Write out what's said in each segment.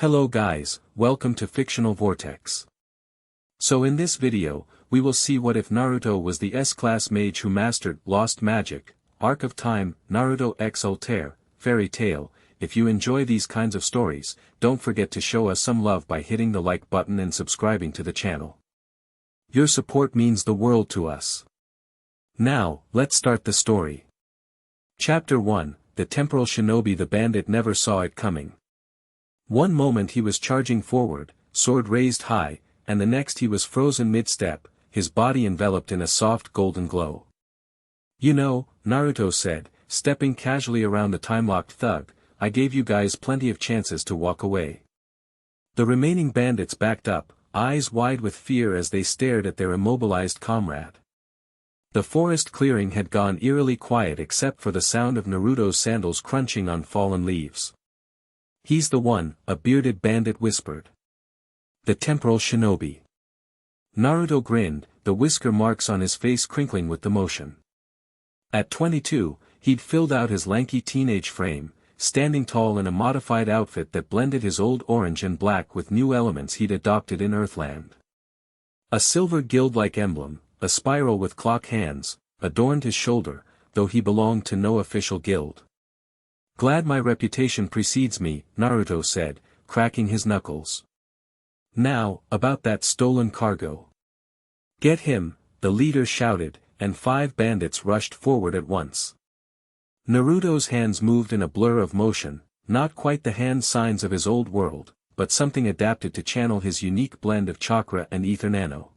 Hello guys, welcome to Fictional Vortex. So in this video, we will see what if Naruto was the S-class mage who mastered Lost Magic, Arc of Time, Naruto x Ultear, Fairy Tail. If you enjoy these kinds of stories, don't forget to show us some love by hitting the like button and subscribing to the channel. Your support means the world to us. Now, let's start the story. Chapter 1, The Temporal Shinobi. The bandit never saw it coming. One moment he was charging forward, sword raised high, and the next he was frozen mid-step, his body enveloped in a soft golden glow. "You know," Naruto said, stepping casually around the time-locked thug, "I gave you guys plenty of chances to walk away." The remaining bandits backed up, eyes wide with fear as they stared at their immobilized comrade. The forest clearing had gone eerily quiet except for the sound of Naruto's sandals crunching on fallen leaves. "He's the one," a bearded bandit whispered. "The temporal shinobi." Naruto grinned, the whisker marks on his face crinkling with the motion. At 22, he'd filled out his lanky teenage frame, standing tall in a modified outfit that blended his old orange and black with new elements he'd adopted in Earthland. A silver guild-like emblem, a spiral with clock hands, adorned his shoulder, though he belonged to no official guild. "Glad my reputation precedes me," Naruto said, cracking his knuckles. "Now, about that stolen cargo." "Get him," the leader shouted, and 5 bandits rushed forward at once. Naruto's hands moved in a blur of motion, not quite the hand signs of his old world, but something adapted to channel his unique blend of chakra and ether nano.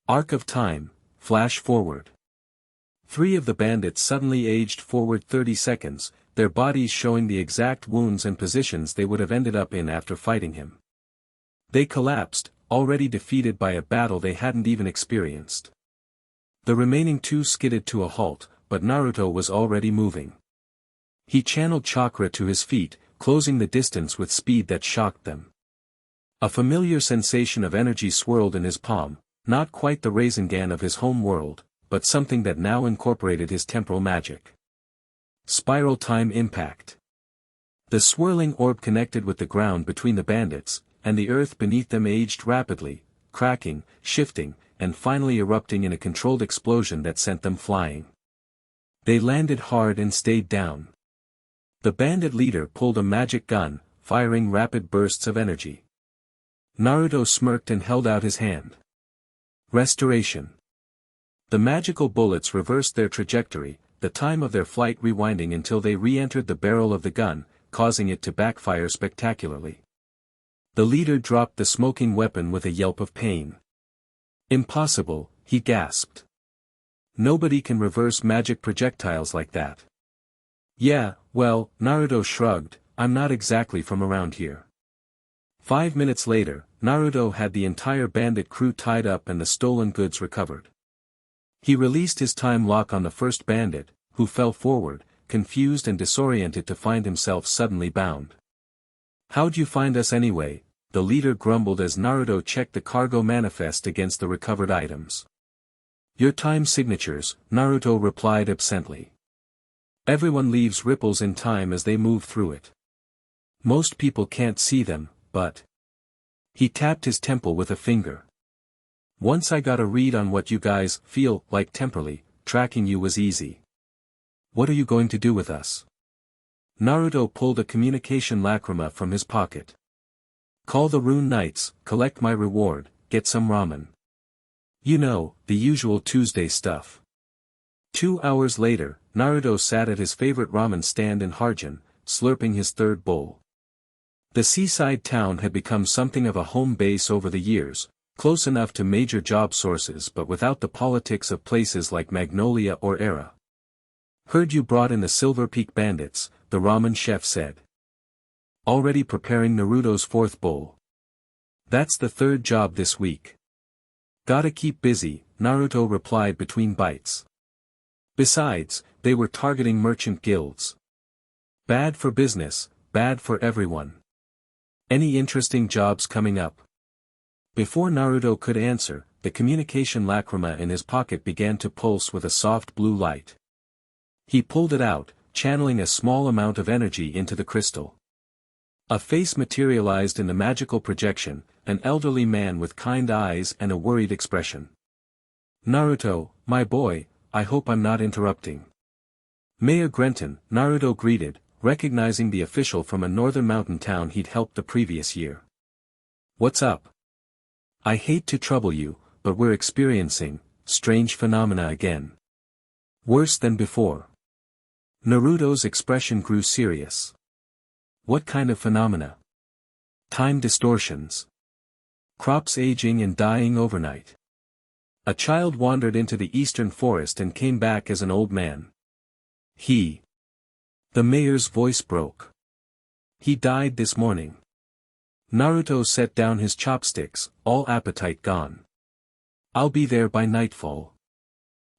Arc of Time, flash forward. 3 of the bandits suddenly aged forward 30 seconds, their bodies showing the exact wounds and positions they would have ended up in after fighting him. They collapsed, already defeated by a battle they hadn't even experienced. The remaining 2 skidded to a halt, but Naruto was already moving. He channeled chakra to his feet, closing the distance with speed that shocked them. A familiar sensation of energy swirled in his palm, not quite the Rasengan of his home world, but something that now incorporated his temporal magic. Spiral time impact. The swirling orb connected with the ground between the bandits, and the earth beneath them aged rapidly, cracking, shifting, and finally erupting in a controlled explosion that sent them flying. They landed hard and stayed down. The bandit leader pulled a magic gun, firing rapid bursts of energy. Naruto smirked and held out his hand. Restoration. The magical bullets reversed their trajectory, the time of their flight rewinding until they re-entered the barrel of the gun, causing it to backfire spectacularly. The leader dropped the smoking weapon with a yelp of pain. "Impossible," he gasped. "Nobody can reverse magic projectiles like that." "Yeah, well," Naruto shrugged, "I'm not exactly from around here." 5 minutes later, Naruto had the entire bandit crew tied up and the stolen goods recovered. He released his time lock on the first bandit, who fell forward, confused and disoriented to find himself suddenly bound. "How'd you find us anyway?" the leader grumbled as Naruto checked the cargo manifest against the recovered items. "Your time signatures," Naruto replied absently. "Everyone leaves ripples in time as they move through it. Most people can't see them, but..." He tapped his temple with a finger. "Once I got a read on what you guys feel like temporally, tracking you was easy. What are you going to do with us?" Naruto pulled a communication lacrima from his pocket. "Call the Rune Knights, collect my reward, get some ramen. You know, the usual Tuesday stuff." 2 hours later, Naruto sat at his favorite ramen stand in Harjin, slurping his 3rd bowl. The seaside town had become something of a home base over the years, close enough to major job sources but without the politics of places like Magnolia or Era. "Heard you brought in the Silver Peak bandits," the ramen chef said. "Already preparing Naruto's 4th bowl. That's the 3rd job this week." "Gotta keep busy," Naruto replied between bites. Besides, they were targeting merchant guilds. Bad for business, bad for everyone. "Any interesting jobs coming up?" Before Naruto could answer, the communication lacrima in his pocket began to pulse with a soft blue light. He pulled it out, channeling a small amount of energy into the crystal. A face materialized in the magical projection, an elderly man with kind eyes and a worried expression. "Naruto, my boy, I hope I'm not interrupting." "Mayor Grenton," Naruto greeted, recognizing the official from a northern mountain town he'd helped the previous year. "What's up?" "I hate to trouble you, but we're experiencing strange phenomena again. Worse than before." Naruto's expression grew serious. "What kind of phenomena?" "Time distortions. Crops aging and dying overnight. A child wandered into the eastern forest and came back as an old man. The mayor's voice broke. "He died this morning." Naruto set down his chopsticks, all appetite gone. "I'll be there by nightfall."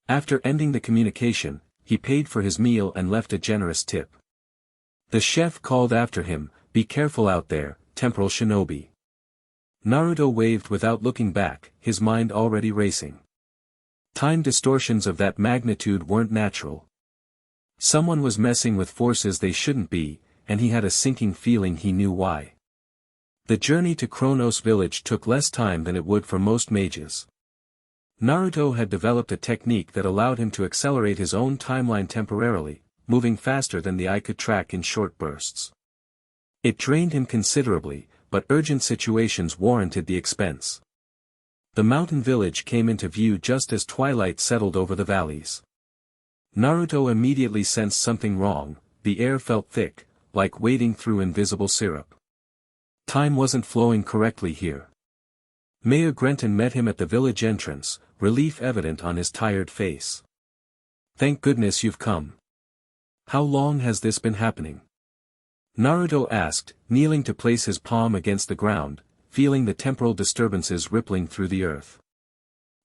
After ending the communication, he paid for his meal and left a generous tip. The chef called after him, "Be careful out there, temporal shinobi." Naruto waved without looking back, his mind already racing. Time distortions of that magnitude weren't natural. Someone was messing with forces they shouldn't be, and he had a sinking feeling he knew why. The journey to Kronos village took less time than it would for most mages. Naruto had developed a technique that allowed him to accelerate his own timeline temporarily, moving faster than the eye could track in short bursts. It drained him considerably, but urgent situations warranted the expense. The mountain village came into view just as twilight settled over the valleys. Naruto immediately sensed something wrong. The air felt thick, like wading through invisible syrup. Time wasn't flowing correctly here. Mayor Grenton met him at the village entrance, relief evident on his tired face. "Thank goodness you've come. How long has this been happening?" Naruto asked, kneeling to place his palm against the ground, feeling the temporal disturbances rippling through the earth.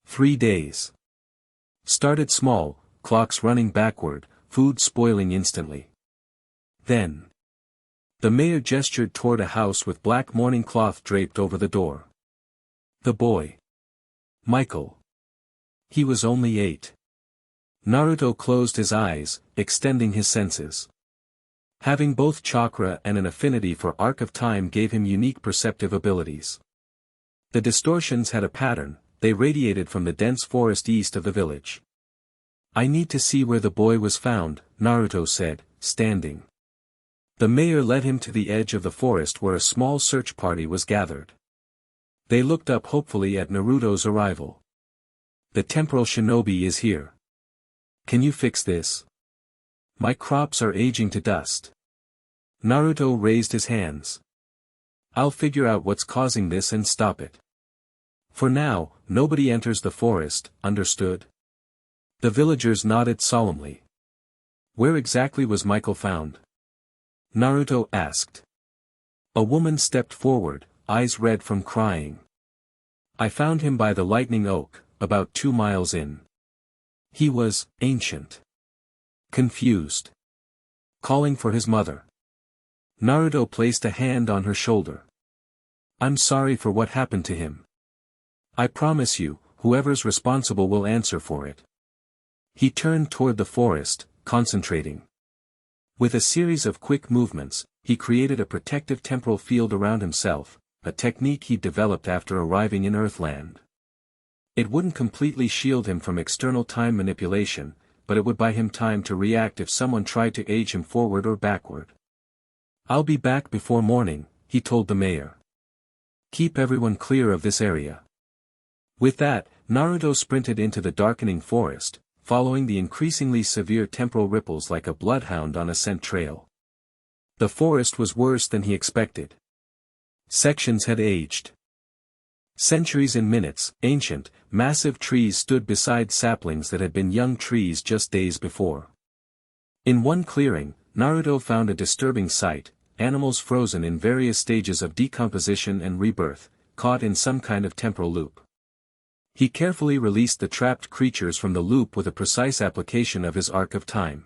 3 days. Started small, clocks running backward, food spoiling instantly. Then. The mayor gestured toward a house with black mourning cloth draped over the door. "The boy. Michael. He was only 8. Naruto closed his eyes, extending his senses. Having both chakra and an affinity for Arc of Time gave him unique perceptive abilities. The distortions had a pattern, they radiated from the dense forest east of the village. "I need to see where the boy was found," Naruto said, standing. The mayor led him to the edge of the forest where a small search party was gathered. They looked up hopefully at Naruto's arrival. "The temporal shinobi is here. Can you fix this? My crops are aging to dust." Naruto raised his hands. "I'll figure out what's causing this and stop it. For now, nobody enters the forest, understood?" The villagers nodded solemnly. "Where exactly was Michael found?" Naruto asked. A woman stepped forward, eyes red from crying. "I found him by the lightning oak, about 2 miles in. He was ancient. Confused. Calling for his mother." Naruto placed a hand on her shoulder. "I'm sorry for what happened to him. I promise you, whoever's responsible will answer for it." He turned toward the forest, concentrating. With a series of quick movements, he created a protective temporal field around himself, a technique he developed after arriving in Earthland. It wouldn't completely shield him from external time manipulation, but it would buy him time to react if someone tried to age him forward or backward. "I'll be back before morning," he told the mayor. "Keep everyone clear of this area." With that, Naruto sprinted into the darkening forest, following the increasingly severe temporal ripples like a bloodhound on a scent trail. The forest was worse than he expected. Sections had aged. Centuries in minutes, ancient, massive trees stood beside saplings that had been young trees just days before. In one clearing, Naruto found a disturbing sight, animals frozen in various stages of decomposition and rebirth, caught in some kind of temporal loop. He carefully released the trapped creatures from the loop with a precise application of his Arc of Time.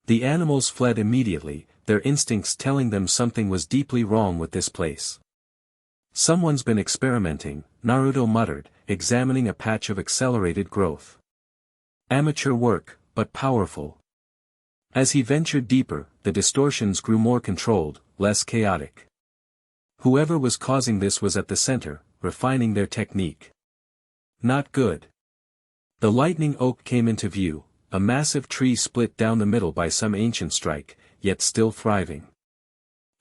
The animals fled immediately, their instincts telling them something was deeply wrong with this place. "Someone's been experimenting," Naruto muttered, examining a patch of accelerated growth. "Amateur work, but powerful." As he ventured deeper, the distortions grew more controlled, less chaotic. Whoever was causing this was at the center, refining their technique. Not good. The lightning oak came into view, a massive tree split down the middle by some ancient strike, yet still thriving.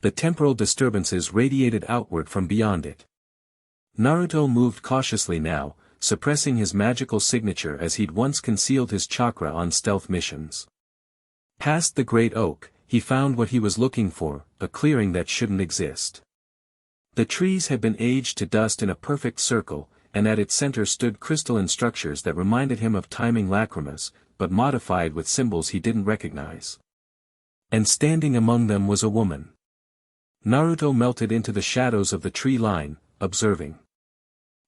The temporal disturbances radiated outward from beyond it. Naruto moved cautiously now, suppressing his magical signature as he'd once concealed his chakra on stealth missions. Past the great oak, he found what he was looking for, a clearing that shouldn't exist. The trees had been aged to dust in a perfect circle, and at its center stood crystalline structures that reminded him of timing lacrimas, but modified with symbols he didn't recognize. And standing among them was a woman. Naruto melted into the shadows of the tree line, observing.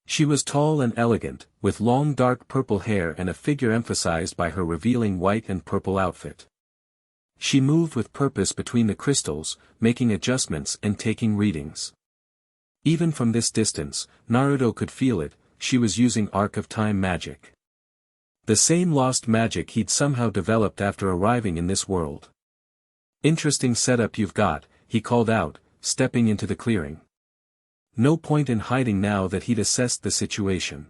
She was tall and elegant, with long dark purple hair and a figure emphasized by her revealing white and purple outfit. She moved with purpose between the crystals, making adjustments and taking readings. Even from this distance, Naruto could feel it, she was using Arc of Time magic. The same lost magic he'd somehow developed after arriving in this world. Interesting setup you've got, he called out, stepping into the clearing. No point in hiding now that he'd assessed the situation.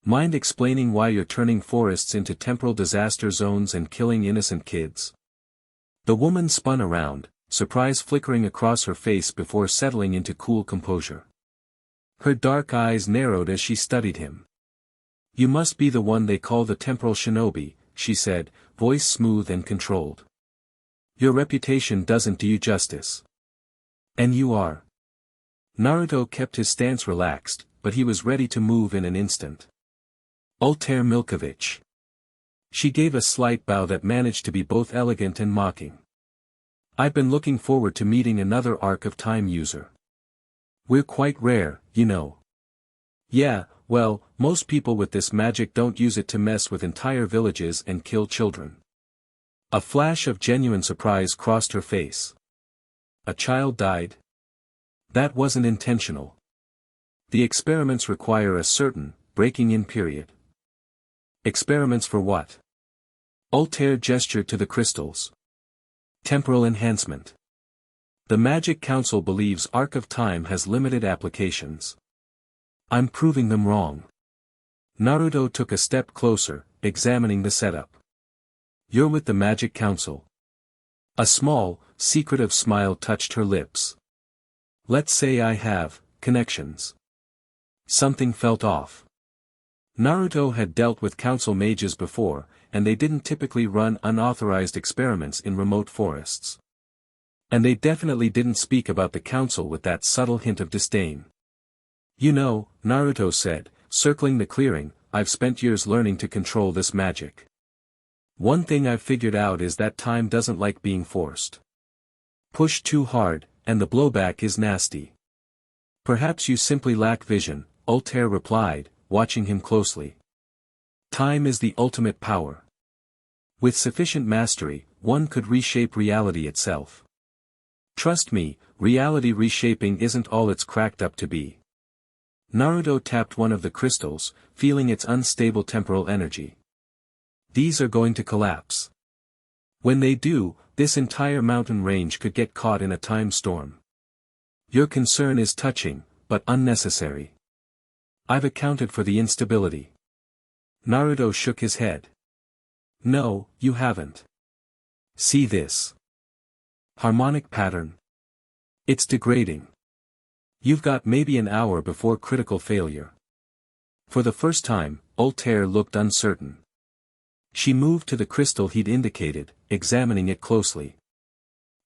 Mind explaining why you're turning forests into temporal disaster zones and killing innocent kids? The woman spun around, surprise flickering across her face before settling into cool composure. Her dark eyes narrowed as she studied him. You must be the one they call the temporal shinobi, she said, voice smooth and controlled. Your reputation doesn't do you justice. And you are. Naruto kept his stance relaxed, but he was ready to move in an instant. Ultear Milkovich. She gave a slight bow that managed to be both elegant and mocking. I've been looking forward to meeting another Arc of Time user. We're quite rare, you know. Yeah, well, most people with this magic don't use it to mess with entire villages and kill children. A flash of genuine surprise crossed her face. A child died? That wasn't intentional. The experiments require a certain, breaking-in period. Experiments for what? Ultear gestured to the crystals. Temporal enhancement. The Magic Council believes Arc of Time has limited applications. I'm proving them wrong. Naruto took a step closer, examining the setup. You're with the Magic Council. A small, secretive smile touched her lips. Let's say I have connections. Something felt off. Naruto had dealt with council mages before, and they didn't typically run unauthorized experiments in remote forests. And they definitely didn't speak about the council with that subtle hint of disdain. You know, Naruto said, circling the clearing, I've spent years learning to control this magic. One thing I've figured out is that time doesn't like being forced. Push too hard, and the blowback is nasty. Perhaps you simply lack vision, Ultear replied, watching him closely. Time is the ultimate power. With sufficient mastery, one could reshape reality itself. Trust me, reality reshaping isn't all it's cracked up to be. Naruto tapped one of the crystals, feeling its unstable temporal energy. These are going to collapse. When they do, this entire mountain range could get caught in a time storm. Your concern is touching, but unnecessary. I've accounted for the instability. Naruto shook his head. No, you haven't. See this. Harmonic pattern. It's degrading. You've got maybe an hour before critical failure. For the first time, Ultear looked uncertain. She moved to the crystal he'd indicated, examining it closely.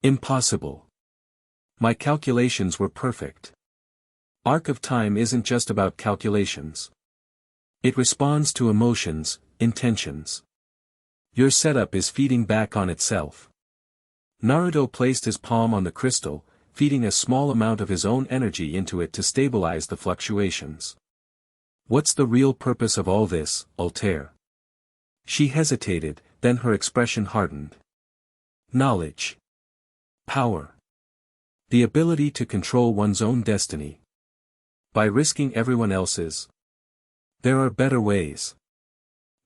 Impossible. My calculations were perfect. Arc of Time isn't just about calculations. It responds to emotions, intentions. Your setup is feeding back on itself. Naruto placed his palm on the crystal, feeding a small amount of his own energy into it to stabilize the fluctuations. What's the real purpose of all this, Ultear? She hesitated, then her expression hardened. Knowledge. Power. The ability to control one's own destiny. By risking everyone else's. There are better ways.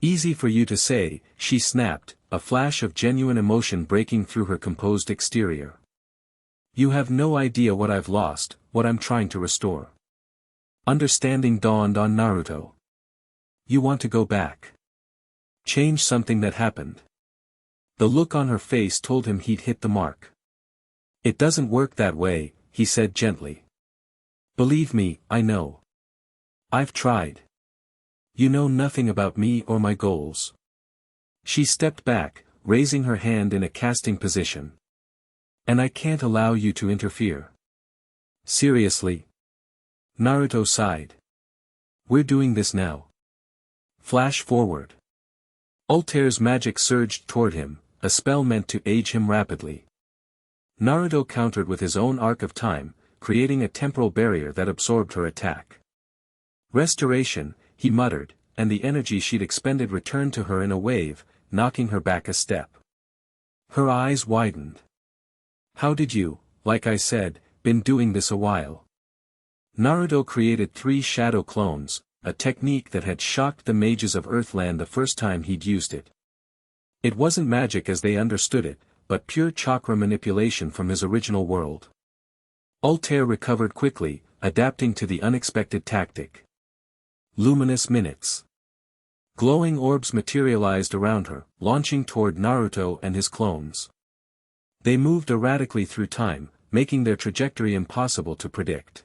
Easy for you to say, she snapped, a flash of genuine emotion breaking through her composed exterior. You have no idea what I've lost, what I'm trying to restore. Understanding dawned on Naruto. You want to go back. Change something that happened. The look on her face told him he'd hit the mark. It doesn't work that way, he said gently. Believe me, I know. I've tried. You know nothing about me or my goals. She stepped back, raising her hand in a casting position. And I can't allow you to interfere. Seriously? Naruto sighed. We're doing this now. Flash forward. Ultear's magic surged toward him, a spell meant to age him rapidly. Naruto countered with his own arc of time, creating a temporal barrier that absorbed her attack. Restoration, he muttered, and the energy she'd expended returned to her in a wave, knocking her back a step. Her eyes widened. How did you, like I said, been doing this a while? Naruto created 3 shadow clones, a technique that had shocked the mages of Earthland the first time he'd used it. It wasn't magic as they understood it, but pure chakra manipulation from his original world. Ultear recovered quickly, adapting to the unexpected tactic. Luminous minutes. Glowing orbs materialized around her, launching toward Naruto and his clones. They moved erratically through time, making their trajectory impossible to predict.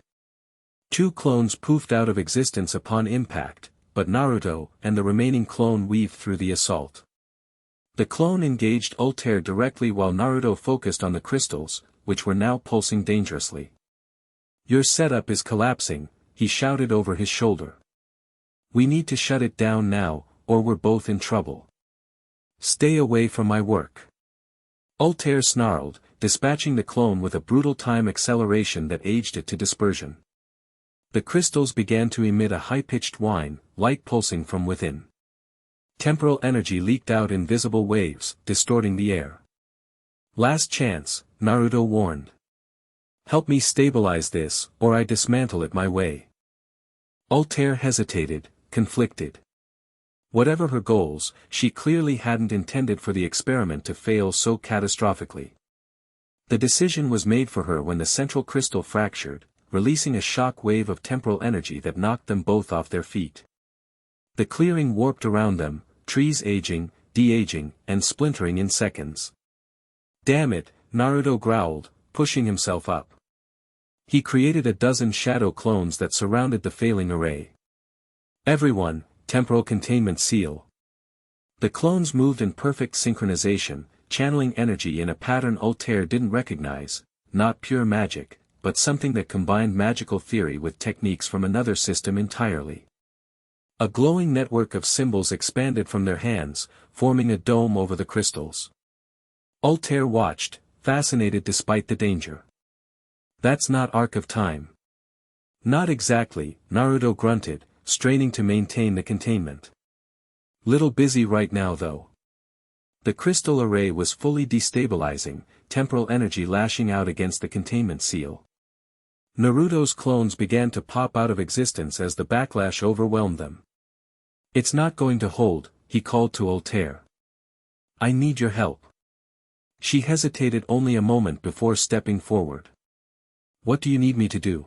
2 clones poofed out of existence upon impact, but Naruto and the remaining clone weaved through the assault. The clone engaged Ultear directly while Naruto focused on the crystals, which were now pulsing dangerously. Your setup is collapsing, he shouted over his shoulder. We need to shut it down now, or we're both in trouble. Stay away from my work. Ultear snarled, dispatching the clone with a brutal time acceleration that aged it to dispersion. The crystals began to emit a high-pitched whine, light pulsing from within. Temporal energy leaked out in visible waves, distorting the air. Last chance, Naruto warned. Help me stabilize this, or I dismantle it my way. Ultear hesitated, conflicted. Whatever her goals, she clearly hadn't intended for the experiment to fail so catastrophically. The decision was made for her when the central crystal fractured, releasing a shock wave of temporal energy that knocked them both off their feet. The clearing warped around them, trees aging, de-aging, and splintering in seconds. Damn it, Naruto growled, pushing himself up. He created a dozen shadow clones that surrounded the failing array. Everyone, temporal containment seal. The clones moved in perfect synchronization, channeling energy in a pattern Ultear didn't recognize, not pure magic, but something that combined magical theory with techniques from another system entirely. A glowing network of symbols expanded from their hands, forming a dome over the crystals. Ultear watched, fascinated despite the danger. That's not Arc of Time. Not exactly, Naruto grunted, straining to maintain the containment. Little busy right now though. The crystal array was fully destabilizing, temporal energy lashing out against the containment seal. Naruto's clones began to pop out of existence as the backlash overwhelmed them. It's not going to hold, he called to Ultear. I need your help. She hesitated only a moment before stepping forward. What do you need me to do?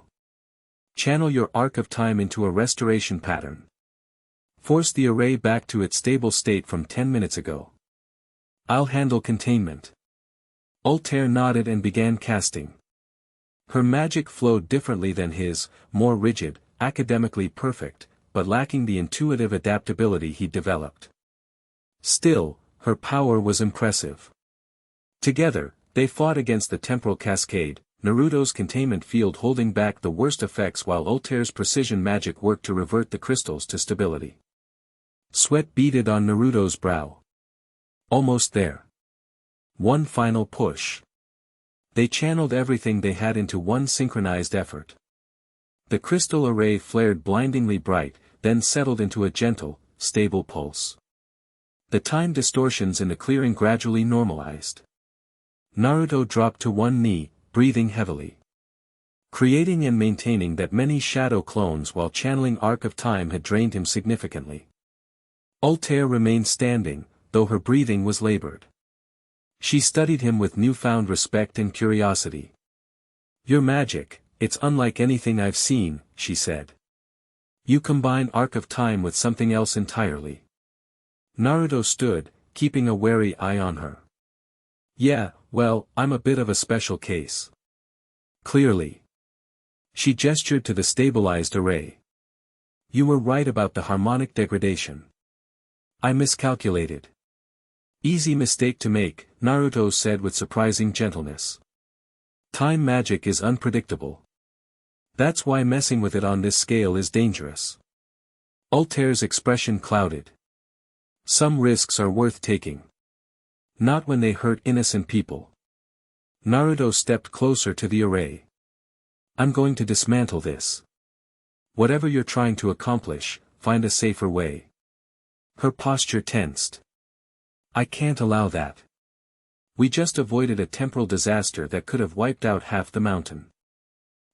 Channel your Arc of Time into a restoration pattern. Force the array back to its stable state from 10 minutes ago. I'll handle containment. Ultear nodded and began casting. Her magic flowed differently than his, more rigid, academically perfect, but lacking the intuitive adaptability he'd developed. Still, her power was impressive. Together, they fought against the temporal cascade, Naruto's containment field holding back the worst effects while Ultear's precision magic worked to revert the crystals to stability. Sweat beaded on Naruto's brow. Almost there. One final push. They channeled everything they had into one synchronized effort. The crystal array flared blindingly bright, then settled into a gentle, stable pulse. The time distortions in the clearing gradually normalized. Naruto dropped to one knee, breathing heavily. Creating and maintaining that many shadow clones while channeling Arc of Time had drained him significantly. Ultear remained standing, though her breathing was labored. She studied him with newfound respect and curiosity. "Your magic, it's unlike anything I've seen," she said. "You combine Arc of Time with something else entirely." Naruto stood, keeping a wary eye on her. "Yeah, well, I'm a bit of a special case. Clearly." She gestured to the stabilized array. "You were right about the harmonic degradation. I miscalculated." "Easy mistake to make," Naruto said with surprising gentleness. "Time magic is unpredictable. That's why messing with it on this scale is dangerous." Ultear's expression clouded. "Some risks are worth taking. Not when they hurt innocent people." Naruto stepped closer to the array. "I'm going to dismantle this. Whatever you're trying to accomplish, find a safer way." Her posture tensed. "I can't allow that. We just avoided a temporal disaster that could have wiped out half the mountain.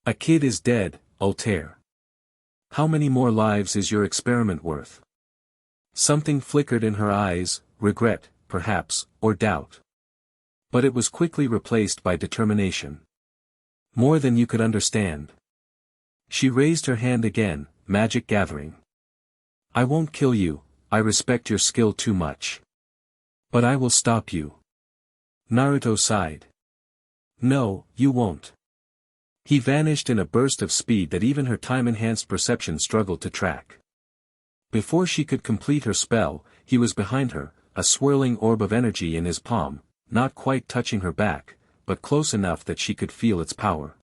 A kid is dead, Ultear. How many more lives is your experiment worth?" Something flickered in her eyes, regret, perhaps, or doubt. But it was quickly replaced by determination. "More than you could understand." She raised her hand again, magic gathering. "I won't kill you, I respect your skill too much. But I will stop you." Naruto sighed. "No, you won't." He vanished in a burst of speed that even her time-enhanced perception struggled to track. Before she could complete her spell, he was behind her, a swirling orb of energy in his palm, not quite touching her back, but close enough that she could feel its power.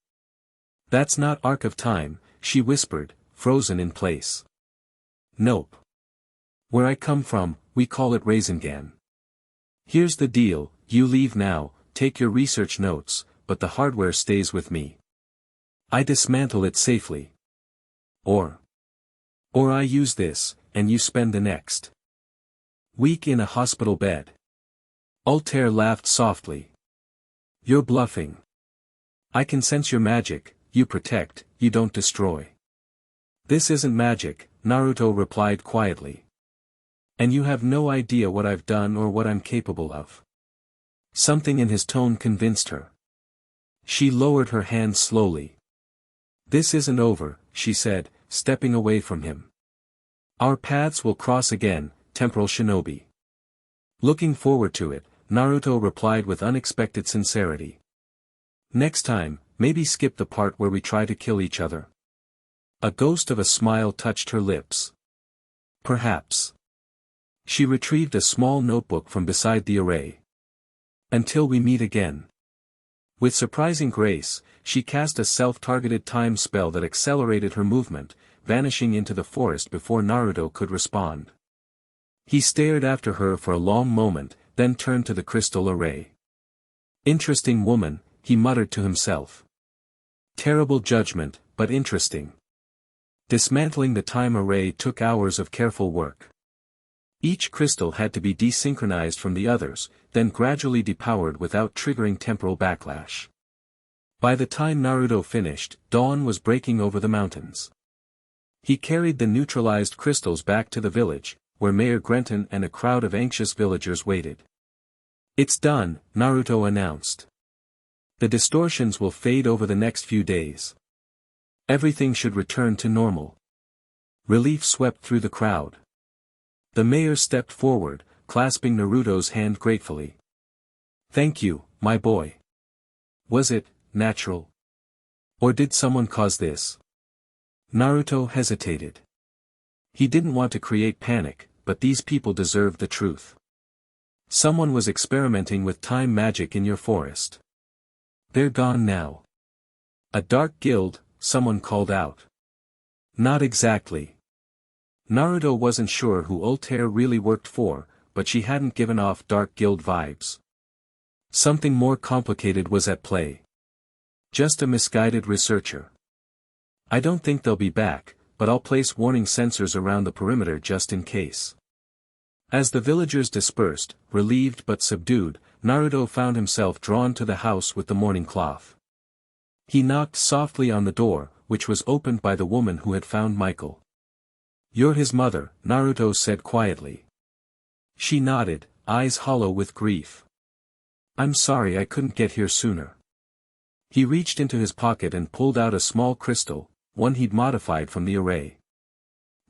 "That's not Arc of Time," she whispered, frozen in place. "Nope. Where I come from, we call it Rasengan. Here's the deal, you leave now, take your research notes, but the hardware stays with me. I dismantle it safely. Or I use this, and you spend the next week in a hospital bed." Ultear laughed softly. "You're bluffing. I can sense your magic, you protect, you don't destroy." "This isn't magic," Naruto replied quietly. "And you have no idea what I've done or what I'm capable of." Something in his tone convinced her. She lowered her hand slowly. "This isn't over," she said, stepping away from him. "Our paths will cross again, temporal shinobi." Looking forward to it, Naruto replied with unexpected sincerity. "Next time, maybe skip the part where we try to kill each other." A ghost of a smile touched her lips. "Perhaps." She retrieved a small notebook from beside the array. "Until we meet again." With surprising grace, she cast a self-targeted time spell that accelerated her movement, vanishing into the forest before Naruto could respond. He stared after her for a long moment, then turned to the crystal array. "Interesting woman," he muttered to himself. "Terrible judgment, but interesting." Dismantling the time array took hours of careful work. Each crystal had to be desynchronized from the others, then gradually depowered without triggering temporal backlash. By the time Naruto finished, dawn was breaking over the mountains. He carried the neutralized crystals back to the village, where Mayor Grenton and a crowd of anxious villagers waited. "It's done," Naruto announced. "The distortions will fade over the next few days. Everything should return to normal." Relief swept through the crowd. The mayor stepped forward, clasping Naruto's hand gratefully. "Thank you, my boy. Was it natural? Or did someone cause this?" Naruto hesitated. He didn't want to create panic, but these people deserved the truth. "Someone was experimenting with time magic in your forest. They're gone now." "A dark guild," someone called out. "Not exactly." Naruto wasn't sure who Ultear really worked for, but she hadn't given off Dark Guild vibes. Something more complicated was at play. Just a misguided researcher. "I don't think they'll be back, but I'll place warning sensors around the perimeter just in case." As the villagers dispersed, relieved but subdued, Naruto found himself drawn to the house with the mourning cloth. He knocked softly on the door, which was opened by the woman who had found Michael. "You're his mother," Naruto said quietly. She nodded, eyes hollow with grief. I'm sorry I couldn't get here sooner. He reached into his pocket and pulled out a small crystal, one he'd modified from the array.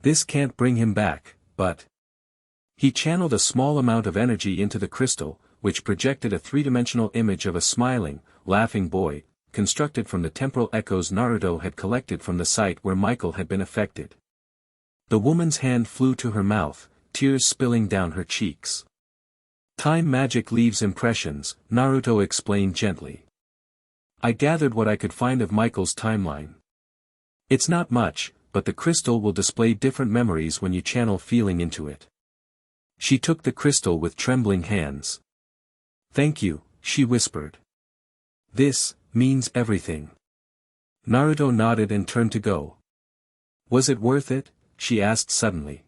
This can't bring him back, but... He channeled a small amount of energy into the crystal, which projected a three-dimensional image of a smiling, laughing boy, constructed from the temporal echoes Naruto had collected from the site where Michael had been affected. The woman's hand flew to her mouth, tears spilling down her cheeks. Time magic leaves impressions, Naruto explained gently. I gathered what I could find of Michael's timeline. It's not much, but the crystal will display different memories when you channel feeling into it. She took the crystal with trembling hands. Thank you, she whispered. This means everything. Naruto nodded and turned to go. Was it worth it? She asked suddenly.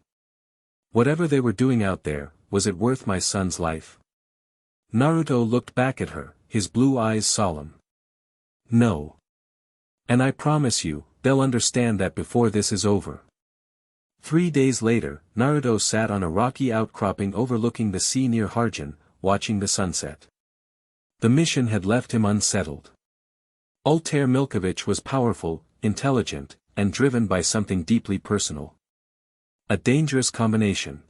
Whatever they were doing out there, was it worth my son's life? Naruto looked back at her, his blue eyes solemn. No. And I promise you, they'll understand that before this is over. 3 days later, Naruto sat on a rocky outcropping overlooking the sea near Harjin, watching the sunset. The mission had left him unsettled. Ultear Milkovich was powerful, intelligent, and driven by something deeply personal. A dangerous combination.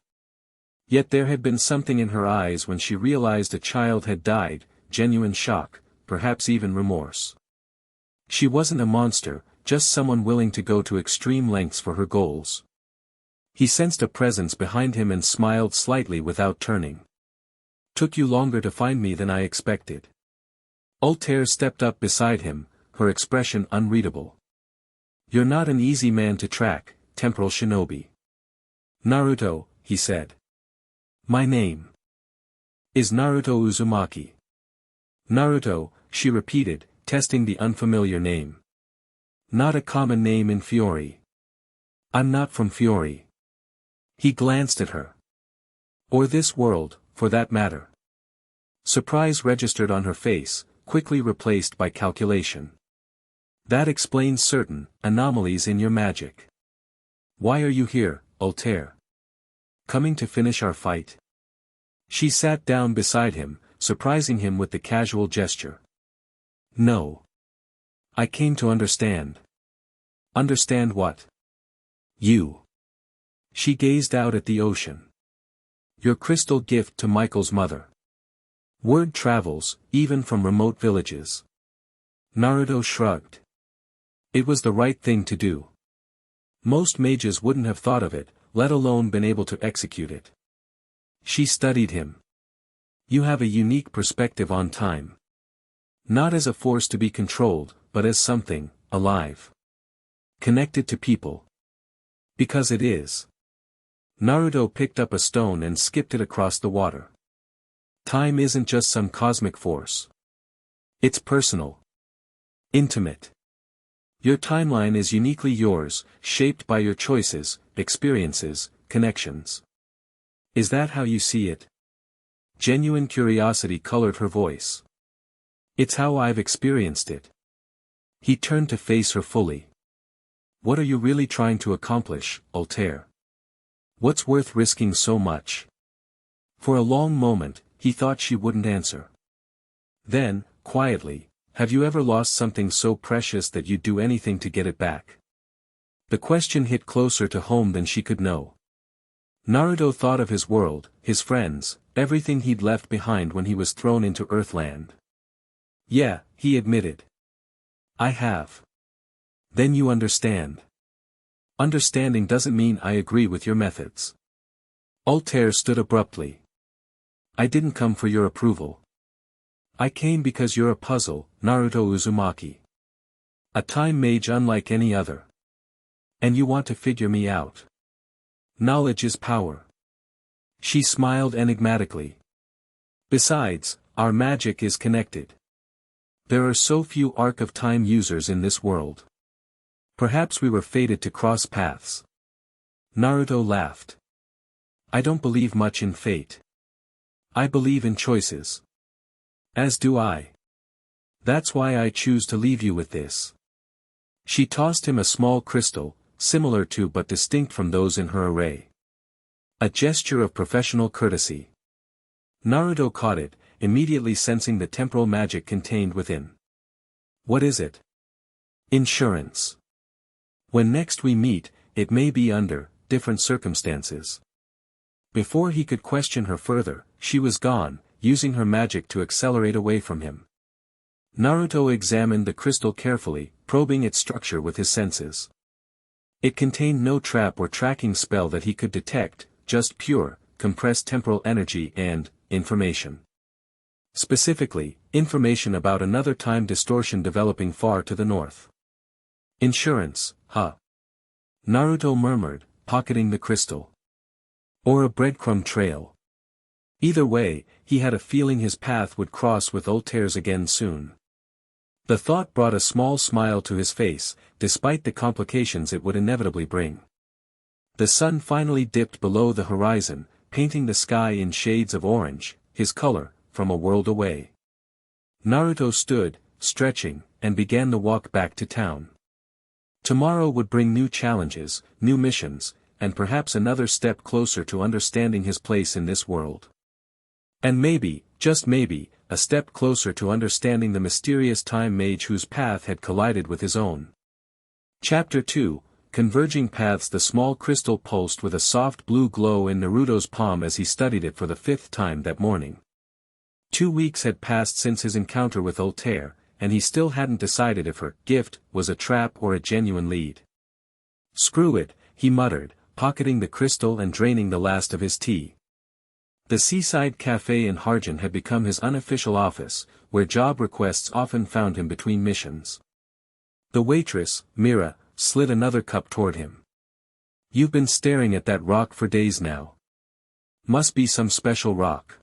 Yet there had been something in her eyes when she realized a child had died, genuine shock, perhaps even remorse. She wasn't a monster, just someone willing to go to extreme lengths for her goals. He sensed a presence behind him and smiled slightly without turning. Took you longer to find me than I expected. Ultear stepped up beside him, her expression unreadable. You're not an easy man to track, temporal shinobi. Naruto, he said. My name is Naruto Uzumaki. Naruto, she repeated, testing the unfamiliar name. Not a common name in Fiori. I'm not from Fiori. He glanced at her. Or this world, for that matter. Surprise registered on her face, quickly replaced by calculation. That explains certain anomalies in your magic. Why are you here, Ultear? Coming to finish our fight? She sat down beside him, surprising him with the casual gesture. No. I came to understand. Understand what? You. She gazed out at the ocean. Your crystal gift to Michael's mother. Word travels, even from remote villages. Naruto shrugged. It was the right thing to do. Most mages wouldn't have thought of it, let alone been able to execute it. She studied him. You have a unique perspective on time. Not as a force to be controlled, but as something, alive. Connected to people. Because it is. Naruto picked up a stone and skipped it across the water. Time isn't just some cosmic force. It's personal. Intimate. Your timeline is uniquely yours, shaped by your choices, experiences, connections. Is that how you see it? Genuine curiosity colored her voice. It's how I've experienced it. He turned to face her fully. What are you really trying to accomplish, Ultear? What's worth risking so much? For a long moment, he thought she wouldn't answer. Then, quietly, have you ever lost something so precious that you'd do anything to get it back? The question hit closer to home than she could know. Naruto thought of his world, his friends, everything he'd left behind when he was thrown into Earthland. Yeah, he admitted. I have. Then you understand. Understanding doesn't mean I agree with your methods. Ultear stood abruptly. I didn't come for your approval. I came because you're a puzzle, Naruto Uzumaki. A time mage unlike any other. And you want to figure me out. Knowledge is power. She smiled enigmatically. Besides, our magic is connected. There are so few Arc of Time users in this world. Perhaps we were fated to cross paths. Naruto laughed. I don't believe much in fate. I believe in choices. As do I. That's why I choose to leave you with this. She tossed him a small crystal, similar to but distinct from those in her array. A gesture of professional courtesy. Naruto caught it, immediately sensing the temporal magic contained within. What is it? Insurance. When next we meet, it may be under different circumstances. Before he could question her further, she was gone, using her magic to accelerate away from him. Naruto examined the crystal carefully, probing its structure with his senses. It contained no trap or tracking spell that he could detect, just pure, compressed temporal energy and information. Specifically, information about another time distortion developing far to the north. Insurance, huh? Naruto murmured, pocketing the crystal. Or a breadcrumb trail. Either way, he had a feeling his path would cross with Ultear's again soon. The thought brought a small smile to his face, despite the complications it would inevitably bring. The sun finally dipped below the horizon, painting the sky in shades of orange, his color, from a world away. Naruto stood, stretching, and began the walk back to town. Tomorrow would bring new challenges, new missions, and perhaps another step closer to understanding his place in this world. And maybe, just maybe, a step closer to understanding the mysterious time mage whose path had collided with his own. Chapter 2, Converging Paths. The small crystal pulsed with a soft blue glow in Naruto's palm as he studied it for the 5th time that morning. 2 weeks had passed since his encounter with Ultear, and he still hadn't decided if her gift was a trap or a genuine lead. Screw it, he muttered, pocketing the crystal and draining the last of his tea. The seaside cafe in Harjan had become his unofficial office, where job requests often found him between missions. The waitress, Mira, slid another cup toward him. You've been staring at that rock for days now. Must be some special rock.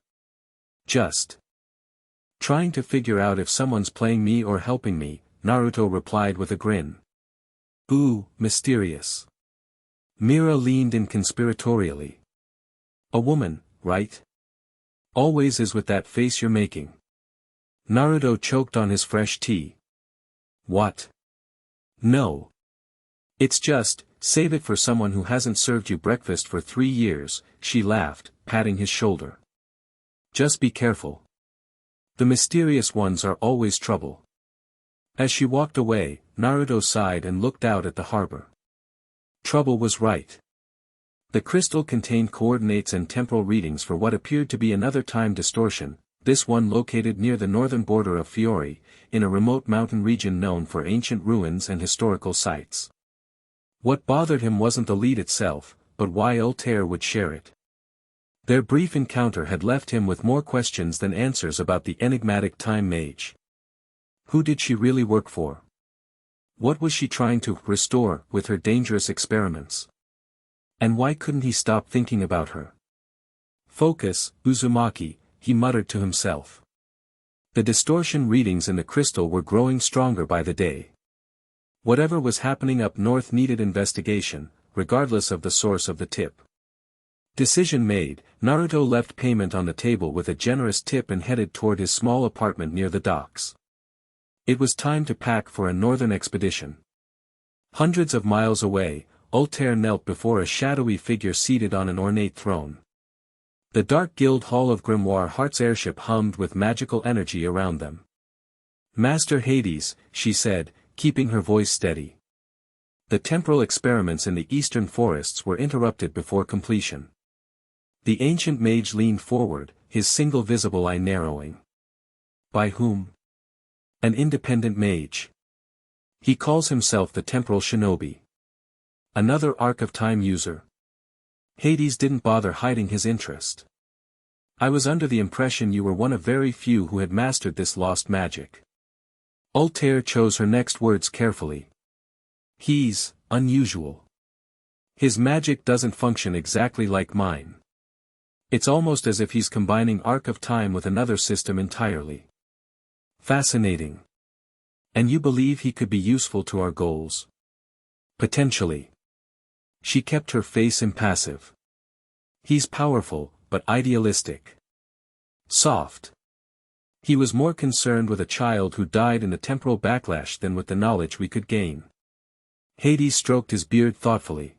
Just trying to figure out if someone's playing me or helping me, Naruto replied with a grin. Ooh, mysterious. Mira leaned in conspiratorially. A woman, right? Always is with that face you're making. Naruto choked on his fresh tea. What? No. It's just, save it for someone who hasn't served you breakfast for 3 years, she laughed, patting his shoulder. Just be careful. The mysterious ones are always trouble. As she walked away, Naruto sighed and looked out at the harbor. Trouble was right. The crystal contained coordinates and temporal readings for what appeared to be another time distortion, this one located near the northern border of Fiori, in a remote mountain region known for ancient ruins and historical sites. What bothered him wasn't the lead itself, but why Ultear would share it. Their brief encounter had left him with more questions than answers about the enigmatic time mage. Who did she really work for? What was she trying to restore with her dangerous experiments? And why couldn't he stop thinking about her? Focus, Uzumaki, he muttered to himself. The distortion readings in the crystal were growing stronger by the day. Whatever was happening up north needed investigation, regardless of the source of the tip. Decision made, Naruto left payment on the table with a generous tip and headed toward his small apartment near the docks. It was time to pack for a northern expedition. Hundreds of miles away, Ultear knelt before a shadowy figure seated on an ornate throne. The dark guild hall of Grimoire Heart's airship hummed with magical energy around them. Master Hades, she said, keeping her voice steady. The temporal experiments in the eastern forests were interrupted before completion. The ancient mage leaned forward, his single visible eye narrowing. By whom? An independent mage. He calls himself the temporal shinobi. Another Arc of Time user. Hades didn't bother hiding his interest. I was under the impression you were one of very few who had mastered this lost magic. Ultear chose her next words carefully. He's unusual. His magic doesn't function exactly like mine. It's almost as if he's combining Arc of Time with another system entirely. Fascinating. And you believe he could be useful to our goals? Potentially. She kept her face impassive. He's powerful, but idealistic. Soft. He was more concerned with a child who died in the temporal backlash than with the knowledge we could gain. Hades stroked his beard thoughtfully.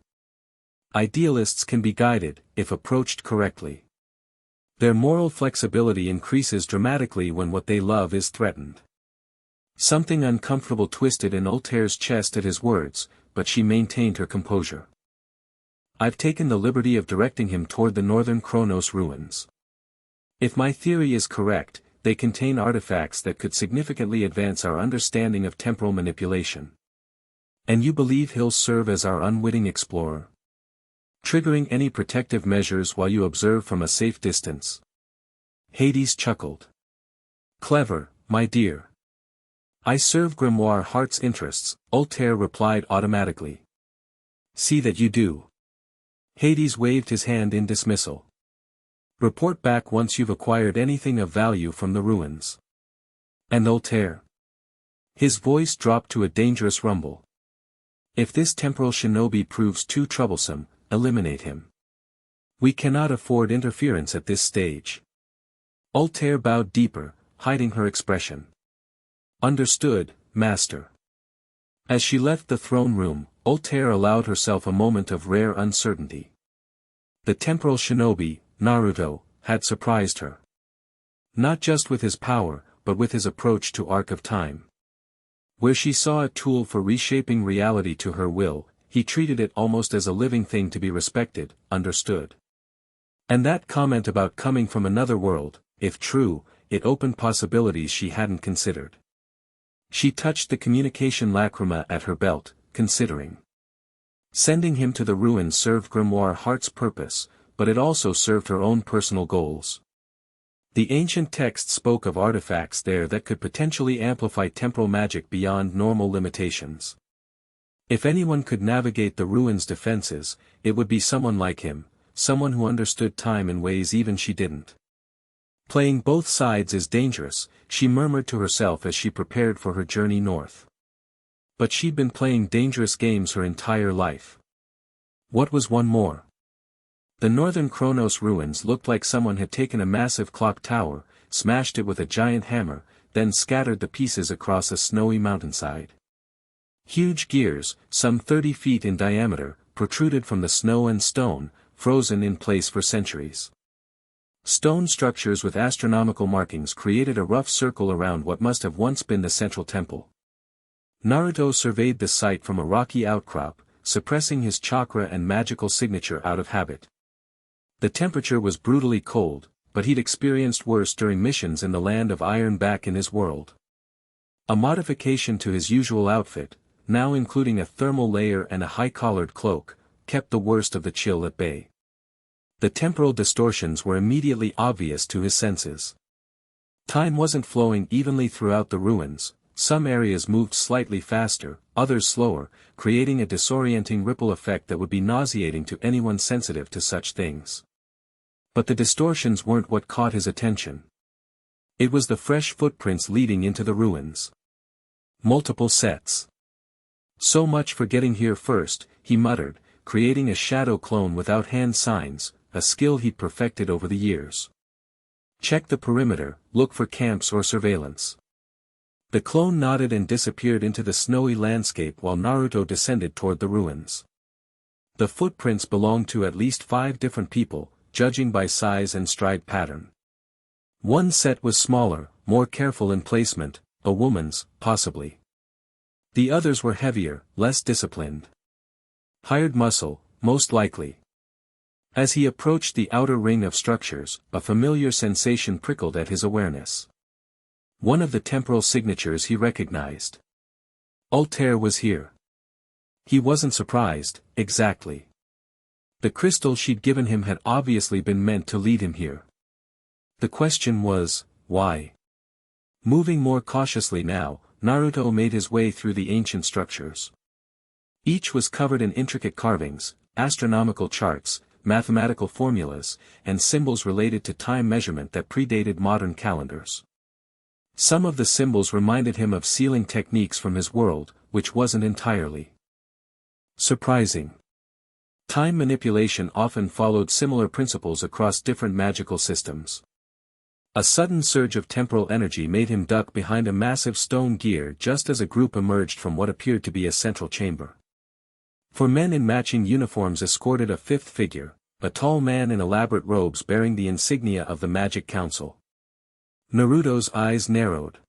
Idealists can be guided, if approached correctly. Their moral flexibility increases dramatically when what they love is threatened. Something uncomfortable twisted in Ultear's chest at his words, but she maintained her composure. I've taken the liberty of directing him toward the northern Chronos ruins. If my theory is correct, they contain artifacts that could significantly advance our understanding of temporal manipulation. And you believe he'll serve as our unwitting explorer? Triggering any protective measures while you observe from a safe distance. Hades chuckled. Clever, my dear. I serve Grimoire Heart's interests, Ultear replied automatically. See that you do. Hades waved his hand in dismissal. Report back once you've acquired anything of value from the ruins. And Ultear? His voice dropped to a dangerous rumble. If this temporal shinobi proves too troublesome, eliminate him. We cannot afford interference at this stage. Ultear bowed deeper, hiding her expression. Understood, master. As she left the throne room, Ultear allowed herself a moment of rare uncertainty. The temporal shinobi, Naruto, had surprised her. Not just with his power, but with his approach to Arc of Time. Where she saw a tool for reshaping reality to her will, he treated it almost as a living thing to be respected, understood. And that comment about coming from another world, if true, it opened possibilities she hadn't considered. She touched the communication lacrima at her belt, considering. Sending him to the ruins served Grimoire Heart's purpose, but it also served her own personal goals. The ancient text spoke of artifacts there that could potentially amplify temporal magic beyond normal limitations. If anyone could navigate the ruins' defenses, it would be someone like him, someone who understood time in ways even she didn't. Playing both sides is dangerous, she murmured to herself as she prepared for her journey north. But she'd been playing dangerous games her entire life. What was one more? The northern Chronos ruins looked like someone had taken a massive clock tower, smashed it with a giant hammer, then scattered the pieces across a snowy mountainside. Huge gears, some 30 feet in diameter, protruded from the snow and stone, frozen in place for centuries. Stone structures with astronomical markings created a rough circle around what must have once been the central temple. Naruto surveyed the site from a rocky outcrop, suppressing his chakra and magical signature out of habit. The temperature was brutally cold, but he'd experienced worse during missions in the land of Iron back in his world. A modification to his usual outfit, now including a thermal layer and a high-collared cloak, kept the worst of the chill at bay. The temporal distortions were immediately obvious to his senses. Time wasn't flowing evenly throughout the ruins, some areas moved slightly faster, others slower, creating a disorienting ripple effect that would be nauseating to anyone sensitive to such things. But the distortions weren't what caught his attention. It was the fresh footprints leading into the ruins. Multiple sets. So much for getting here first, he muttered, creating a shadow clone without hand signs, a skill he'd perfected over the years. Check the perimeter, look for camps or surveillance. The clone nodded and disappeared into the snowy landscape while Naruto descended toward the ruins. The footprints belonged to at least 5 different people, judging by size and stride pattern. One set was smaller, more careful in placement, a woman's, possibly. The others were heavier, less disciplined. Hired muscle, most likely. As he approached the outer ring of structures, a familiar sensation prickled at his awareness. One of the temporal signatures he recognized. Ultear was here. He wasn't surprised, exactly. The crystal she'd given him had obviously been meant to lead him here. The question was, why? Moving more cautiously now, Naruto made his way through the ancient structures. Each was covered in intricate carvings, astronomical charts, mathematical formulas, and symbols related to time measurement that predated modern calendars. Some of the symbols reminded him of sealing techniques from his world, which wasn't entirely surprising. Time manipulation often followed similar principles across different magical systems. A sudden surge of temporal energy made him duck behind a massive stone gear just as a group emerged from what appeared to be a central chamber. 4 men in matching uniforms escorted a 5th figure, a tall man in elaborate robes bearing the insignia of the Magic Council. Naruto's eyes narrowed.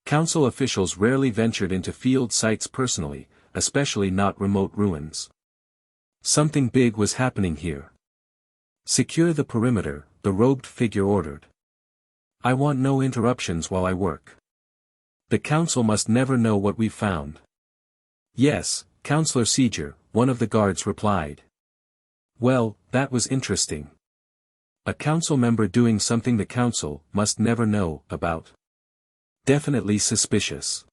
Council officials rarely ventured into field sites personally, especially not remote ruins. Something big was happening here. "Secure the perimeter," the robed figure ordered. "I want no interruptions while I work. The council must never know what we've found." "Yes, Counselor Seeger," one of the guards replied. Well, that was interesting. A council member doing something the council must never know about. Definitely suspicious.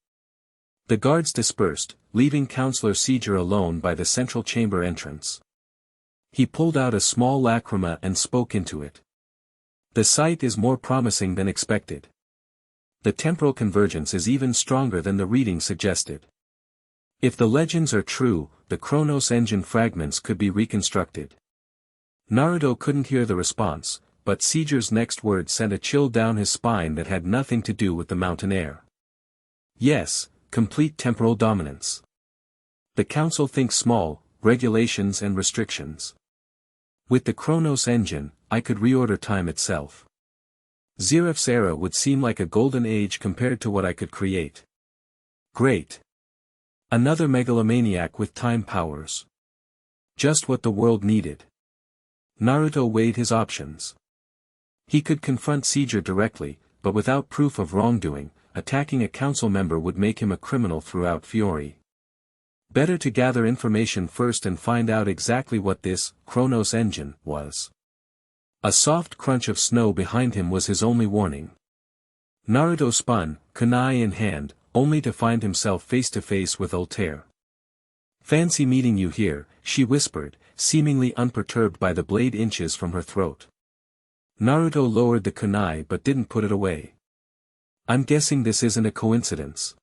The guards dispersed, leaving Counselor Seeger alone by the central chamber entrance. He pulled out a small lacrima and spoke into it. "The sight is more promising than expected. The temporal convergence is even stronger than the reading suggested. If the legends are true, the Chronos engine fragments could be reconstructed." Naruto couldn't hear the response, but Seeger's next word sent a chill down his spine that had nothing to do with the mountain air. "Yes, complete temporal dominance. The council thinks small, regulations and restrictions. With the Chronos engine, I could reorder time itself. Zeref's era would seem like a golden age compared to what I could create. Great. Another megalomaniac with time powers. Just what the world needed." Naruto weighed his options. He could confront Seeger directly, but without proof of wrongdoing, attacking a council member would make him a criminal throughout Fiori. Better to gather information first and find out exactly what this Chronos engine was. A soft crunch of snow behind him was his only warning. Naruto spun, kunai in hand, only to find himself face to face with Ultear. "Fancy meeting you here," she whispered, seemingly unperturbed by the blade inches from her throat. Naruto lowered the kunai but didn't put it away. "I'm guessing this isn't a coincidence."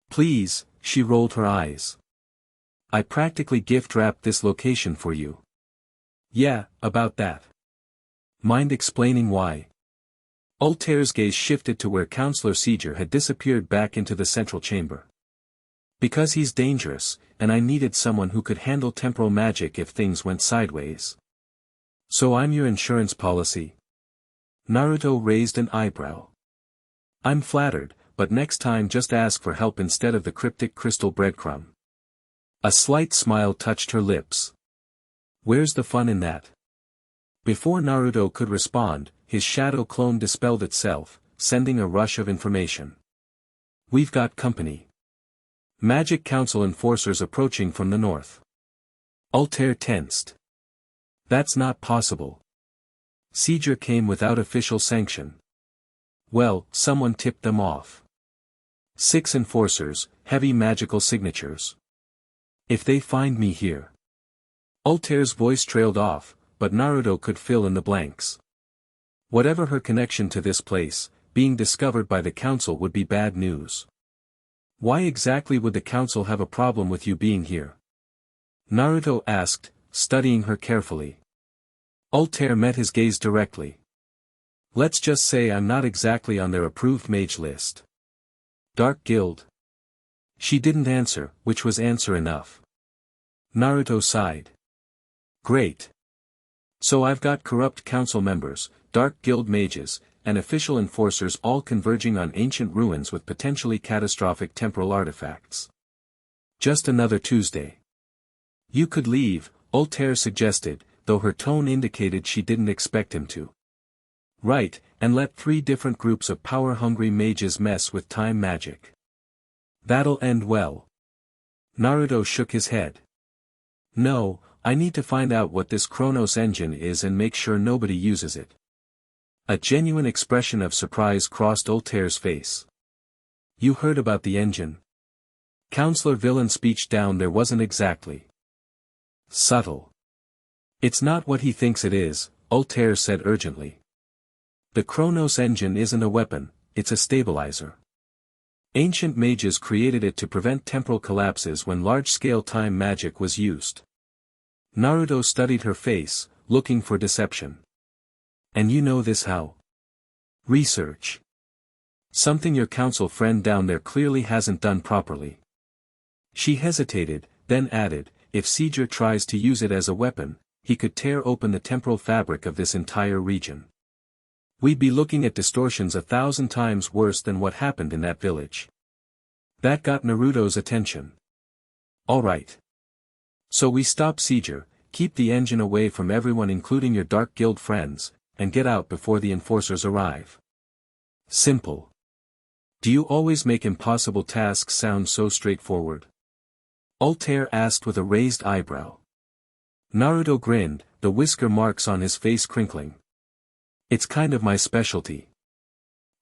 "Please," she rolled her eyes. "I practically gift-wrapped this location for you." "Yeah, about that. Mind explaining why?" Ultear's gaze shifted to where Counselor Seeger had disappeared back into the central chamber. "Because he's dangerous, and I needed someone who could handle temporal magic if things went sideways." "So I'm your insurance policy?" Naruto raised an eyebrow. "I'm flattered, but next time just ask for help instead of the cryptic crystal breadcrumb." A slight smile touched her lips. "Where's the fun in that?" Before Naruto could respond, his shadow clone dispelled itself, sending a rush of information. "We've got company. Magic Council enforcers approaching from the north." Ultear tensed. "That's not possible. Seeger came without official sanction." "Well, someone tipped them off. 6 enforcers, heavy magical signatures. If they find me here." Ultear's voice trailed off, but Naruto could fill in the blanks. Whatever her connection to this place, being discovered by the council would be bad news. "Why exactly would the council have a problem with you being here?" Naruto asked, studying her carefully. Ultear met his gaze directly. "Let's just say I'm not exactly on their approved mage list." "Dark Guild?" She didn't answer, which was answer enough. Naruto sighed. "Great. So I've got corrupt council members, Dark Guild mages, and official enforcers all converging on ancient ruins with potentially catastrophic temporal artifacts. Just another Tuesday. You could leave," Ultear suggested, though her tone indicated she didn't expect him to. "Right, and let 3 different groups of power-hungry mages mess with time magic. That'll end well." Naruto shook his head. "No, I need to find out what this Chronos engine is and make sure nobody uses it." A genuine expression of surprise crossed Ultear's face. "You heard about the engine?" Counselor Villain's speech down there wasn't exactly subtle. "It's not what he thinks it is," Ultear said urgently. "The Chronos engine isn't a weapon, it's a stabilizer. Ancient mages created it to prevent temporal collapses when large-scale time magic was used." Naruto studied her face, looking for deception. "And you know this how?" "Research. Something your council friend down there clearly hasn't done properly." She hesitated, then added, "If Seeger tries to use it as a weapon, he could tear open the temporal fabric of this entire region. We'd be looking at distortions 1,000 times worse than what happened in that village. That got Naruto's attention. Alright. So we stop Seizure, keep the engine away from everyone including your Dark Guild friends, and get out before the enforcers arrive. Simple. Do you always make impossible tasks sound so straightforward? Ultear asked with a raised eyebrow. Naruto grinned, the whisker marks on his face crinkling. It's kind of my specialty.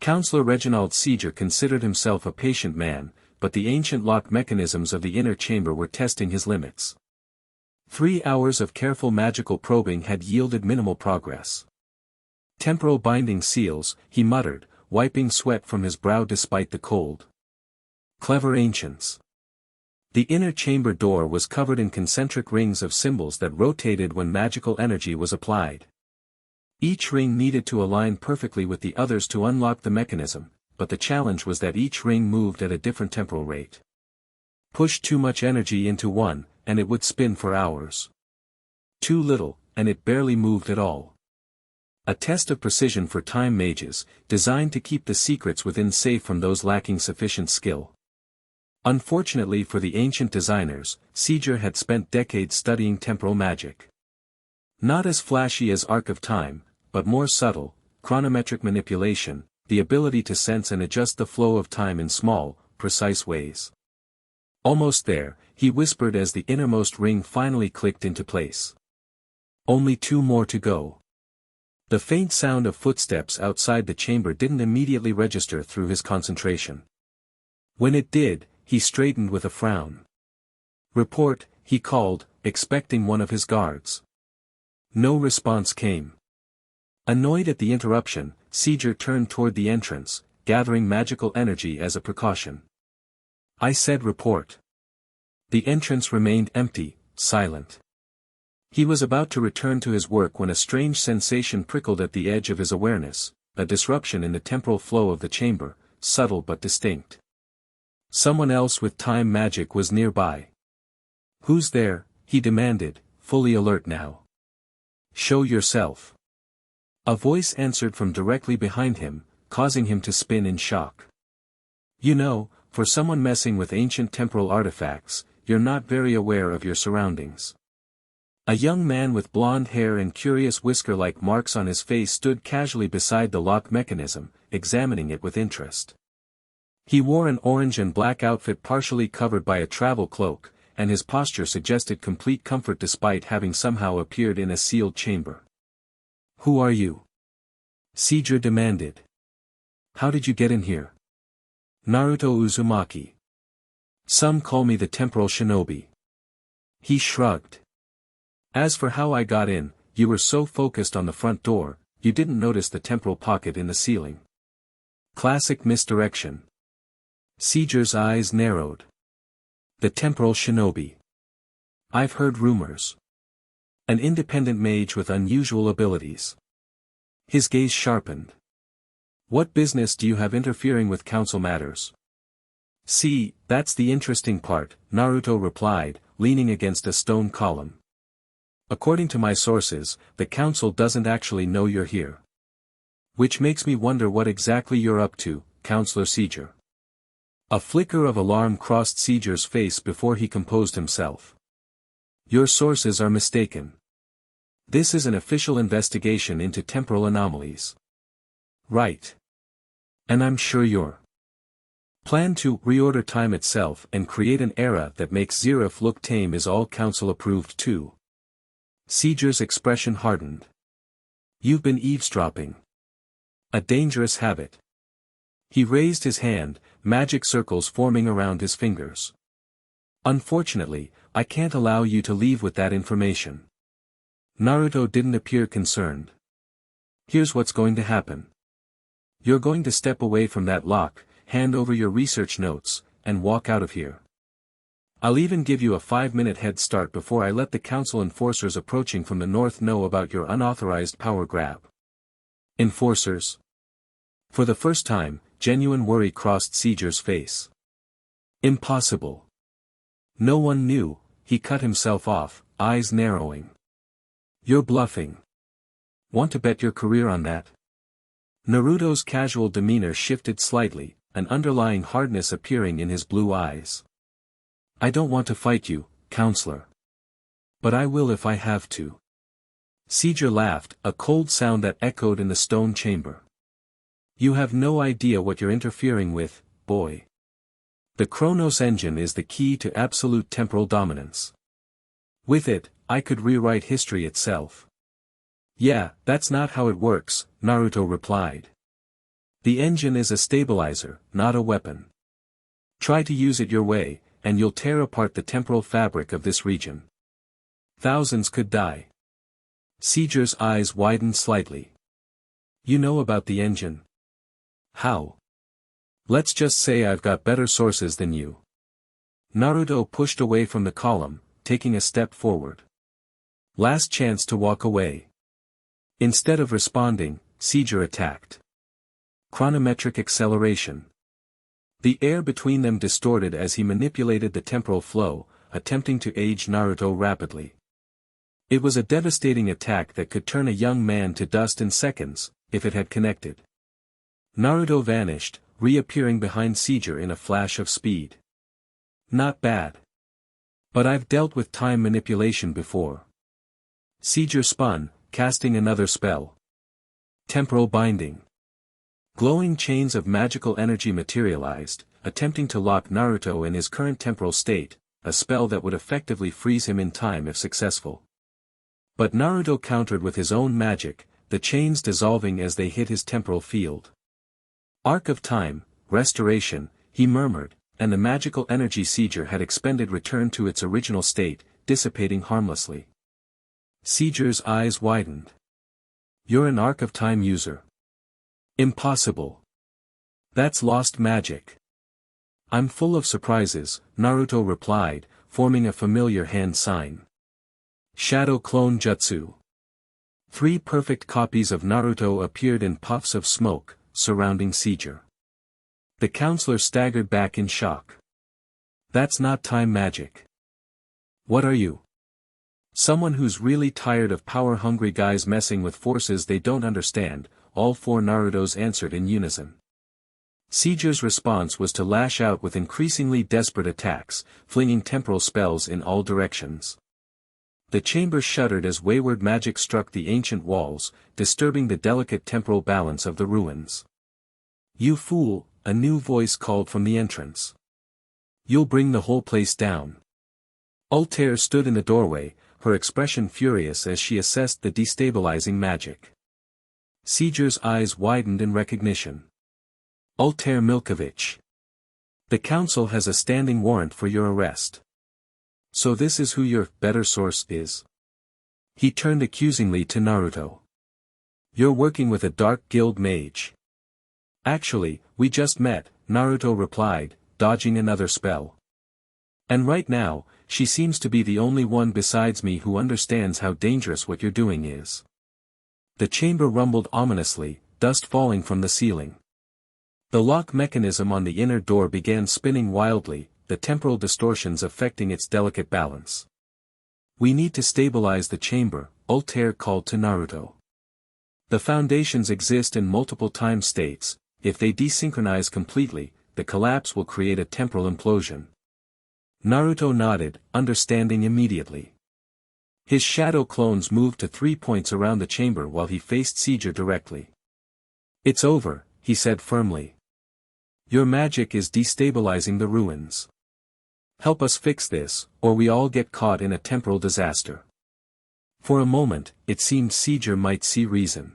Counselor Reginald Seizure considered himself a patient man, but the ancient lock mechanisms of the inner chamber were testing his limits. 3 hours of careful magical probing had yielded minimal progress. Temporal binding seals, he muttered, wiping sweat from his brow despite the cold. Clever ancients. The inner chamber door was covered in concentric rings of symbols that rotated when magical energy was applied. Each ring needed to align perfectly with the others to unlock the mechanism, but the challenge was that each ring moved at a different temporal rate. Push too much energy into one, and it would spin for hours. Too little, and it barely moved at all. A test of precision for time mages, designed to keep the secrets within safe from those lacking sufficient skill. Unfortunately for the ancient designers, Seizure had spent decades studying temporal magic. Not as flashy as Arc of Time, but more subtle, chronometric manipulation, the ability to sense and adjust the flow of time in small, precise ways. Almost there, he whispered as the innermost ring finally clicked into place. Only 2 more to go. The faint sound of footsteps outside the chamber didn't immediately register through his concentration. When it did, he straightened with a frown. Report, he called, expecting one of his guards. No response came. Annoyed at the interruption, Seizure turned toward the entrance, gathering magical energy as a precaution. I said report. The entrance remained empty, silent. He was about to return to his work when a strange sensation prickled at the edge of his awareness, a disruption in the temporal flow of the chamber, subtle but distinct. Someone else with time magic was nearby. Who's there? He demanded, fully alert now. Show yourself. A voice answered from directly behind him, causing him to spin in shock. You know, for someone messing with ancient temporal artifacts, you're not very aware of your surroundings. A young man with blonde hair and curious whisker-like marks on his face stood casually beside the lock mechanism, examining it with interest. He wore an orange and black outfit partially covered by a travel cloak, and his posture suggested complete comfort despite having somehow appeared in a sealed chamber. Who are you? Seizure demanded. How did you get in here? Naruto Uzumaki. Some call me the temporal shinobi. He shrugged. As for how I got in, you were so focused on the front door, you didn't notice the temporal pocket in the ceiling. Classic misdirection. Seizure's eyes narrowed. The temporal shinobi. I've heard rumors. An independent mage with unusual abilities. His gaze sharpened. What business do you have interfering with council matters? See, that's the interesting part, Naruto replied, leaning against a stone column. According to my sources, the council doesn't actually know you're here. Which makes me wonder what exactly you're up to, Counselor Seizure. A flicker of alarm crossed Seizure's face before he composed himself. Your sources are mistaken. This is an official investigation into temporal anomalies. Right. And I'm sure you're plan to reorder time itself and create an era that makes Zeref look tame is all council approved too. Seizure's expression hardened. You've been eavesdropping. A dangerous habit. He raised his hand, magic circles forming around his fingers. Unfortunately, I can't allow you to leave with that information. Naruto didn't appear concerned. Here's what's going to happen. You're going to step away from that lock, hand over your research notes, and walk out of here. I'll even give you a 5-minute head start before I let the council enforcers approaching from the north know about your unauthorized power grab. Enforcers? For the first time, genuine worry crossed Seizure's face. Impossible. No one knew, he cut himself off, eyes narrowing. You're bluffing. Want to bet your career on that? Naruto's casual demeanor shifted slightly, an underlying hardness appearing in his blue eyes. I don't want to fight you, counselor. But I will if I have to. Caesar laughed, a cold sound that echoed in the stone chamber. You have no idea what you're interfering with, boy. The Chronos engine is the key to absolute temporal dominance. With it, I could rewrite history itself. Yeah, that's not how it works, Naruto replied. The engine is a stabilizer, not a weapon. Try to use it your way, and you'll tear apart the temporal fabric of this region. Thousands could die. Caesar's eyes widened slightly. You know about the engine? How? Let's just say I've got better sources than you. Naruto pushed away from the column, taking a step forward. Last chance to walk away. Instead of responding, Caesar attacked. Chronometric acceleration. The air between them distorted as he manipulated the temporal flow, attempting to age Naruto rapidly. It was a devastating attack that could turn a young man to dust in seconds, if it had connected. Naruto vanished, reappearing behind Caesar in a flash of speed. Not bad. But I've dealt with time manipulation before. Caesar spun, casting another spell. Temporal binding. Glowing chains of magical energy materialized, attempting to lock Naruto in his current temporal state, a spell that would effectively freeze him in time if successful. But Naruto countered with his own magic, the chains dissolving as they hit his temporal field. Arc of time, restoration, he murmured, and the magical energy Caesar had expended returned to its original state, dissipating harmlessly. Caesar's eyes widened. You're an Arc of Time user. Impossible. That's lost magic. I'm full of surprises, Naruto replied, forming a familiar hand sign. Shadow Clone Jutsu. 3 perfect copies of Naruto appeared in puffs of smoke, surrounding Caesar. The counselor staggered back in shock. That's not time magic. What are you? Someone who's really tired of power-hungry guys messing with forces they don't understand, all 4 Narutos answered in unison. Caesar's response was to lash out with increasingly desperate attacks, flinging temporal spells in all directions. The chamber shuddered as wayward magic struck the ancient walls, disturbing the delicate temporal balance of the ruins. You fool, a new voice called from the entrance. You'll bring the whole place down. Ultear stood in the doorway, her expression furious as she assessed the destabilizing magic. Caesar's eyes widened in recognition. Ultear Milkovich. The council has a standing warrant for your arrest. So this is who your better source is? He turned accusingly to Naruto. You're working with a dark guild mage. Actually, we just met, Naruto replied, dodging another spell. And right now, she seems to be the only one besides me who understands how dangerous what you're doing is. The chamber rumbled ominously, dust falling from the ceiling. The lock mechanism on the inner door began spinning wildly, the temporal distortions affecting its delicate balance. We need to stabilize the chamber, Ultear called to Naruto. The foundations exist in multiple time states. If they desynchronize completely, the collapse will create a temporal implosion. Naruto nodded, understanding immediately. His shadow clones moved to 3 points around the chamber while he faced Caesar directly. It's over, he said firmly. Your magic is destabilizing the ruins. Help us fix this, or we all get caught in a temporal disaster. For a moment, it seemed Caesar might see reason.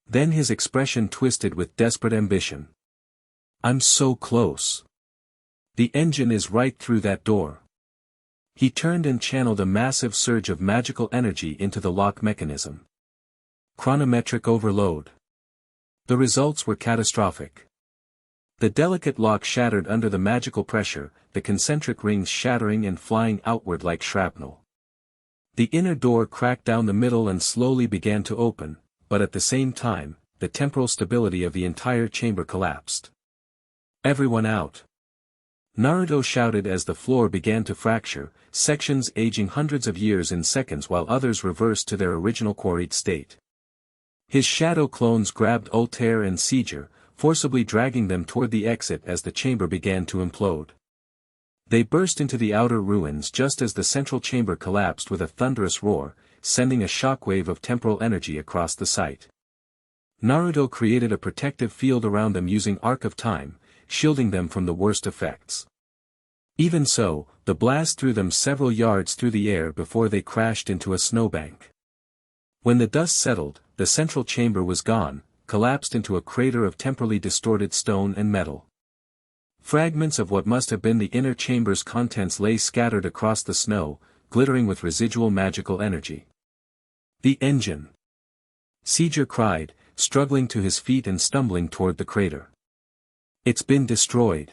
Then his expression twisted with desperate ambition. I'm so close. The engine is right through that door. He turned and channeled a massive surge of magical energy into the lock mechanism. Chronometric overload. The results were catastrophic. The delicate lock shattered under the magical pressure, the concentric rings shattering and flying outward like shrapnel. The inner door cracked down the middle and slowly began to open, but at the same time, the temporal stability of the entire chamber collapsed. Everyone out. Naruto shouted as the floor began to fracture, sections aging hundreds of years in seconds while others reversed to their original quarried state. His shadow clones grabbed Ultear and Mage, forcibly dragging them toward the exit as the chamber began to implode. They burst into the outer ruins just as the central chamber collapsed with a thunderous roar, sending a shockwave of temporal energy across the site. Naruto created a protective field around them using Arc of Time, shielding them from the worst effects. Even so, the blast threw them several yards through the air before they crashed into a snowbank. When the dust settled, the central chamber was gone, collapsed into a crater of temporally distorted stone and metal. Fragments of what must have been the inner chamber's contents lay scattered across the snow, glittering with residual magical energy. The engine! Mage cried, struggling to his feet and stumbling toward the crater. It's been destroyed.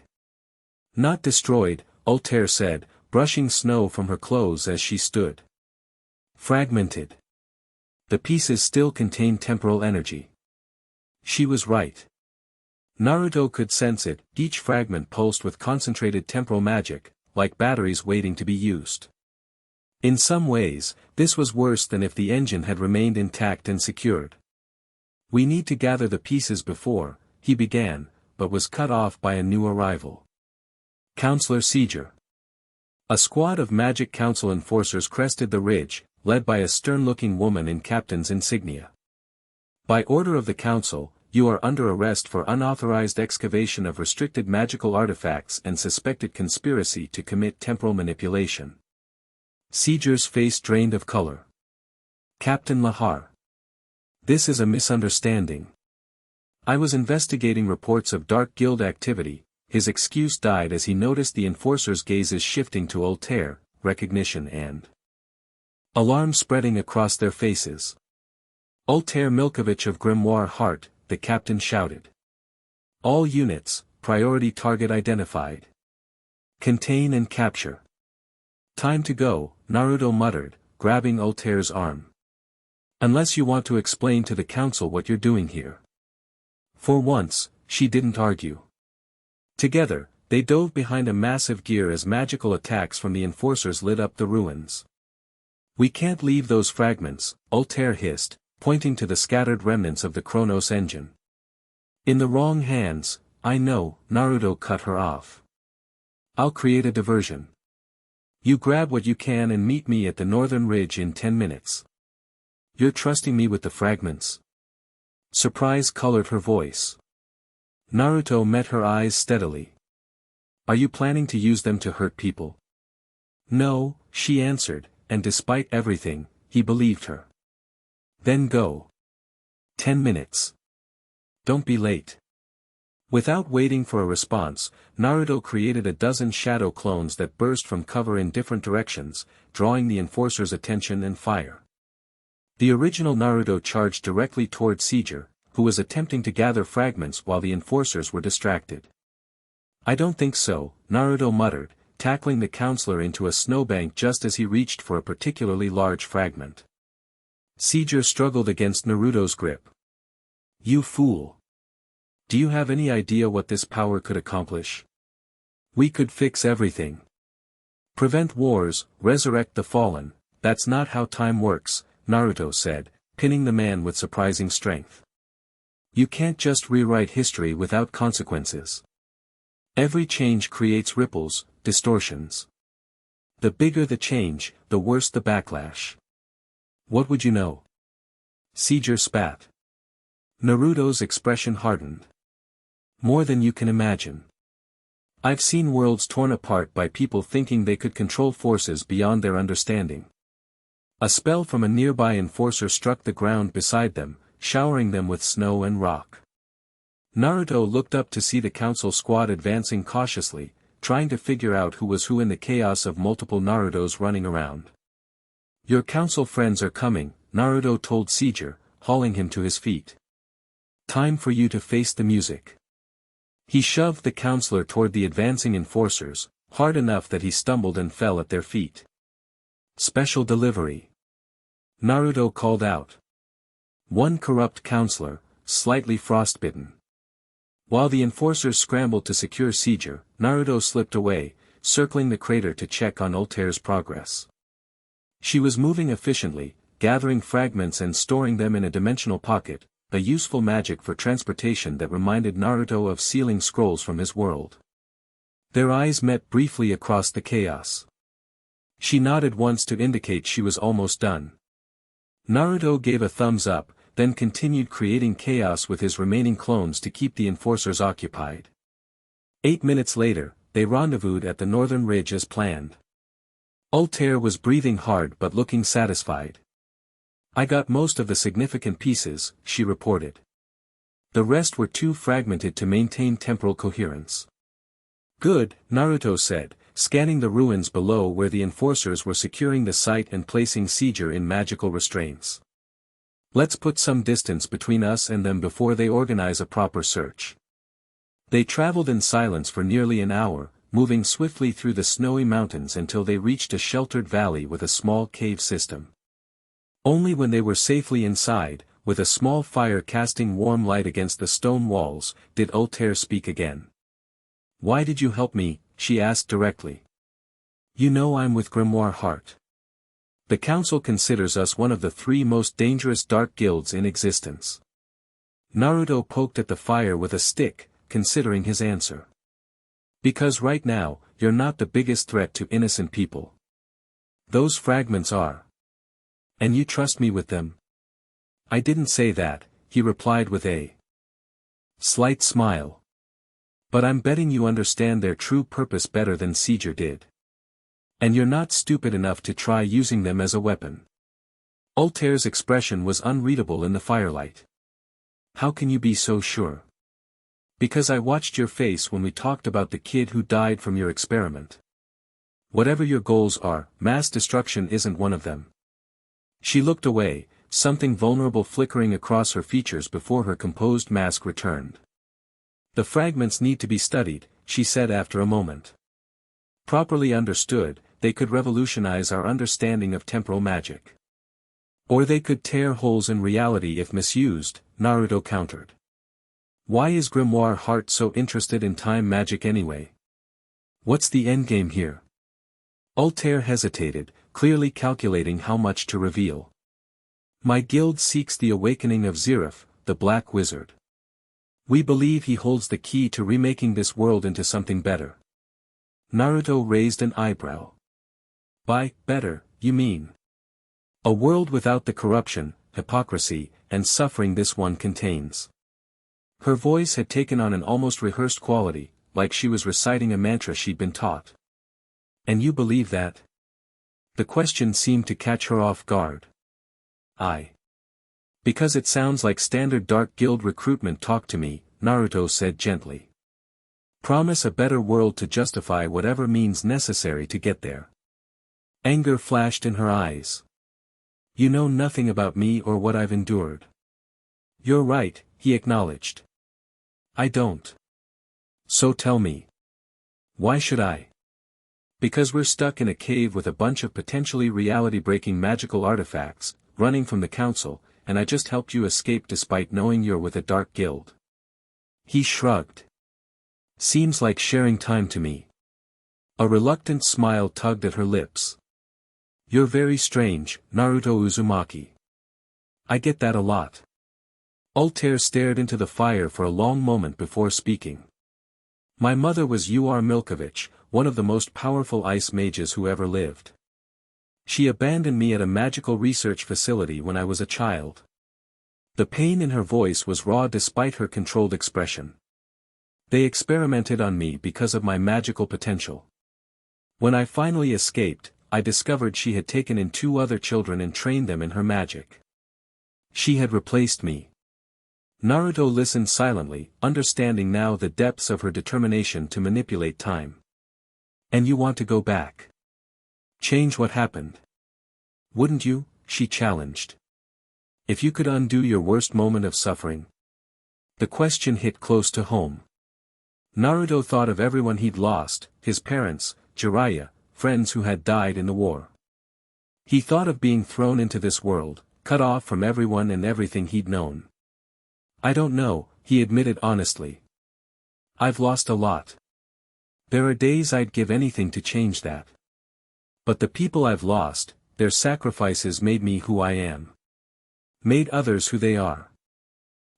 Not destroyed, Ultear said, brushing snow from her clothes as she stood. Fragmented. The pieces still contain temporal energy. She was right. Naruto could sense it, each fragment pulsed with concentrated temporal magic, like batteries waiting to be used. In some ways, this was worse than if the engine had remained intact and secured. We need to gather the pieces before, he began, but was cut off by a new arrival. Counselor Mage. A squad of Magic Council enforcers crested the ridge, led by a stern-looking woman in captain's insignia. By order of the council, you are under arrest for unauthorized excavation of restricted magical artifacts and suspected conspiracy to commit temporal manipulation. Mage's face drained of color. Captain Lahar. This is a misunderstanding. I was investigating reports of Dark Guild activity. His excuse died as he noticed the enforcer's gazes shifting to Ultear, recognition and alarm spreading across their faces. Ultear Milkovich of Grimoire Heart, the captain shouted. All units, priority target identified. Contain and capture. Time to go, Naruto muttered, grabbing Ultear's arm. Unless you want to explain to the council what you're doing here. For once, she didn't argue. Together, they dove behind a massive gear as magical attacks from the enforcers lit up the ruins. We can't leave those fragments, Ultear hissed, pointing to the scattered remnants of the Chronos engine. In the wrong hands, I know, Naruto cut her off. I'll create a diversion. You grab what you can and meet me at the northern ridge in 10 minutes. You're trusting me with the fragments? Surprise colored her voice. Naruto met her eyes steadily. Are you planning to use them to hurt people? No, she answered, and despite everything, he believed her. Then go. 10 minutes. Don't be late. Without waiting for a response, Naruto created a dozen shadow clones that burst from cover in different directions, drawing the enforcer's attention and fire. The original Naruto charged directly toward Mage, who was attempting to gather fragments while the enforcers were distracted. I don't think so, Naruto muttered, tackling the counselor into a snowbank just as he reached for a particularly large fragment. Mage struggled against Naruto's grip. You fool. Do you have any idea what this power could accomplish? We could fix everything. Prevent wars, resurrect the fallen, that's not how time works, Naruto said, pinning the man with surprising strength. You can't just rewrite history without consequences. Every change creates ripples, distortions. The bigger the change, the worse the backlash. What would you know? Mage spat. Naruto's expression hardened. More than you can imagine. I've seen worlds torn apart by people thinking they could control forces beyond their understanding. A spell from a nearby enforcer struck the ground beside them, showering them with snow and rock. Naruto looked up to see the council squad advancing cautiously, trying to figure out who was who in the chaos of multiple Narutos running around. Your council friends are coming, Naruto told Mage, hauling him to his feet. Time for you to face the music. He shoved the counselor toward the advancing enforcers, hard enough that he stumbled and fell at their feet. Special delivery. Naruto called out. One corrupt counselor, slightly frostbitten. While the enforcers scrambled to secure seizure, Naruto slipped away, circling the crater to check on Ultear's progress. She was moving efficiently, gathering fragments and storing them in a dimensional pocket, a useful magic for transportation that reminded Naruto of sealing scrolls from his world. Their eyes met briefly across the chaos. She nodded once to indicate she was almost done. Naruto gave a thumbs up, then continued creating chaos with his remaining clones to keep the enforcers occupied. 8 minutes later, they rendezvoused at the northern ridge as planned. Ultear was breathing hard but looking satisfied. "I got most of the significant pieces," she reported. "The rest were too fragmented to maintain temporal coherence." "Good," Naruto said, scanning the ruins below where the enforcers were securing the site and placing seizure in magical restraints. "Let's put some distance between us and them before they organize a proper search." They traveled in silence for nearly an hour, moving swiftly through the snowy mountains until they reached a sheltered valley with a small cave system. Only when they were safely inside, with a small fire casting warm light against the stone walls, did Ultear speak again. "Why did you help me?" she asked directly. "You know I'm with Grimoire Heart. The council considers us one of the 3 most dangerous dark guilds in existence." Naruto poked at the fire with a stick, considering his answer. "Because right now, you're not the biggest threat to innocent people. Those fragments are. And you trust me with them?" "I didn't say that," he replied with a slight smile. "But I'm betting you understand their true purpose better than Seizure did. And you're not stupid enough to try using them as a weapon." Ultear's expression was unreadable in the firelight. "How can you be so sure?" "Because I watched your face when we talked about the kid who died from your experiment. Whatever your goals are, mass destruction isn't one of them." She looked away, something vulnerable flickering across her features before her composed mask returned. "The fragments need to be studied," she said after a moment. "Properly understood, they could revolutionize our understanding of temporal magic. Or they could tear holes in reality if misused," Naruto countered. "Why is Grimoire Heart so interested in time magic anyway? What's the endgame here?" Ultear hesitated, clearly calculating how much to reveal. "My guild seeks the awakening of Zeref, the Black Wizard. We believe he holds the key to remaking this world into something better." Naruto raised an eyebrow. "By better, you mean a world without the corruption, hypocrisy, and suffering this one contains." Her voice had taken on an almost rehearsed quality, like she was reciting a mantra she'd been taught. "And you believe that?" The question seemed to catch her off guard. Because it sounds like standard Dark Guild recruitment talk to me," Naruto said gently. "Promise a better world to justify whatever means necessary to get there." Anger flashed in her eyes. "You know nothing about me or what I've endured." "You're right," he acknowledged. "I don't. So tell me. Why should I?" "Because we're stuck in a cave with a bunch of potentially reality-breaking magical artifacts, running from the council, and I just helped you escape despite knowing you're with a dark guild." He shrugged. "Seems like sharing time to me." A reluctant smile tugged at her lips. "You're very strange, Naruto Uzumaki. I get that a lot." Ultear stared into the fire for a long moment before speaking. "My mother was Ur Milkovich, one of the most powerful ice mages who ever lived. She abandoned me at a magical research facility when I was a child." The pain in her voice was raw despite her controlled expression. "They experimented on me because of my magical potential. When I finally escaped, I discovered she had taken in 2 other children and trained them in her magic. She had replaced me." Naruto listened silently, understanding now the depths of her determination to manipulate time. "And you want to go back? Change what happened? Wouldn't you?" she challenged. "If you could undo your worst moment of suffering?" The question hit close to home. Naruto thought of everyone he'd lost, his parents, Jiraiya, friends who had died in the war. He thought of being thrown into this world, cut off from everyone and everything he'd known. "I don't know," he admitted honestly. I've lost a lot. There are days I'd give anything to change that. But the people I've lost, their sacrifices made me who I am. Made others who they are.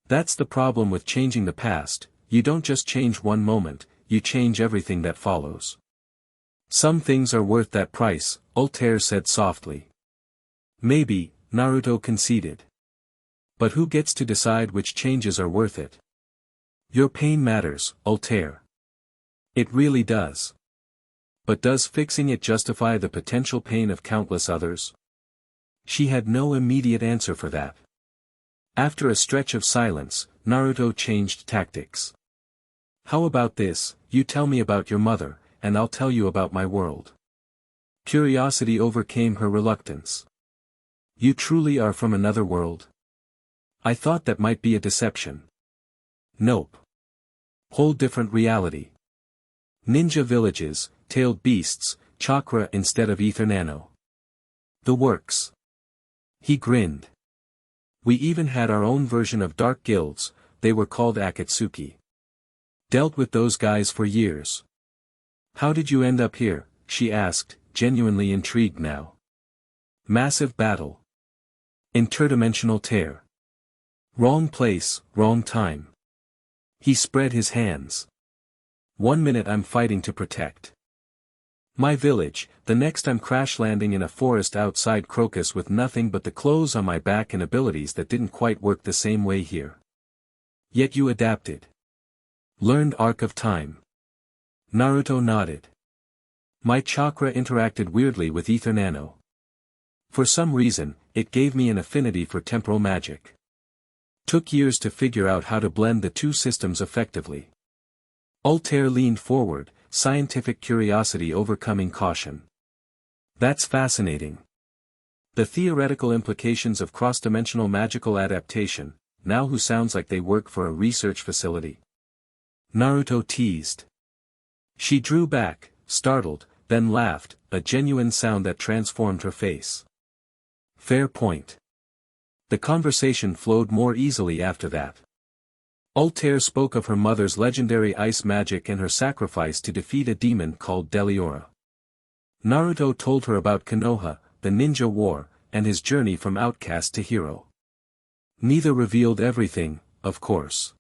That's the problem with changing the past, you don't just change one moment, you change everything that follows. Some things are worth that price, Ultear said softly. Maybe, Naruto conceded. But who gets to decide which changes are worth it? Your pain matters, Ultear. It really does. But does fixing it justify the potential pain of countless others? She had no immediate answer for that. After a stretch of silence, Naruto changed tactics. How about this, you tell me about your mother, and I'll tell you about my world. Curiosity overcame her reluctance. You truly are from another world? I thought that might be a deception. Nope. Whole different reality. Ninja villages, tailed beasts, chakra instead of ether nano. The works. He grinned. We even had our own version of dark guilds, they were called Akatsuki. Dealt with those guys for years. How did you end up here, she asked, genuinely intrigued now. Massive battle. Interdimensional tear. Wrong place, wrong time. He spread his hands. 1 minute I'm fighting to protect my village, the next I'm crash landing in a forest outside Crocus with nothing but the clothes on my back and abilities that didn't quite work the same way here. Yet you adapted. Learned Arc of Time. Naruto nodded. My chakra interacted weirdly with ether nano. For some reason, it gave me an affinity for temporal magic. Took years to figure out how to blend the two systems effectively. Ultear leaned forward, scientific curiosity overcoming caution. That's fascinating. The theoretical implications of cross-dimensional magical adaptation, now who sounds like they work for a research facility. Naruto teased. She drew back, startled, then laughed, a genuine sound that transformed her face. Fair point. The conversation flowed more easily after that. Ultear spoke of her mother's legendary ice magic and her sacrifice to defeat a demon called Deliora. Naruto told her about Konoha, the ninja war, and his journey from outcast to hero. Neither revealed everything, of course.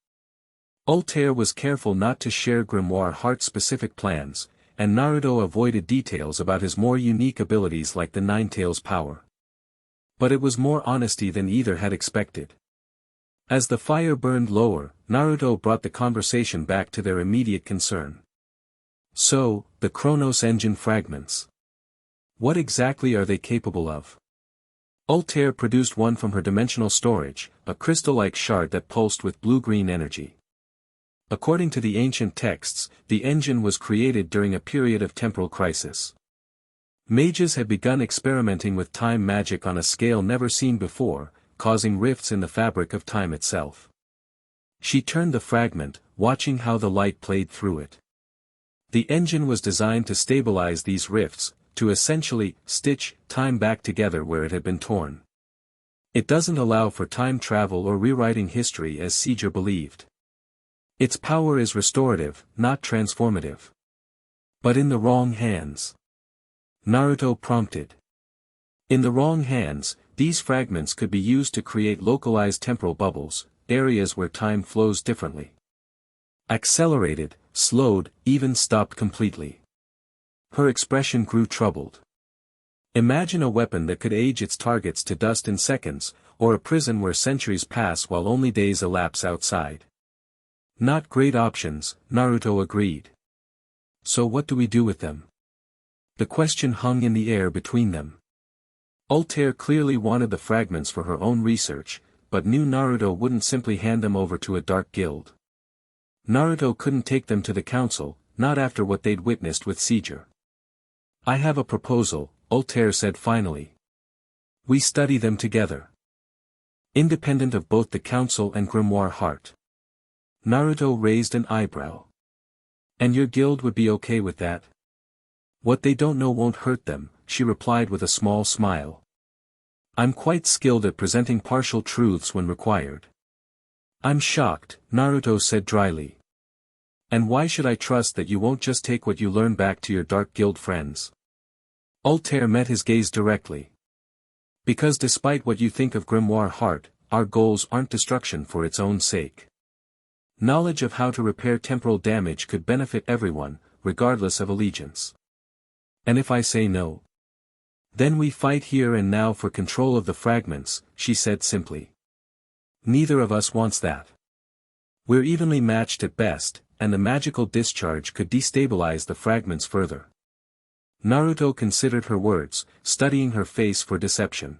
Ultear was careful not to share Grimoire Heart-specific plans, and Naruto avoided details about his more unique abilities like the Nine-Tails power. But it was more honesty than either had expected. As the fire burned lower, Naruto brought the conversation back to their immediate concern. So, the Chronos engine fragments. What exactly are they capable of? Ultear produced one from her dimensional storage, a crystal-like shard that pulsed with blue-green energy. According to the ancient texts, the engine was created during a period of temporal crisis. Mages had begun experimenting with time magic on a scale never seen before, causing rifts in the fabric of time itself. She turned the fragment, watching how the light played through it. The engine was designed to stabilize these rifts, to essentially stitch time back together where it had been torn. It doesn't allow for time travel or rewriting history as Seeger believed. Its power is restorative, not transformative. But in the wrong hands. Naruto prompted. In the wrong hands, these fragments could be used to create localized temporal bubbles, areas where time flows differently. Accelerated, slowed, even stopped completely. Her expression grew troubled. Imagine a weapon that could age its targets to dust in seconds, or a prison where centuries pass while only days elapse outside. Not great options, Naruto agreed. So what do we do with them? The question hung in the air between them. Ultear clearly wanted the fragments for her own research, but knew Naruto wouldn't simply hand them over to a dark guild. Naruto couldn't take them to the council, not after what they'd witnessed with Seeger. I have a proposal, Ultear said finally. We study them together. Independent of both the council and Grimoire Heart. Naruto raised an eyebrow. And your guild would be okay with that? What they don't know won't hurt them, she replied with a small smile. I'm quite skilled at presenting partial truths when required. I'm shocked, Naruto said dryly. And why should I trust that you won't just take what you learn back to your Dark Guild friends? Ultear met his gaze directly. Because despite what you think of Grimoire Heart, our goals aren't destruction for its own sake. Knowledge of how to repair temporal damage could benefit everyone, regardless of allegiance. And if I say no? Then we fight here and now for control of the fragments, she said simply. Neither of us wants that. We're evenly matched at best, and the magical discharge could destabilize the fragments further. Naruto considered her words, studying her face for deception.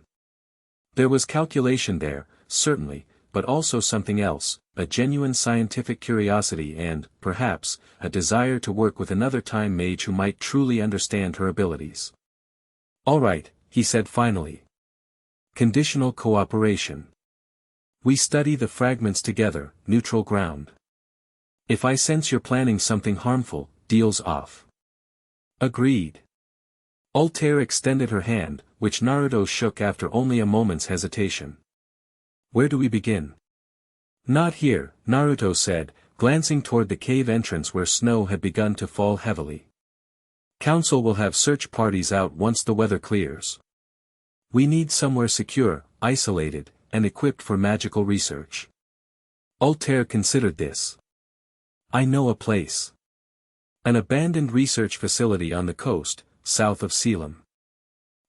There was calculation there, certainly, but also something else, a genuine scientific curiosity and, perhaps, a desire to work with another time mage who might truly understand her abilities. All right, he said finally. Conditional cooperation. We study the fragments together, neutral ground. If I sense you're planning something harmful, deal's off. Agreed. Ultear extended her hand, which Naruto shook after only a moment's hesitation. Where do we begin? Not here, Naruto said, glancing toward the cave entrance where snow had begun to fall heavily. Council will have search parties out once the weather clears. We need somewhere secure, isolated, and equipped for magical research. Ultear considered this. I know a place. An abandoned research facility on the coast, south of Selim.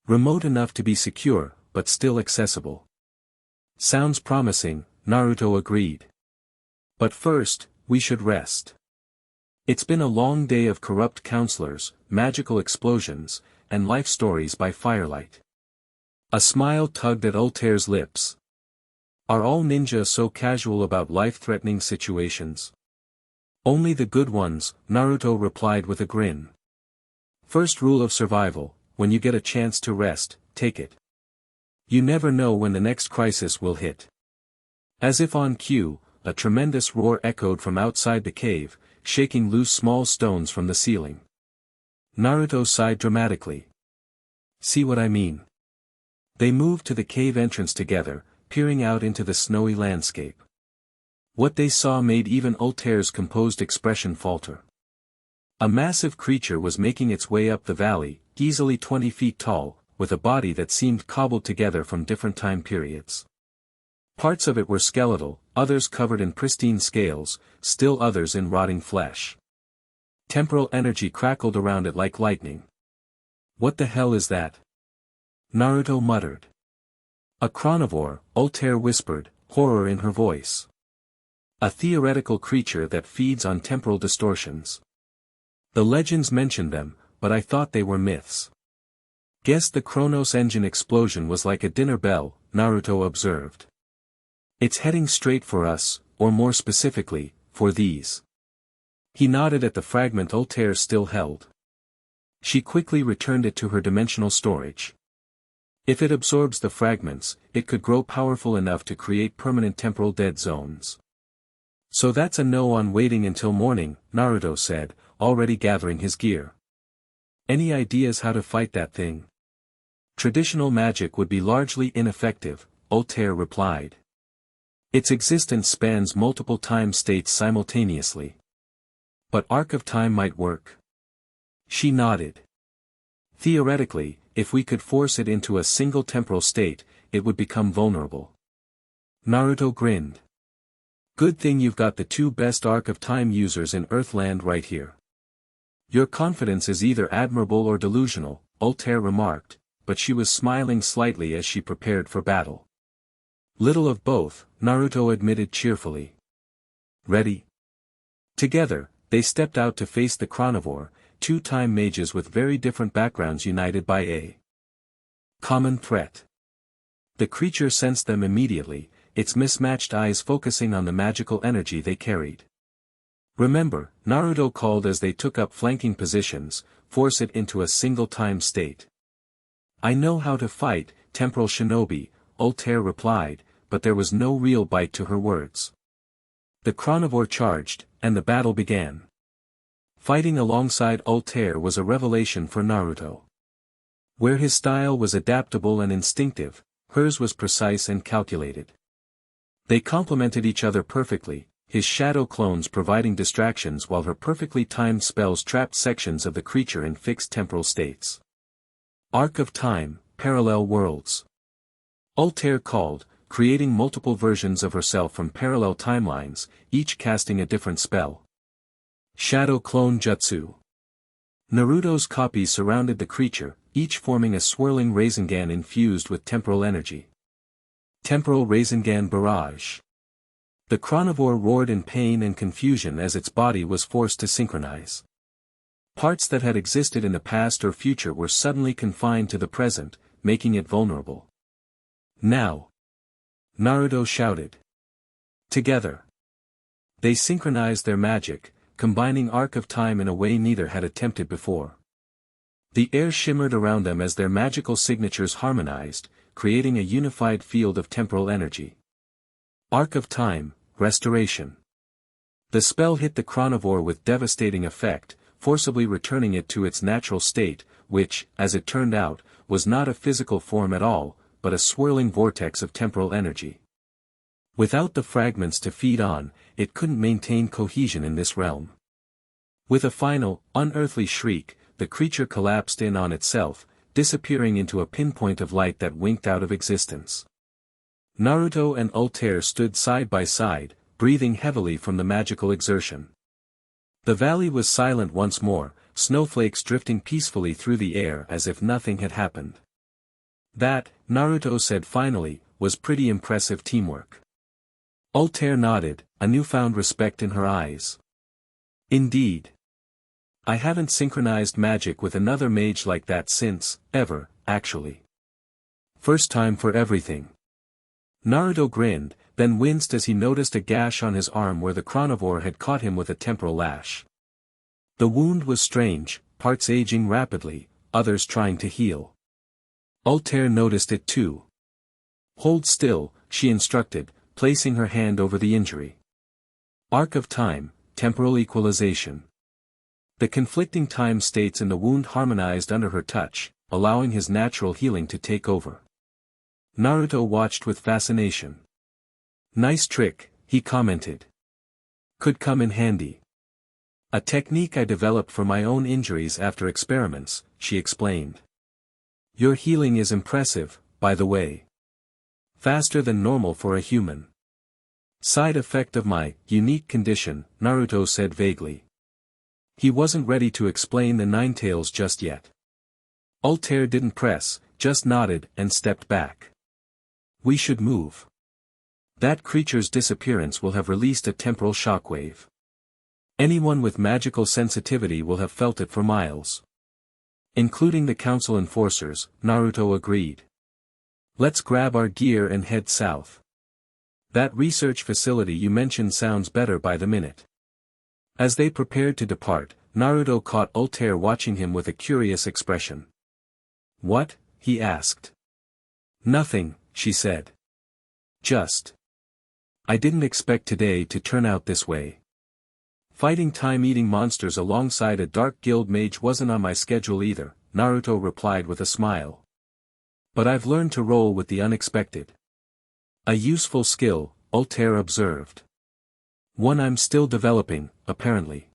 Remote enough to be secure, but still accessible. Sounds promising, Naruto agreed. But first, we should rest. It's been a long day of corrupt counselors, magical explosions, and life stories by firelight. A smile tugged at Ultear's lips. Are all ninja so casual about life-threatening situations? Only the good ones, Naruto replied with a grin. First rule of survival, when you get a chance to rest, take it. You never know when the next crisis will hit. As if on cue, a tremendous roar echoed from outside the cave, shaking loose small stones from the ceiling. Naruto sighed dramatically. See what I mean? They moved to the cave entrance together, peering out into the snowy landscape. What they saw made even Ultear's composed expression falter. A massive creature was making its way up the valley, easily 20 feet tall, with a body that seemed cobbled together from different time periods. Parts of it were skeletal, others covered in pristine scales, still others in rotting flesh. Temporal energy crackled around it like lightning. What the hell is that? Naruto muttered. A chronivore, Ultear whispered, horror in her voice. A theoretical creature that feeds on temporal distortions. The legends mentioned them, but I thought they were myths. Guess the Chronos engine explosion was like a dinner bell, Naruto observed. It's heading straight for us, or more specifically, for these. He nodded at the fragment Ultear still held. She quickly returned it to her dimensional storage. If it absorbs the fragments, it could grow powerful enough to create permanent temporal dead zones. So that's a no on waiting until morning, Naruto said, already gathering his gear. Any ideas how to fight that thing? Traditional magic would be largely ineffective, Ultear replied. Its existence spans multiple time states simultaneously. But Arc of Time might work. She nodded. Theoretically, if we could force it into a single temporal state, it would become vulnerable. Naruto grinned. Good thing you've got the two best Arc of Time users in Earthland right here. Your confidence is either admirable or delusional, Ultear remarked, but she was smiling slightly as she prepared for battle. Little of both, Naruto admitted cheerfully. Ready? Together, they stepped out to face the chronivore, two time mages with very different backgrounds united by a common threat. The creature sensed them immediately, its mismatched eyes focusing on the magical energy they carried. Remember, Naruto called as they took up flanking positions, force it into a single time state. I know how to fight, temporal shinobi, Ultear replied, but there was no real bite to her words. The chronivore charged, and the battle began. Fighting alongside Ultear was a revelation for Naruto. Where his style was adaptable and instinctive, hers was precise and calculated. They complemented each other perfectly, his shadow clones providing distractions while her perfectly timed spells trapped sections of the creature in fixed temporal states. Arc of Time, Parallel Worlds. Ultear called, creating multiple versions of herself from parallel timelines, each casting a different spell. Shadow Clone Jutsu. Naruto's copies surrounded the creature, each forming a swirling Rasengan infused with temporal energy. Temporal Rasengan Barrage. The chronivore roared in pain and confusion as its body was forced to synchronize. Parts that had existed in the past or future were suddenly confined to the present, making it vulnerable. Now! Naruto shouted. Together. They synchronized their magic, combining Arc of Time in a way neither had attempted before. The air shimmered around them as their magical signatures harmonized, creating a unified field of temporal energy. Arc of Time, Restoration. The spell hit the chronivore with devastating effect, forcibly returning it to its natural state, which, as it turned out, was not a physical form at all, but a swirling vortex of temporal energy. Without the fragments to feed on, it couldn't maintain cohesion in this realm. With a final, unearthly shriek, the creature collapsed in on itself, disappearing into a pinpoint of light that winked out of existence. Naruto and Ultear stood side by side, breathing heavily from the magical exertion. The valley was silent once more, snowflakes drifting peacefully through the air as if nothing had happened. That, Naruto said finally, was pretty impressive teamwork. Ultear nodded, a newfound respect in her eyes. Indeed. I haven't synchronized magic with another mage like that since, ever, actually. First time for everything. Naruto grinned, then winced as he noticed a gash on his arm where the chronivore had caught him with a temporal lash. The wound was strange, parts aging rapidly, others trying to heal. Ultear noticed it too. Hold still, she instructed, placing her hand over the injury. Arc of Time, Temporal Equalization. The conflicting time states in the wound harmonized under her touch, allowing his natural healing to take over. Naruto watched with fascination. Nice trick, he commented. Could come in handy. A technique I developed for my own injuries after experiments, she explained. Your healing is impressive, by the way. Faster than normal for a human. Side effect of my unique condition, Naruto said vaguely. He wasn't ready to explain the Ninetales just yet. Ultear didn't press, just nodded and stepped back. We should move. That creature's disappearance will have released a temporal shockwave. Anyone with magical sensitivity will have felt it for miles. Including the council enforcers, Naruto agreed. Let's grab our gear and head south. That research facility you mentioned sounds better by the minute. As they prepared to depart, Naruto caught Ultear watching him with a curious expression. What? He asked. Nothing, she said. Just. I didn't expect today to turn out this way. Fighting time-eating monsters alongside a Dark Guild mage wasn't on my schedule either, Naruto replied with a smile. But I've learned to roll with the unexpected. A useful skill, Ultear observed. One I'm still developing, apparently.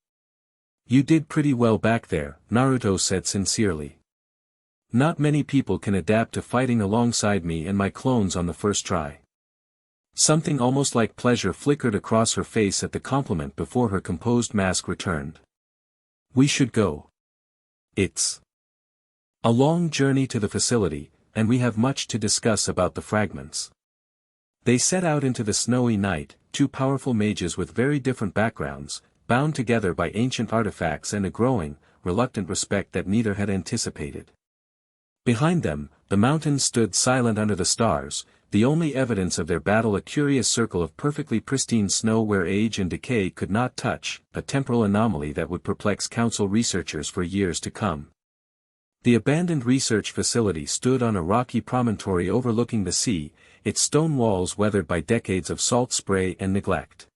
You did pretty well back there, Naruto said sincerely. Not many people can adapt to fighting alongside me and my clones on the first try. Something almost like pleasure flickered across her face at the compliment before her composed mask returned. We should go. It's a long journey to the facility, and we have much to discuss about the fragments. They set out into the snowy night, two powerful mages with very different backgrounds, bound together by ancient artifacts and a growing, reluctant respect that neither had anticipated. Behind them, the mountains stood silent under the stars, the only evidence of their battle a curious circle of perfectly pristine snow where age and decay could not touch, a temporal anomaly that would perplex council researchers for years to come. The abandoned research facility stood on a rocky promontory overlooking the sea, its stone walls weathered by decades of salt spray and neglect.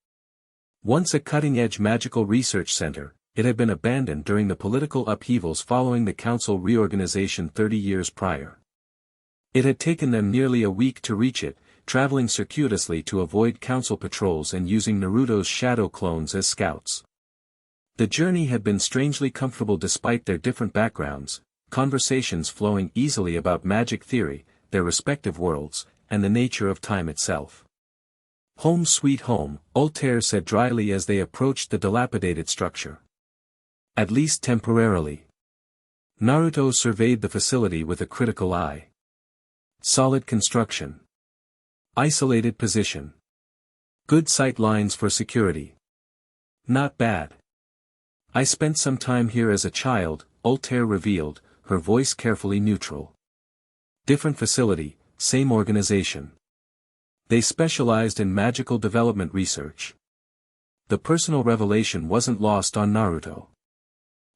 Once a cutting-edge magical research center, it had been abandoned during the political upheavals following the council reorganization 30 years prior. It had taken them nearly a week to reach it, traveling circuitously to avoid council patrols and using Naruto's shadow clones as scouts. The journey had been strangely comfortable despite their different backgrounds, conversations flowing easily about magic theory, their respective worlds, and the nature of time itself. "Home sweet home," Ultear said dryly as they approached the dilapidated structure. "At least temporarily." Naruto surveyed the facility with a critical eye. Solid construction. Isolated position. Good sight lines for security. Not bad. "I spent some time here as a child," Ultear revealed, her voice carefully neutral. Different facility, same organization. They specialized in magical development research. The personal revelation wasn't lost on Naruto.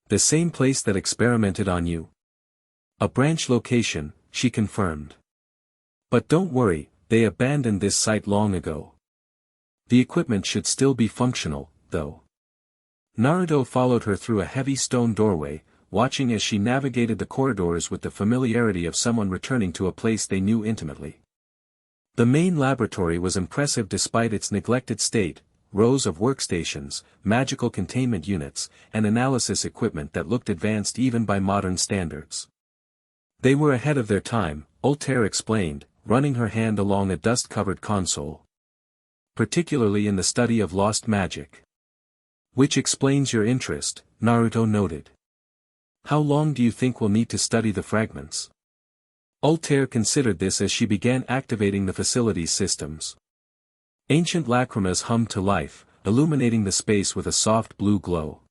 "The same place that experimented on you?" "A branch location," she confirmed. "But don't worry, they abandoned this site long ago. The equipment should still be functional, though." Naruto followed her through a heavy stone doorway, watching as she navigated the corridors with the familiarity of someone returning to a place they knew intimately. The main laboratory was impressive despite its neglected state, rows of workstations, magical containment units, and analysis equipment that looked advanced even by modern standards. They were ahead of their time, Ultear explained, running her hand along a dust-covered console. "Particularly in the study of lost magic." "Which explains your interest," Naruto noted. "How long do you think we'll need to study the fragments?" Ultear considered this as she began activating the facility's systems. Ancient lacrimas hummed to life, illuminating the space with a soft blue glow.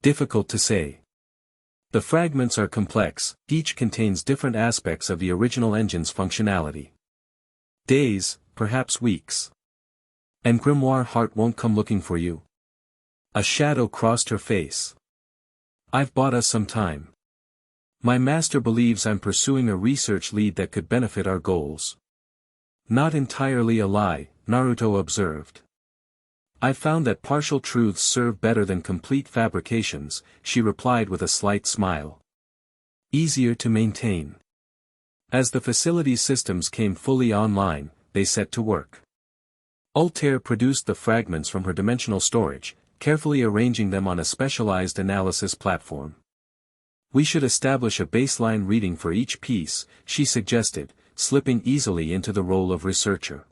"Difficult to say. The fragments are complex, each contains different aspects of the original engine's functionality. Days, perhaps weeks. And Grimoire Heart won't come looking for you?" A shadow crossed her face. "I've bought us some time. My master believes I'm pursuing a research lead that could benefit our goals." "Not entirely a lie," Naruto observed. "I've found that partial truths serve better than complete fabrications," she replied with a slight smile. "Easier to maintain." As the facility's systems came fully online, they set to work. Ultear produced the fragments from her dimensional storage, carefully arranging them on a specialized analysis platform. "We should establish a baseline reading for each piece," she suggested, slipping easily into the role of researcher.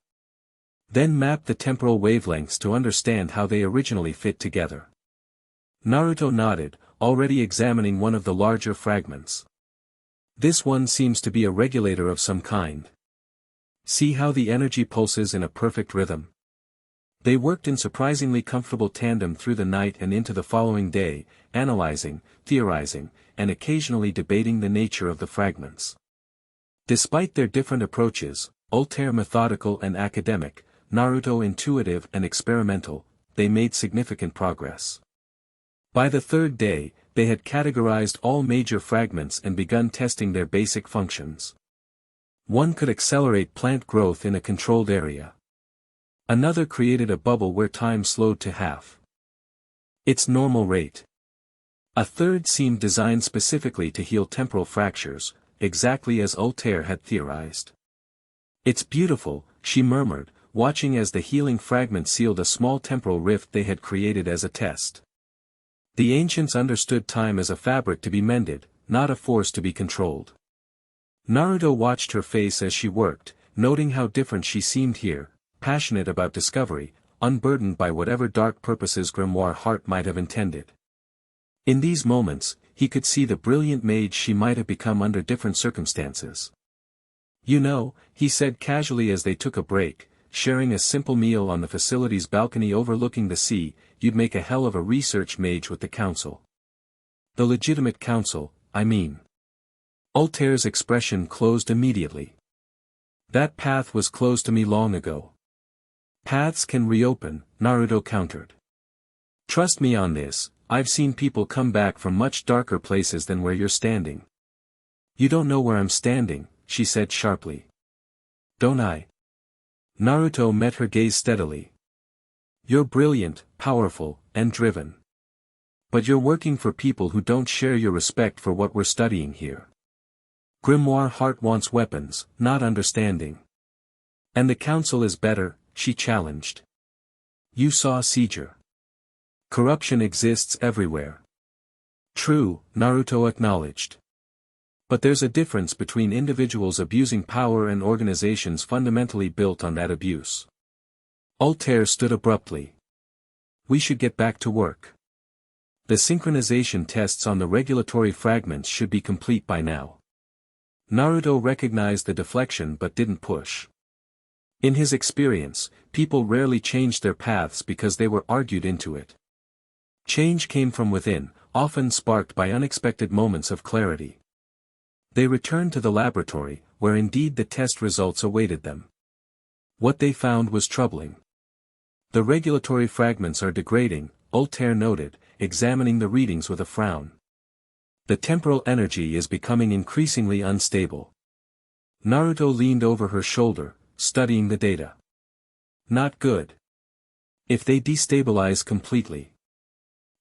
"Then map the temporal wavelengths to understand how they originally fit together." Naruto nodded, already examining one of the larger fragments. "This one seems to be a regulator of some kind. See how the energy pulses in a perfect rhythm." They worked in surprisingly comfortable tandem through the night and into the following day, analyzing, theorizing, and occasionally debating the nature of the fragments. Despite their different approaches, Ultear methodical and academic, Naruto intuitive and experimental, they made significant progress. By the third day, they had categorized all major fragments and begun testing their basic functions. One could accelerate plant growth in a controlled area. Another created a bubble where time slowed to half its normal rate. A third seemed designed specifically to heal temporal fractures, exactly as Ultear had theorized. "It's beautiful," she murmured, watching as the healing fragment sealed a small temporal rift they had created as a test. The ancients understood time as a fabric to be mended, not a force to be controlled. Naruto watched her face as she worked, noting how different she seemed here, passionate about discovery, unburdened by whatever dark purposes Grimoire Heart might have intended. In these moments, he could see the brilliant mage she might have become under different circumstances. "You know," he said casually as they took a break, sharing a simple meal on the facility's balcony overlooking the sea, "you'd make a hell of a research mage with the council." "The legitimate council, I mean." Ultear's expression closed immediately. "That path was closed to me long ago." "Paths can reopen," Naruto countered. "Trust me on this, I've seen people come back from much darker places than where you're standing." "You don't know where I'm standing," she said sharply. "Don't I?" Naruto met her gaze steadily. "You're brilliant, powerful, and driven. But you're working for people who don't share your respect for what we're studying here. Grimoire Heart wants weapons, not understanding." And the council is better, she challenged. You saw seizure. Corruption exists everywhere. True, Naruto acknowledged. But there's a difference between individuals abusing power and organizations fundamentally built on that abuse. Ultear stood abruptly. We should get back to work. The synchronization tests on the regulatory fragments should be complete by now. Naruto recognized the deflection but didn't push. In his experience, people rarely changed their paths because they were argued into it. Change came from within, often sparked by unexpected moments of clarity. They returned to the laboratory, where indeed the test results awaited them. What they found was troubling. The regulatory fragments are degrading, Ultear noted, examining the readings with a frown. The temporal energy is becoming increasingly unstable. Naruto leaned over her shoulder, studying the data. Not good. If they destabilize completely,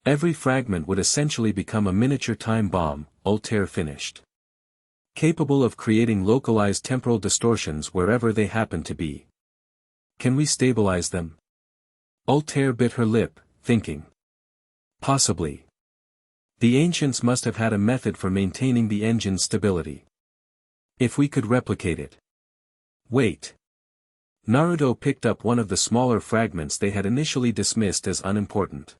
every fragment would essentially become a miniature time bomb, Ultear finished. Capable of creating localized temporal distortions wherever they happen to be. Can we stabilize them? Ultear bit her lip, thinking. Possibly. The ancients must have had a method for maintaining the engine's stability. If we could replicate it. Wait. Naruto picked up one of the smaller fragments they had initially dismissed as unimportant.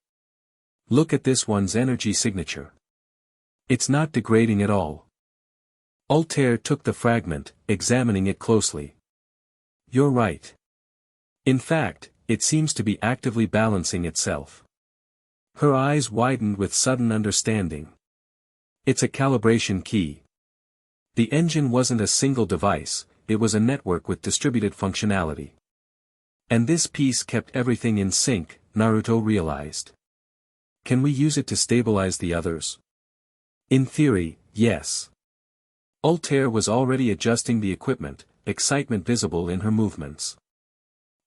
Look at this one's energy signature. It's not degrading at all. Ultear took the fragment, examining it closely. You're right. In fact, it seems to be actively balancing itself. Her eyes widened with sudden understanding. It's a calibration key. The engine wasn't a single device, it was a network with distributed functionality. And this piece kept everything in sync, Naruto realized. Can we use it to stabilize the others? In theory, yes. Ultear was already adjusting the equipment, excitement visible in her movements.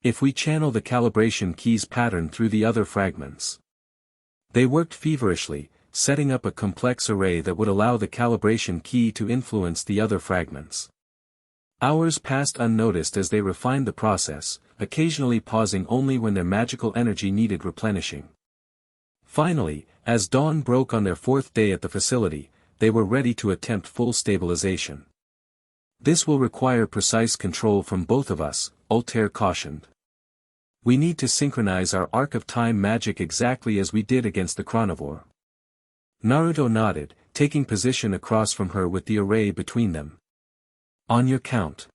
If we channel the calibration key's pattern through the other fragments. They worked feverishly, setting up a complex array that would allow the calibration key to influence the other fragments. Hours passed unnoticed as they refined the process, occasionally pausing only when their magical energy needed replenishing. Finally, as dawn broke on their fourth day at the facility, they were ready to attempt full stabilization. This will require precise control from both of us, Ultear cautioned. We need to synchronize our arc of time magic exactly as we did against the chronivore. Naruto nodded, taking position across from her with the array between them. On your count.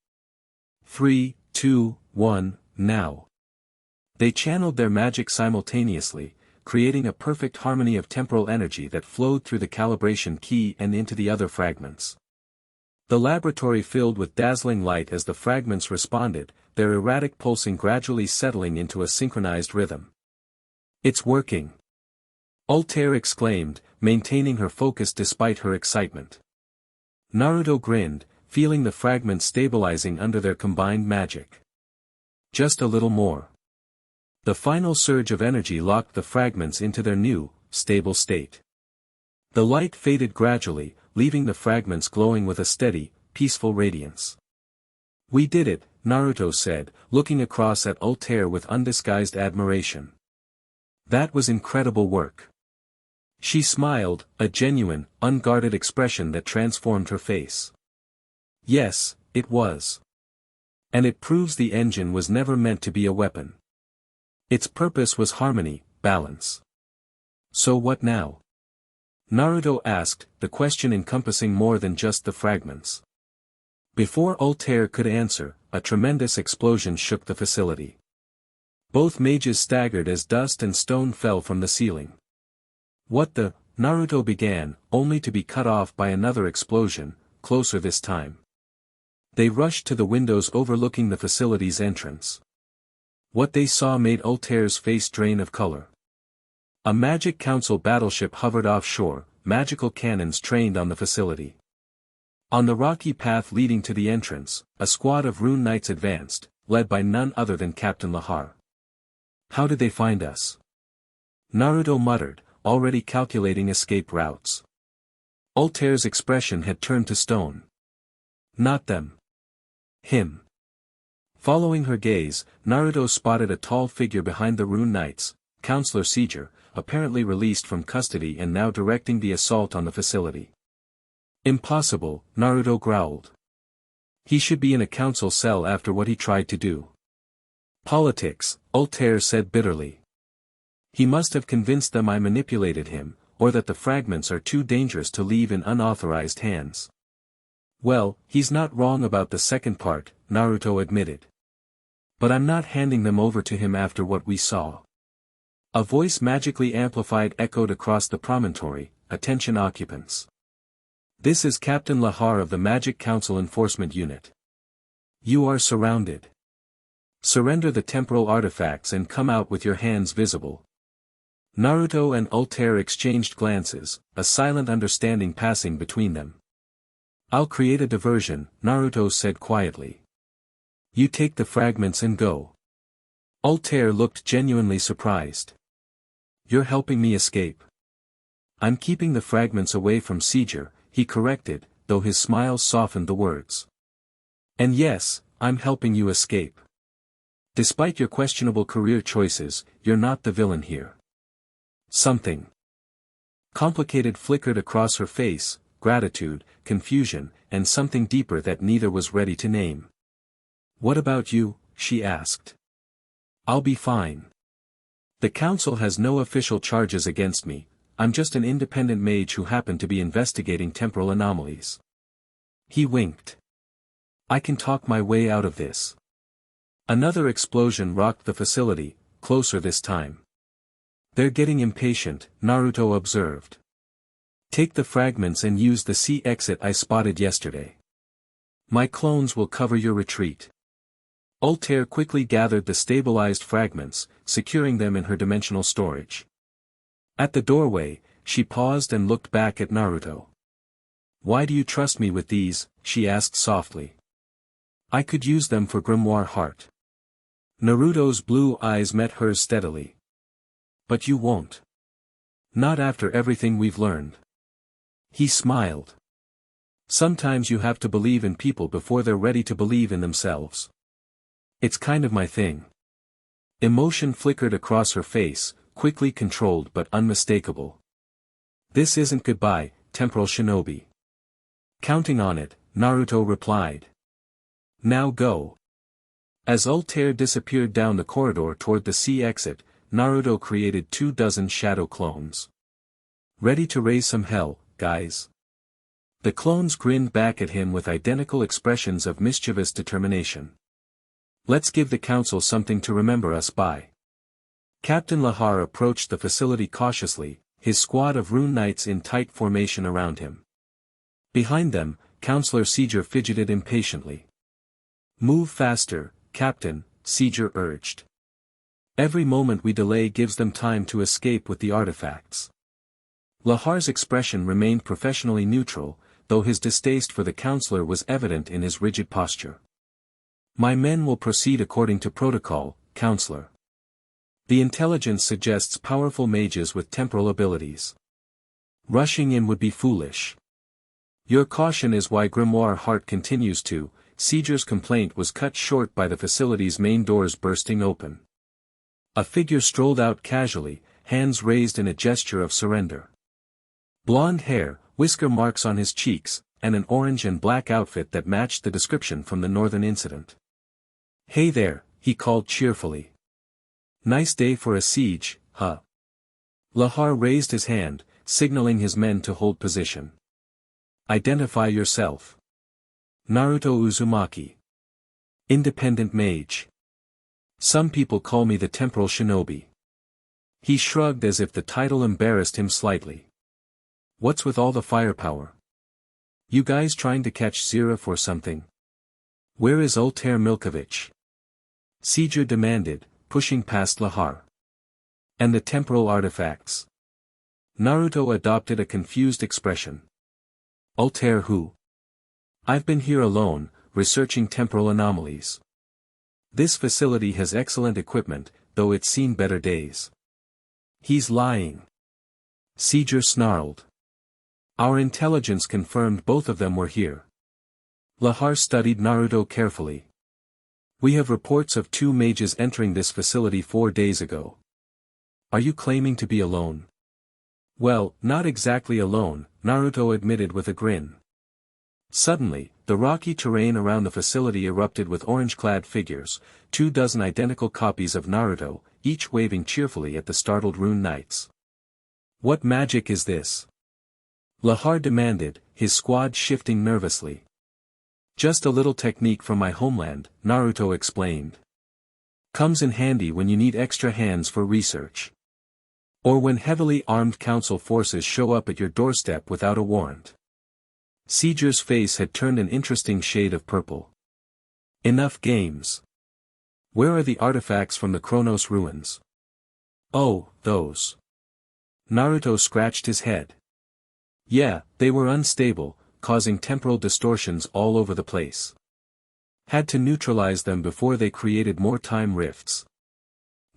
3, 2, 1, now. They channeled their magic simultaneously, creating a perfect harmony of temporal energy that flowed through the calibration key and into the other fragments. The laboratory filled with dazzling light as the fragments responded, their erratic pulsing gradually settling into a synchronized rhythm. It's working. Ultear exclaimed, maintaining her focus despite her excitement. Naruto grinned, feeling the fragments stabilizing under their combined magic. Just a little more. The final surge of energy locked the fragments into their new, stable state. The light faded gradually, leaving the fragments glowing with a steady, peaceful radiance. We did it, Naruto said, looking across at Ultear with undisguised admiration. That was incredible work. She smiled, a genuine, unguarded expression that transformed her face. Yes, it was. And it proves the engine was never meant to be a weapon. Its purpose was harmony, balance. So what now? Naruto asked, the question encompassing more than just the fragments. Before Ultear could answer, a tremendous explosion shook the facility. Both mages staggered as dust and stone fell from the ceiling. What the? Naruto began, only to be cut off by another explosion, closer this time. They rushed to the windows overlooking the facility's entrance. What they saw made Ultear's face drain of color. A magic council battleship hovered offshore, magical cannons trained on the facility. On the rocky path leading to the entrance, a squad of rune knights advanced, led by none other than Captain Lahar. How did they find us? Naruto muttered, already calculating escape routes. Ultear's expression had turned to stone. Not them. Him. Following her gaze, Naruto spotted a tall figure behind the Rune Knights, Counselor Seeger, apparently released from custody and now directing the assault on the facility. Impossible, Naruto growled. He should be in a council cell after what he tried to do. Politics, Ultear said bitterly. He must have convinced them I manipulated him, or that the fragments are too dangerous to leave in unauthorized hands. Well, he's not wrong about the second part, Naruto admitted. But I'm not handing them over to him after what we saw. A voice magically amplified echoed across the promontory, "Attention occupants. This is Captain Lahar of the Magic Council Enforcement Unit. You are surrounded. Surrender the temporal artifacts and come out with your hands visible." Naruto and Ultear exchanged glances, a silent understanding passing between them. "I'll create a diversion," Naruto said quietly. "You take the fragments and go." Ultear looked genuinely surprised. "You're helping me escape." "I'm keeping the fragments away from Seeger," he corrected, though his smile softened the words. "And yes, I'm helping you escape. Despite your questionable career choices, you're not the villain here." Something complicated flickered across her face, gratitude, confusion, and something deeper that neither was ready to name. "What about you?" she asked. "I'll be fine. The council has no official charges against me, I'm just an independent mage who happened to be investigating temporal anomalies." He winked. "I can talk my way out of this." Another explosion rocked the facility, closer this time. "They're getting impatient," Naruto observed. "Take the fragments and use the C exit I spotted yesterday. My clones will cover your retreat." Ultear quickly gathered the stabilized fragments, securing them in her dimensional storage. At the doorway, she paused and looked back at Naruto. "Why do you trust me with these?" she asked softly. "I could use them for Grimoire Heart." Naruto's blue eyes met hers steadily. "But you won't. Not after everything we've learned." He smiled. "Sometimes you have to believe in people before they're ready to believe in themselves. It's kind of my thing." Emotion flickered across her face, quickly controlled but unmistakable. "This isn't goodbye, temporal shinobi." "Counting on it," Naruto replied. "Now go." As Ultear disappeared down the corridor toward the C exit, Naruto created 24 shadow clones. "Ready to raise some hell, guys?" The clones grinned back at him with identical expressions of mischievous determination. "Let's give the council something to remember us by." Captain Lahar approached the facility cautiously, his squad of Rune Knights in tight formation around him. Behind them, Counselor Seeger fidgeted impatiently. "Move faster, Captain," Seeger urged. "Every moment we delay gives them time to escape with the artifacts." Lahar's expression remained professionally neutral, though his distaste for the counselor was evident in his rigid posture. "My men will proceed according to protocol, Counselor. The intelligence suggests powerful mages with temporal abilities. Rushing in would be foolish. Your caution is why Grimoire Heart continues to." Seeger's complaint was cut short by the facility's main doors bursting open. A figure strolled out casually, hands raised in a gesture of surrender. Blonde hair, whisker marks on his cheeks, and an orange and black outfit that matched the description from the Northern incident. "Hey there," he called cheerfully. "Nice day for a siege, huh?" Lahar raised his hand, signaling his men to hold position. "Identify yourself." "Naruto Uzumaki. Independent mage. Some people call me the temporal shinobi." He shrugged as if the title embarrassed him slightly. "What's with all the firepower? You guys trying to catch Zeref or something? Where is Ultear Milkovich?" Seeger demanded, pushing past Lahar. "And the temporal artifacts?" Naruto adopted a confused expression. "Ultear who? I've been here alone, researching temporal anomalies. This facility has excellent equipment, though it's seen better days." "He's lying." Seeger snarled. "Our intelligence confirmed both of them were here." Lahar studied Naruto carefully. We have reports of 2 mages entering this facility 4 days ago. Are you claiming to be alone? Well, not exactly alone, Naruto admitted with a grin. Suddenly, the rocky terrain around the facility erupted with orange-clad figures, 24 identical copies of Naruto, each waving cheerfully at the startled rune knights. What magic is this? Lahar demanded, his squad shifting nervously. Just a little technique from my homeland, Naruto explained. Comes in handy when you need extra hands for research. Or when heavily armed council forces show up at your doorstep without a warrant. Sieger's face had turned an interesting shade of purple. Enough games. Where are the artifacts from the Chronos ruins? Oh, those. Naruto scratched his head. Yeah, they were unstable, causing temporal distortions all over the place. Had to neutralize them before they created more time rifts.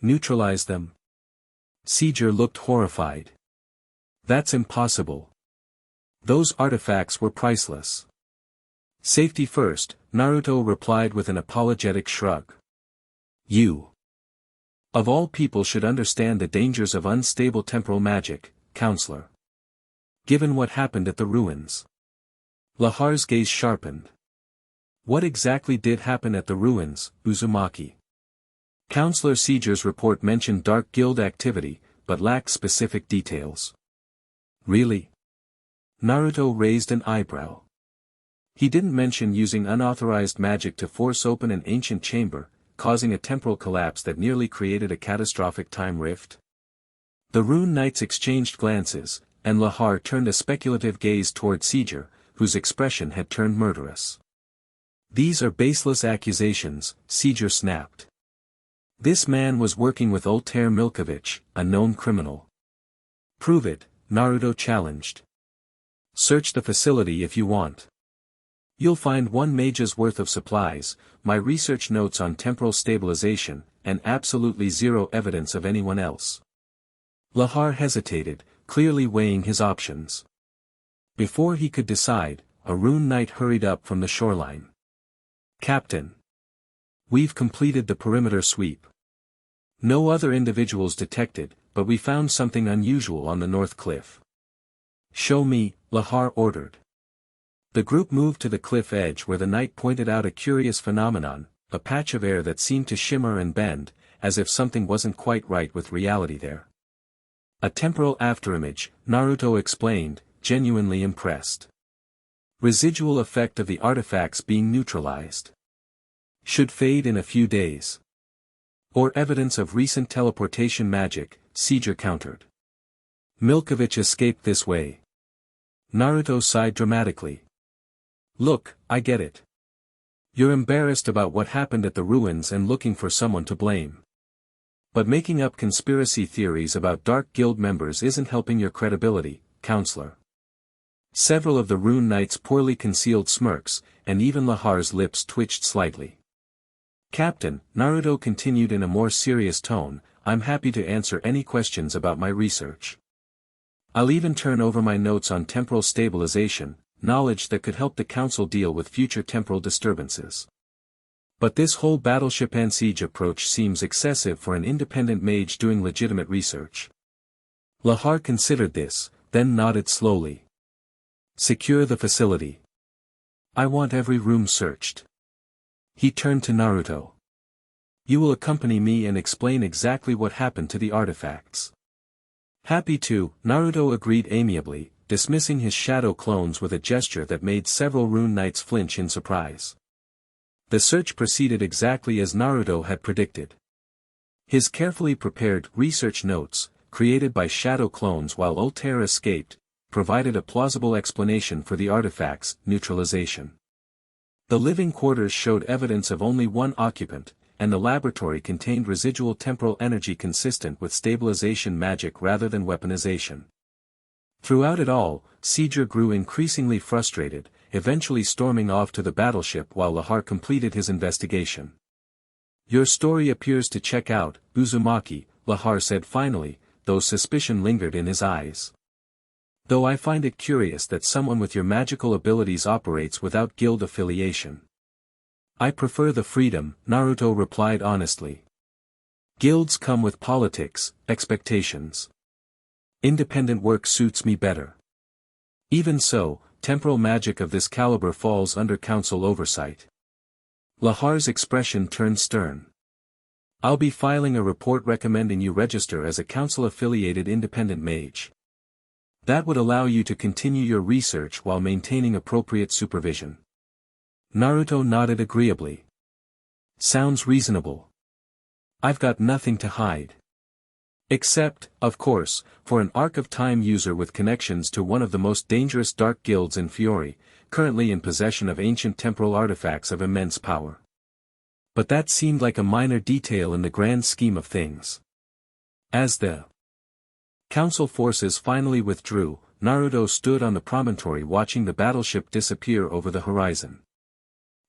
Neutralize them? Sieger looked horrified. That's impossible. Those artifacts were priceless. Safety first, Naruto replied with an apologetic shrug. You, of all people, should understand the dangers of unstable temporal magic, counselor. Given what happened at the ruins. Lahar's gaze sharpened. What exactly did happen at the ruins, Uzumaki? Counselor Sieger's report mentioned Dark Guild activity, but lacked specific details. Really? Naruto raised an eyebrow. He didn't mention using unauthorized magic to force open an ancient chamber, causing a temporal collapse that nearly created a catastrophic time rift? The rune knights exchanged glances, and Lahar turned a speculative gaze toward Sieger, whose expression had turned murderous. These are baseless accusations, Sieger snapped. This man was working with Ultear Milkovich, a known criminal. Prove it, Naruto challenged. Search the facility if you want. You'll find 1 mage's worth of supplies, my research notes on temporal stabilization, and absolutely zero evidence of anyone else. Lahar hesitated, clearly weighing his options. Before he could decide, a rune knight hurried up from the shoreline. Captain. We've completed the perimeter sweep. No other individuals detected, but we found something unusual on the north cliff. Show me, Lahar ordered. The group moved to the cliff edge where the knight pointed out a curious phenomenon, a patch of air that seemed to shimmer and bend, as if something wasn't quite right with reality there. A temporal afterimage, Naruto explained, genuinely impressed. Residual effect of the artifacts being neutralized. Should fade in a few days. Or evidence of recent teleportation magic, Sieger countered. Milkovich escaped this way. Naruto sighed dramatically. Look, I get it. You're embarrassed about what happened at the ruins and looking for someone to blame. But making up conspiracy theories about Dark Guild members isn't helping your credibility, counselor. Several of the rune knights poorly concealed smirks, and even Lahar's lips twitched slightly. Captain, Naruto continued in a more serious tone, I'm happy to answer any questions about my research. I'll even turn over my notes on temporal stabilization, knowledge that could help the council deal with future temporal disturbances. But this whole battleship and siege approach seems excessive for an independent mage doing legitimate research. Lahar considered this, then nodded slowly. Secure the facility. I want every room searched. He turned to Naruto. You will accompany me and explain exactly what happened to the artifacts. Happy to, Naruto agreed amiably, dismissing his shadow clones with a gesture that made several rune knights flinch in surprise. The search proceeded exactly as Naruto had predicted. His carefully prepared research notes, created by shadow clones while Ultear escaped, provided a plausible explanation for the artifacts' neutralization. The living quarters showed evidence of only 1 occupant, and the laboratory contained residual temporal energy consistent with stabilization magic rather than weaponization. Throughout it all, Sieger grew increasingly frustrated, eventually storming off to the battleship while Lahar completed his investigation. Your story appears to check out, Uzumaki, Lahar said finally, though suspicion lingered in his eyes. Though I find it curious that someone with your magical abilities operates without guild affiliation. I prefer the freedom, Naruto replied honestly. Guilds come with politics, expectations. Independent work suits me better. Even so, temporal magic of this caliber falls under council oversight. Lahar's expression turned stern. I'll be filing a report recommending you register as a council-affiliated independent mage. That would allow you to continue your research while maintaining appropriate supervision. Naruto nodded agreeably. Sounds reasonable. I've got nothing to hide. Except, of course, for an Arc of Time user with connections to one of the most dangerous dark guilds in Fiori, currently in possession of ancient temporal artifacts of immense power. But that seemed like a minor detail in the grand scheme of things. As the council forces finally withdrew, Naruto stood on the promontory watching the battleship disappear over the horizon.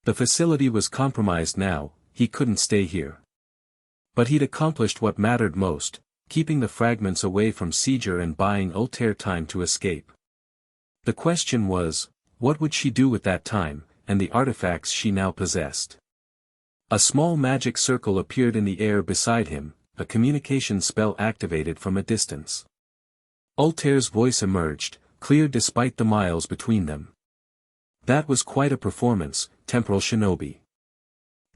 The facility was compromised now, he couldn't stay here. But he'd accomplished what mattered most, keeping the fragments away from Seeger and buying Ultear time to escape. The question was, what would she do with that time, and the artifacts she now possessed? A small magic circle appeared in the air beside him, a communication spell activated from a distance. Ultear's voice emerged, clear despite the miles between them. That was quite a performance, temporal shinobi.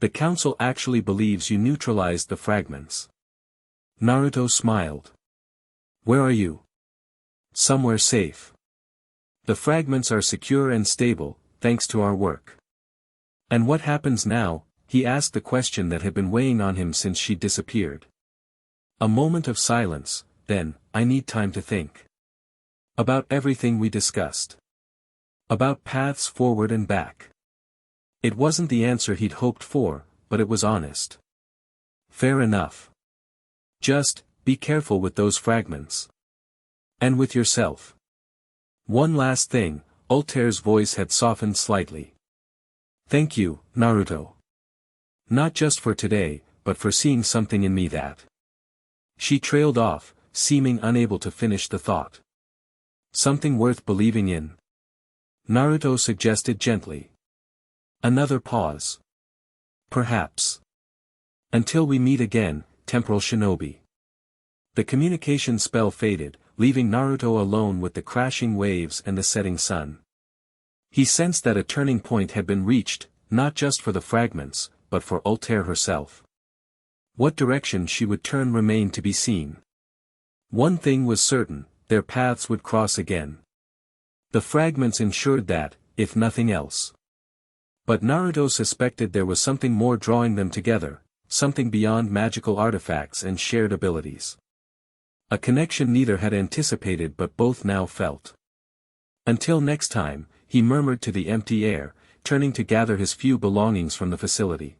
The council actually believes you neutralized the fragments. Naruto smiled. Where are you? Somewhere safe. The fragments are secure and stable, thanks to our work. And what happens now? He asked the question that had been weighing on him since she disappeared. A moment of silence, then, I need time to think. About everything we discussed. About paths forward and back. It wasn't the answer he'd hoped for, but it was honest. Fair enough. Just, be careful with those fragments. And with yourself. One last thing, Ultear's voice had softened slightly. Thank you, Naruto. Not just for today, but for seeing something in me that. She trailed off, seeming unable to finish the thought. Something worth believing in? Naruto suggested gently. Another pause. Perhaps. Until we meet again, temporal shinobi. The communication spell faded, leaving Naruto alone with the crashing waves and the setting sun. He sensed that a turning point had been reached, not just for the fragments, but for Ultear herself. What direction she would turn remained to be seen. One thing was certain, their paths would cross again. The fragments ensured that, if nothing else. But Naruto suspected there was something more drawing them together, something beyond magical artifacts and shared abilities. A connection neither had anticipated but both now felt. Until next time, he murmured to the empty air, turning to gather his few belongings from the facility.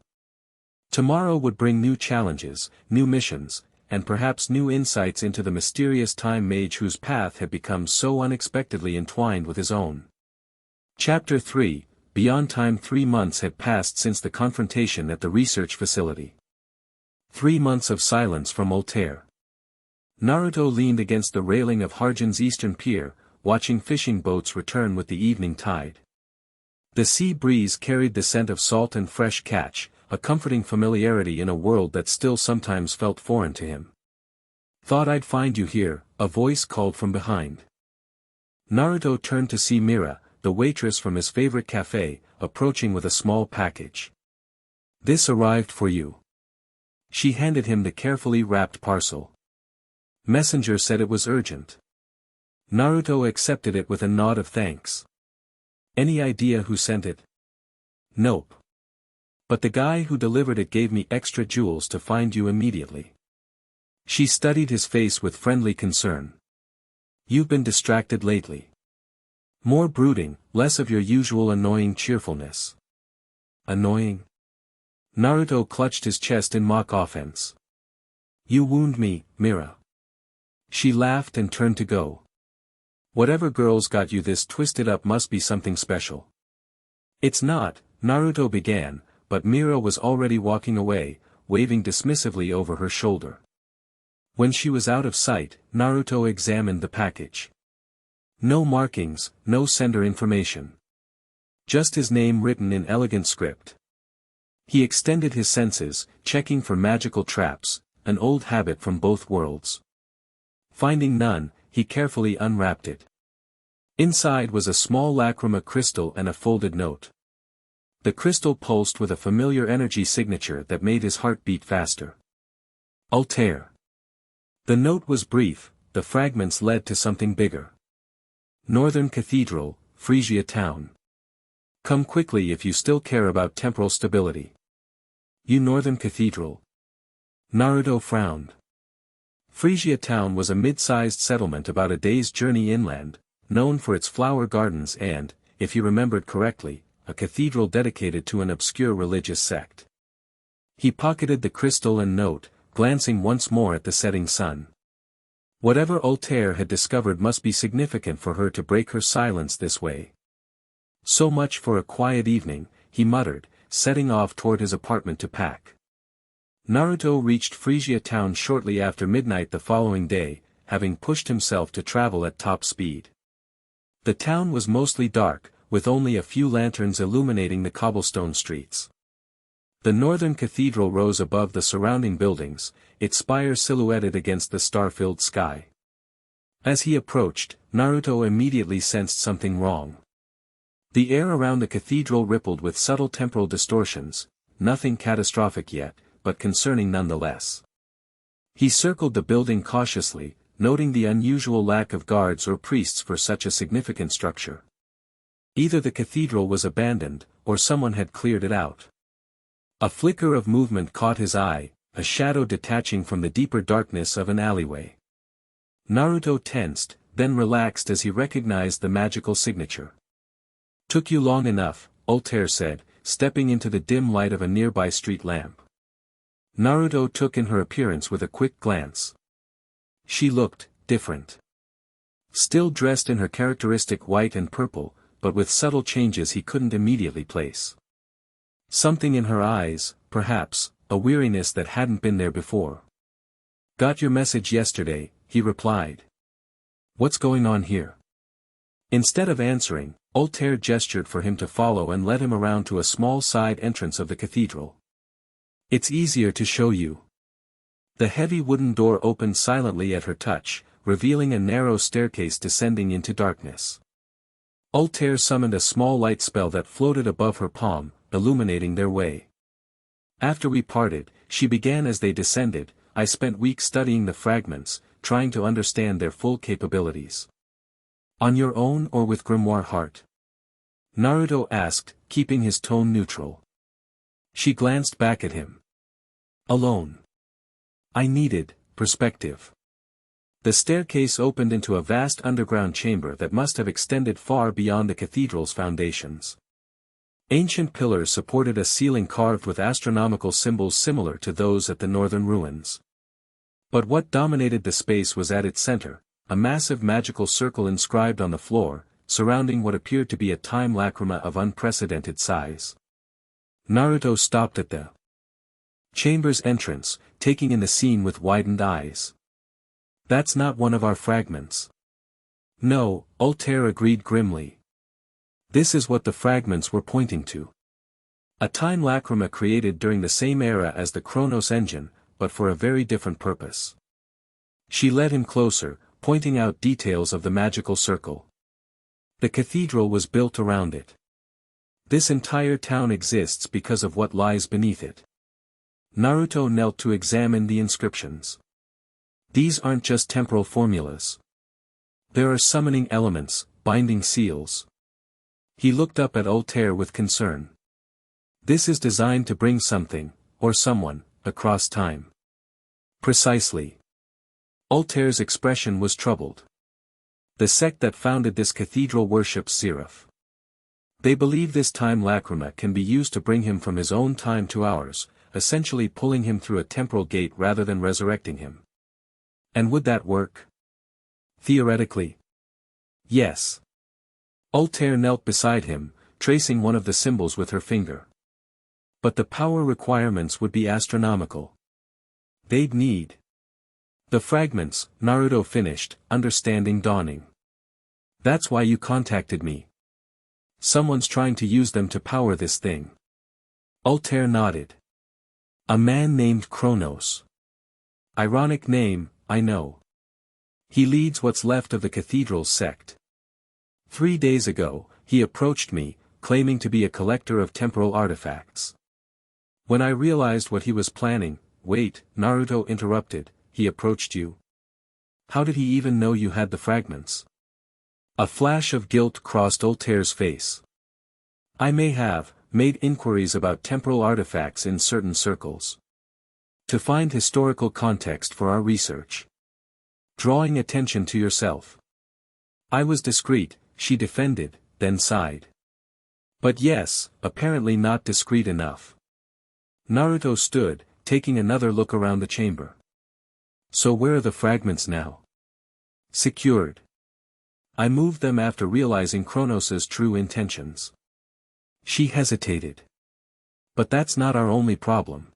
Tomorrow would bring new challenges, new missions, and perhaps new insights into the mysterious time mage whose path had become so unexpectedly entwined with his own. Chapter 3, Beyond Time. 3 months had passed since the confrontation at the research facility. 3 months of silence from Ultear. Naruto leaned against the railing of Harjin's eastern pier, watching fishing boats return with the evening tide. The sea breeze carried the scent of salt and fresh catch, a comforting familiarity in a world that still sometimes felt foreign to him. Thought I'd find you here, a voice called from behind. Naruto turned to see Mira, the waitress from his favorite cafe, approaching with a small package. This arrived for you. She handed him the carefully wrapped parcel. Messenger said it was urgent. Naruto accepted it with a nod of thanks. Any idea who sent it? Nope. But the guy who delivered it gave me extra jewels to find you immediately. She studied his face with friendly concern. You've been distracted lately. More brooding, less of your usual annoying cheerfulness. Annoying? Naruto clutched his chest in mock offense. You wound me, Mira. She laughed and turned to go. Whatever girls got you this twisted up must be something special. It's not, Naruto began, but Mira was already walking away, waving dismissively over her shoulder. When she was out of sight, Naruto examined the package. No markings, no sender information. Just his name written in elegant script. He extended his senses, checking for magical traps, an old habit from both worlds. Finding none, he carefully unwrapped it. Inside was a small lacrima crystal and a folded note. The crystal pulsed with a familiar energy signature that made his heart beat faster. Ultear. The note was brief, the fragments led to something bigger. Northern Cathedral, Frisia Town. Come quickly if you still care about temporal stability. You Northern Cathedral. Naruto frowned. Frisia Town was a mid-sized settlement about a day's journey inland, known for its flower gardens and, if he remembered correctly, a cathedral dedicated to an obscure religious sect. He pocketed the crystal and note, glancing once more at the setting sun. Whatever Ultear had discovered must be significant for her to break her silence this way. So much for a quiet evening, he muttered, setting off toward his apartment to pack. Naruto reached Frisia Town shortly after midnight the following day, having pushed himself to travel at top speed. The town was mostly dark, with only a few lanterns illuminating the cobblestone streets. The northern cathedral rose above the surrounding buildings, its spire silhouetted against the star-filled sky. As he approached, Naruto immediately sensed something wrong. The air around the cathedral rippled with subtle temporal distortions, nothing catastrophic yet, but concerning nonetheless. He circled the building cautiously, noting the unusual lack of guards or priests for such a significant structure. Either the cathedral was abandoned, or someone had cleared it out. A flicker of movement caught his eye, a shadow detaching from the deeper darkness of an alleyway. Naruto tensed, then relaxed as he recognized the magical signature. "Took you long enough," Ultear said, stepping into the dim light of a nearby street lamp. Naruto took in her appearance with a quick glance. She looked different. Still dressed in her characteristic white and purple, but with subtle changes he couldn't immediately place. Something in her eyes, perhaps, a weariness that hadn't been there before. "Got your message yesterday," he replied. "What's going on here?" Instead of answering, Ultear gestured for him to follow and led him around to a small side entrance of the cathedral. "It's easier to show you." The heavy wooden door opened silently at her touch, revealing a narrow staircase descending into darkness. Ultear summoned a small light spell that floated above her palm, illuminating their way. "After we parted," she began as they descended, "I spent weeks studying the fragments, trying to understand their full capabilities." "On your own or with Grimoire Heart?" Naruto asked, keeping his tone neutral. She glanced back at him. "Alone. I needed perspective." The staircase opened into a vast underground chamber that must have extended far beyond the cathedral's foundations. Ancient pillars supported a ceiling carved with astronomical symbols similar to those at the northern ruins. But what dominated the space was at its center, a massive magical circle inscribed on the floor, surrounding what appeared to be a time lacrima of unprecedented size. Naruto stopped at the chamber's entrance, taking in the scene with widened eyes. "That's not one of our fragments." "No," Ultear agreed grimly. "This is what the fragments were pointing to. A time lacrima created during the same era as the Chronos engine, but for a very different purpose." She led him closer, pointing out details of the magical circle. "The cathedral was built around it. This entire town exists because of what lies beneath it." Naruto knelt to examine the inscriptions. "These aren't just temporal formulas. There are summoning elements, binding seals." He looked up at Ultear with concern. "This is designed to bring something, or someone, across time." "Precisely." Ultear's expression was troubled. "The sect that founded this cathedral worships Seraph. They believe this time lacrima can be used to bring him from his own time to ours, essentially pulling him through a temporal gate rather than resurrecting him." "And would that work?" "Theoretically. Yes." Ultear knelt beside him, tracing one of the symbols with her finger. "But the power requirements would be astronomical. They'd need the fragments," Naruto finished, understanding dawning. "That's why you contacted me. Someone's trying to use them to power this thing." Ultear nodded. A man named Kronos. Ironic name, I know. He leads what's left of the cathedral's sect. 3 days ago, he approached me, claiming to be a collector of temporal artifacts. When I realized what he was planning, wait, Naruto interrupted, he approached you? How did he even know you had the fragments? A flash of guilt crossed Ultear's face. I may have made inquiries about temporal artifacts in certain circles. To find historical context for our research. Drawing attention to yourself. I was discreet, she defended, then sighed. But yes, apparently not discreet enough. Naruto stood, taking another look around the chamber. So where are the fragments now? Secured. I moved them after realizing Kronos's true intentions. She hesitated. But that's not our only problem.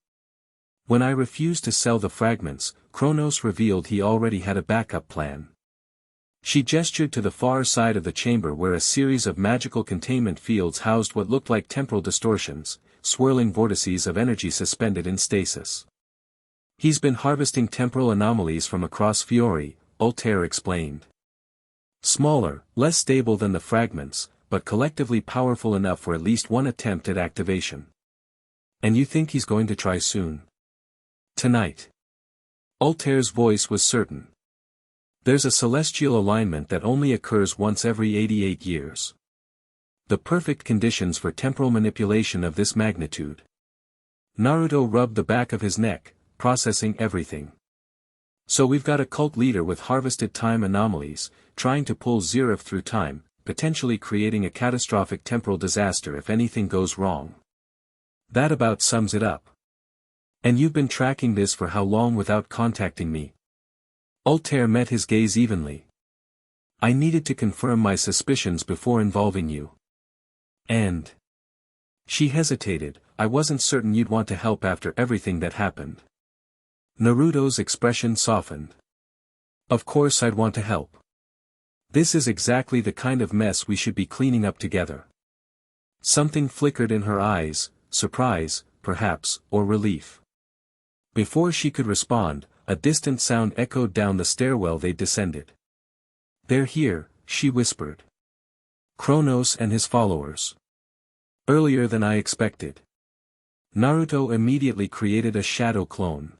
When I refused to sell the fragments, Kronos revealed he already had a backup plan. She gestured to the far side of the chamber where a series of magical containment fields housed what looked like temporal distortions, swirling vortices of energy suspended in stasis. He's been harvesting temporal anomalies from across Fiori, Ultear explained. Smaller, less stable than the fragments, but collectively powerful enough for at least one attempt at activation. And you think he's going to try soon? Tonight. Ultear's voice was certain. There's a celestial alignment that only occurs once every 88 years. The perfect conditions for temporal manipulation of this magnitude. Naruto rubbed the back of his neck, processing everything. So we've got a cult leader with harvested time anomalies, trying to pull Zeref through time, potentially creating a catastrophic temporal disaster if anything goes wrong. That about sums it up. And you've been tracking this for how long without contacting me? Ultear met his gaze evenly. I needed to confirm my suspicions before involving you. And she hesitated, I wasn't certain you'd want to help after everything that happened. Naruto's expression softened. Of course I'd want to help. This is exactly the kind of mess we should be cleaning up together. Something flickered in her eyes, surprise, perhaps, or relief. Before she could respond, a distant sound echoed down the stairwell they descended. They're here, she whispered. Kronos and his followers. Earlier than I expected. Naruto immediately created a shadow clone.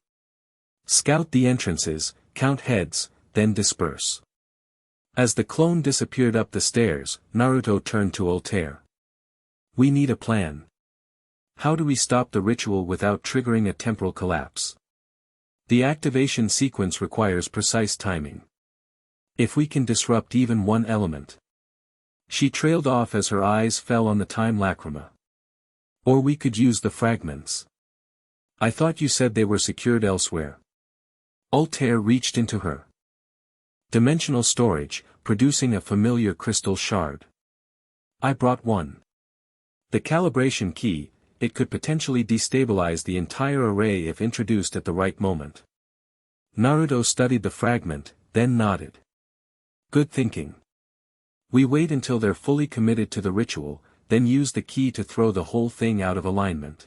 Scout the entrances, count heads, then disperse. As the clone disappeared up the stairs, Naruto turned to Ultear. We need a plan. How do we stop the ritual without triggering a temporal collapse? The activation sequence requires precise timing. If we can disrupt even one element. She trailed off as her eyes fell on the time lacrima. Or we could use the fragments. I thought you said they were secured elsewhere. Ultear reached into her dimensional storage, producing a familiar crystal shard. I brought one. The calibration key, it could potentially destabilize the entire array if introduced at the right moment. Naruto studied the fragment, then nodded. Good thinking. We wait until they're fully committed to the ritual, then use the key to throw the whole thing out of alignment.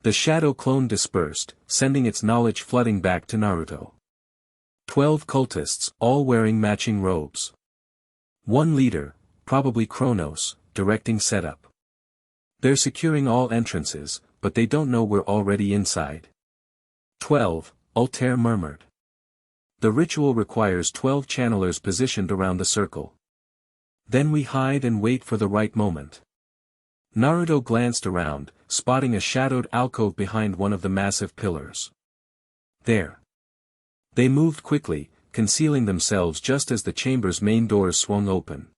The shadow clone dispersed, sending its knowledge flooding back to Naruto. 12 cultists, all wearing matching robes. One leader, probably Kronos, directing setup. They're securing all entrances, but they don't know we're already inside. 12, Ultear murmured. The ritual requires 12 channelers positioned around the circle. Then we hide and wait for the right moment. Naruto glanced around, spotting a shadowed alcove behind one of the massive pillars. There. They moved quickly, concealing themselves just as the chamber's main doors swung open.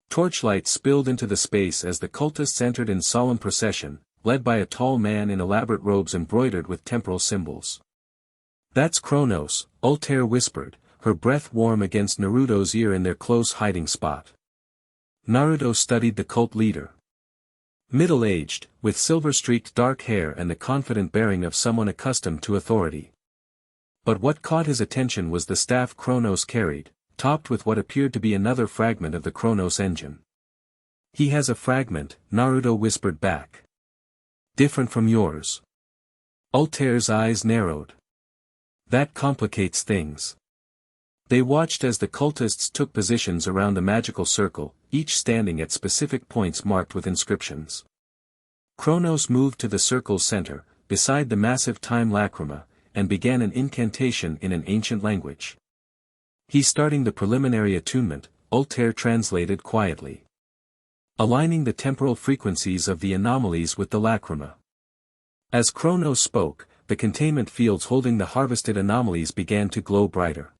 Torchlight spilled into the space as the cultists entered in solemn procession, led by a tall man in elaborate robes embroidered with temporal symbols. That's Kronos, Ultear whispered, her breath warm against Naruto's ear in their close hiding spot. Naruto studied the cult leader. Middle-aged, with silver-streaked dark hair and the confident bearing of someone accustomed to authority. But what caught his attention was the staff Kronos carried, topped with what appeared to be another fragment of the Kronos engine. He has a fragment, Naruto whispered back. Different from yours. Ultear's eyes narrowed. That complicates things. They watched as the cultists took positions around the magical circle, each standing at specific points marked with inscriptions. Kronos moved to the circle's center, beside the massive time lacrima, and began an incantation in an ancient language. He's starting the preliminary attunement, Ultear translated quietly. Aligning the temporal frequencies of the anomalies with the lacrima. As Kronos spoke, the containment fields holding the harvested anomalies began to glow brighter.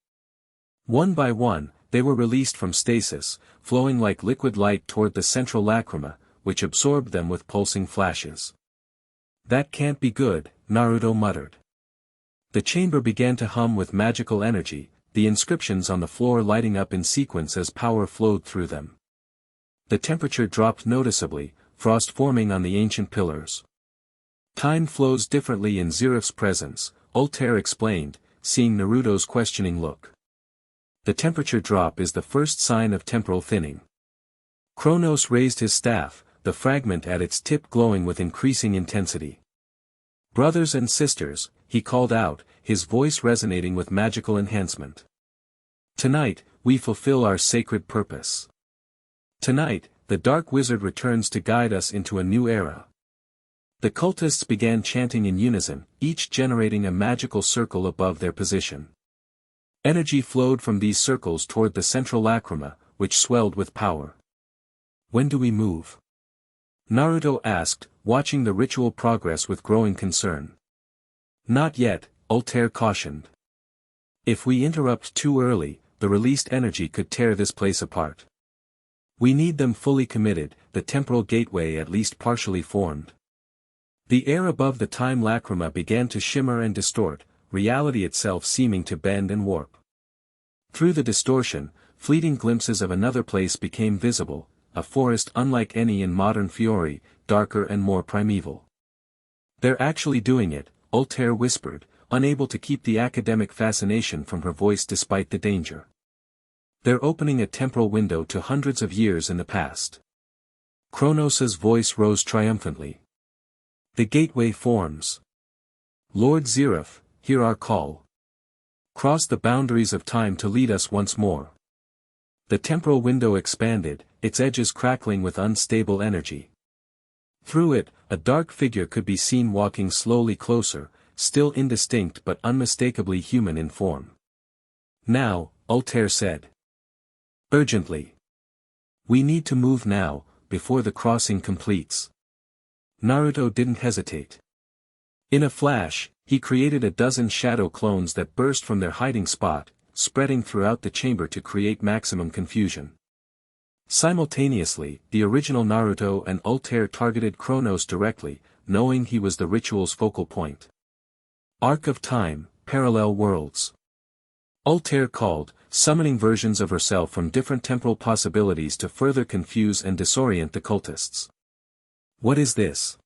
One by one, they were released from stasis, flowing like liquid light toward the central lacrima, which absorbed them with pulsing flashes. That can't be good, Naruto muttered. The chamber began to hum with magical energy, the inscriptions on the floor lighting up in sequence as power flowed through them. The temperature dropped noticeably, frost forming on the ancient pillars. Time flows differently in Zeref's presence, Ultear explained, seeing Naruto's questioning look. The temperature drop is the first sign of temporal thinning. Kronos raised his staff, the fragment at its tip glowing with increasing intensity. Brothers and sisters, he called out, his voice resonating with magical enhancement. Tonight, we fulfill our sacred purpose. Tonight, the Dark Wizard returns to guide us into a new era. The cultists began chanting in unison, each generating a magical circle above their position. Energy flowed from these circles toward the central lacrima, which swelled with power. When do we move? Naruto asked, watching the ritual progress with growing concern. Not yet, Ultear cautioned. If we interrupt too early, the released energy could tear this place apart. We need them fully committed, the temporal gateway at least partially formed. The air above the time lacrima began to shimmer and distort, reality itself seeming to bend and warp. Through the distortion, fleeting glimpses of another place became visible, a forest unlike any in modern Fiori, darker and more primeval. They're actually doing it, Ultear whispered, unable to keep the academic fascination from her voice despite the danger. They're opening a temporal window to hundreds of years in the past. Kronos' voice rose triumphantly. The gateway forms. Lord Zeref, hear our call. Cross the boundaries of time to lead us once more. The temporal window expanded, its edges crackling with unstable energy. Through it, a dark figure could be seen walking slowly closer, still indistinct but unmistakably human in form. Now, Ultear said. Urgently. We need to move now, before the crossing completes. Naruto didn't hesitate. In a flash, he created a dozen shadow clones that burst from their hiding spot, spreading throughout the chamber to create maximum confusion. Simultaneously, the original Naruto and Ultear targeted Kronos directly, knowing he was the ritual's focal point. Arc of Time, Parallel Worlds. Ultear called, summoning versions of herself from different temporal possibilities to further confuse and disorient the cultists. What is this?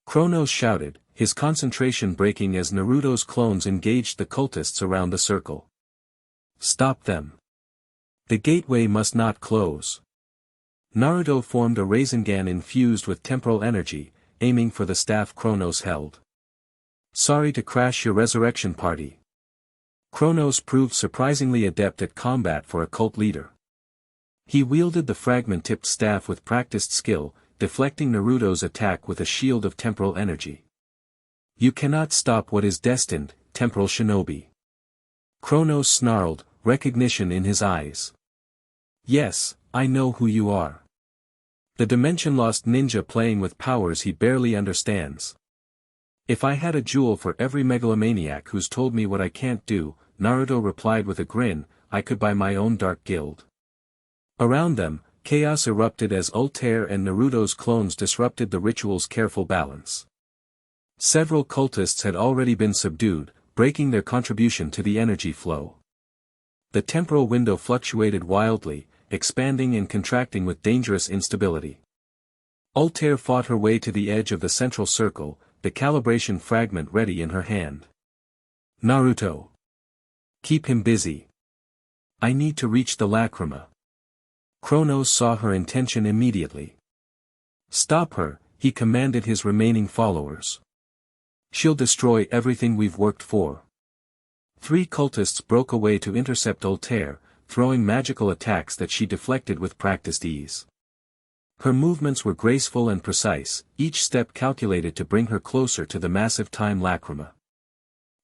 Kronos shouted, his concentration breaking as Naruto's clones engaged the cultists around the circle. Stop them. The gateway must not close. Naruto formed a Rasengan infused with temporal energy, aiming for the staff Kronos held. Sorry to crash your resurrection party. Kronos proved surprisingly adept at combat for a cult leader. He wielded the fragment-tipped staff with practiced skill, deflecting Naruto's attack with a shield of temporal energy. You cannot stop what is destined, temporal shinobi. Kronos snarled, recognition in his eyes. Yes, I know who you are. The dimension-lost ninja playing with powers he barely understands. If I had a jewel for every megalomaniac who's told me what I can't do, Naruto replied with a grin, I could buy my own dark guild. Around them, chaos erupted as Ultear and Naruto's clones disrupted the ritual's careful balance. Several cultists had already been subdued, breaking their contribution to the energy flow. The temporal window fluctuated wildly, expanding and contracting with dangerous instability. Ultear fought her way to the edge of the central circle, the calibration fragment ready in her hand. Naruto. Keep him busy. I need to reach the lacrima. Kronos saw her intention immediately. Stop her, he commanded his remaining followers. "She'll destroy everything we've worked for." 3 cultists broke away to intercept Ultear, throwing magical attacks that she deflected with practiced ease. Her movements were graceful and precise, each step calculated to bring her closer to the massive time lacrima.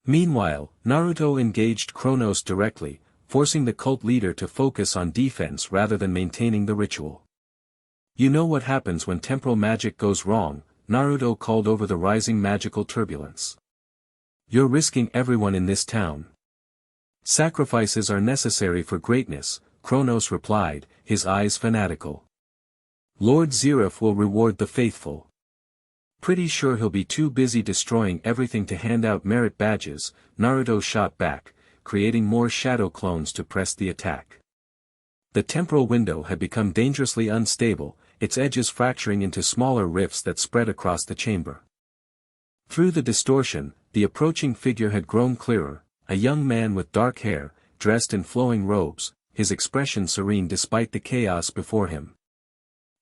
Meanwhile, Naruto engaged Kronos directly, forcing the cult leader to focus on defense rather than maintaining the ritual. "You know what happens when temporal magic goes wrong," Naruto called over the rising magical turbulence. "You're risking everyone in this town." "Sacrifices are necessary for greatness," Kronos replied, his eyes fanatical. "Lord Zeref will reward the faithful." "Pretty sure he'll be too busy destroying everything to hand out merit badges," Naruto shot back, creating more shadow clones to press the attack. The temporal window had become dangerously unstable, its edges fracturing into smaller rifts that spread across the chamber. Through the distortion, the approaching figure had grown clearer, a young man with dark hair, dressed in flowing robes, his expression serene despite the chaos before him.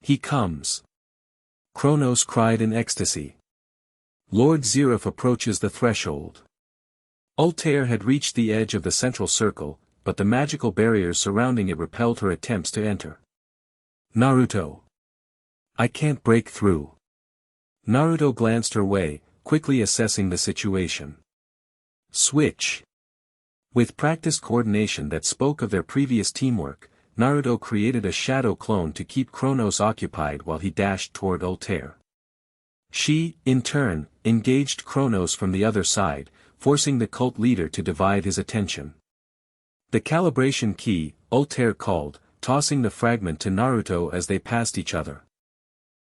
"He comes!" Kronos cried in ecstasy. Lord Zeref approaches the threshold. Ultear had reached the edge of the central circle, but the magical barriers surrounding it repelled her attempts to enter. "Naruto! I can't break through." Naruto glanced her way, quickly assessing the situation. "Switch!" With practiced coordination that spoke of their previous teamwork, Naruto created a shadow clone to keep Kronos occupied while he dashed toward Ultear. She, in turn, engaged Kronos from the other side, forcing the cult leader to divide his attention. "The calibration key," Ultear called, tossing the fragment to Naruto as they passed each other.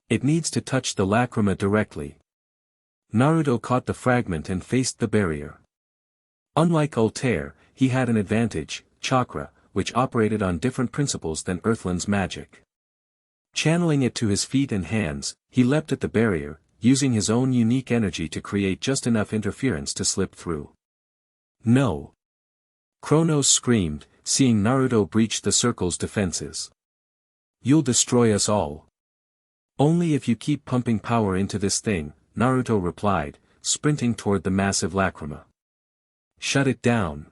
"It needs to touch the lacrima directly." Naruto caught the fragment and faced the barrier. Unlike Ultear, he had an advantage, chakra, which operated on different principles than Earthland's magic. Channeling it to his feet and hands, he leapt at the barrier, using his own unique energy to create just enough interference to slip through. "No!" Kronos screamed, seeing Naruto breach the circle's defenses. "You'll destroy us all." "Only if you keep pumping power into this thing," Naruto replied, sprinting toward the massive lacrima. "Shut it down."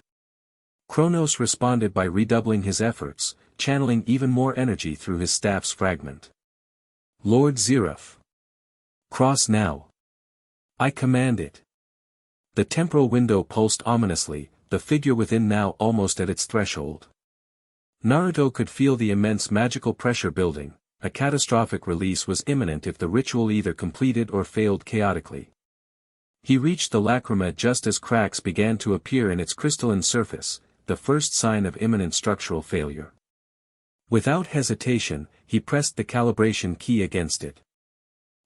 Kronos responded by redoubling his efforts, channeling even more energy through his staff's fragment. "Lord Zeref! Cross now. I command it." The temporal window pulsed ominously, the figure within now almost at its threshold. Naruto could feel the immense magical pressure building, a catastrophic release was imminent if the ritual either completed or failed chaotically. He reached the lacrima just as cracks began to appear in its crystalline surface, the first sign of imminent structural failure. Without hesitation, he pressed the calibration key against it.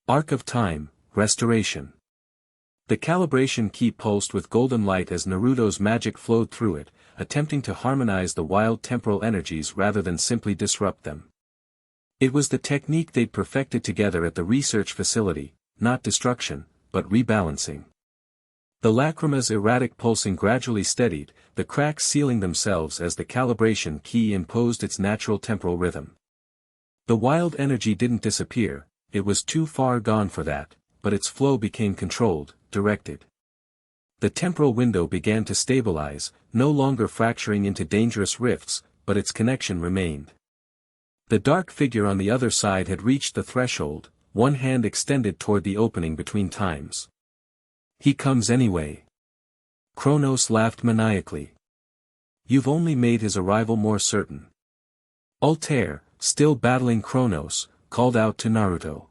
Arc of time, restoration. The calibration key pulsed with golden light as Naruto's magic flowed through it, attempting to harmonize the wild temporal energies rather than simply disrupt them. It was the technique they'd perfected together at the research facility, not destruction, but rebalancing. The lacrima's erratic pulsing gradually steadied, the cracks sealing themselves as the calibration key imposed its natural temporal rhythm. The wild energy didn't disappear, it was too far gone for that, but its flow became controlled, directed. The temporal window began to stabilize, no longer fracturing into dangerous rifts, but its connection remained. The dark figure on the other side had reached the threshold, one hand extended toward the opening between times. "He comes anyway." Kronos laughed maniacally. "You've only made his arrival more certain." Ultear, still battling Kronos, called out to Naruto.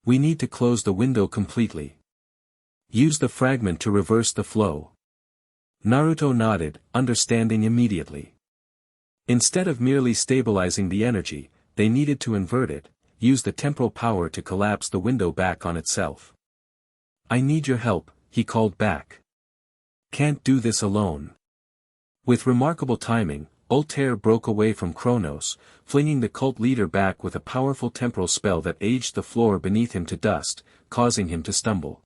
"We need to close the window completely. Use the fragment to reverse the flow." Naruto nodded, understanding immediately. Instead of merely stabilizing the energy, they needed to invert it, use the temporal power to collapse the window back on itself. "I need your help," he called back. "Can't do this alone." With remarkable timing, Ultear broke away from Kronos, flinging the cult leader back with a powerful temporal spell that aged the floor beneath him to dust, causing him to stumble.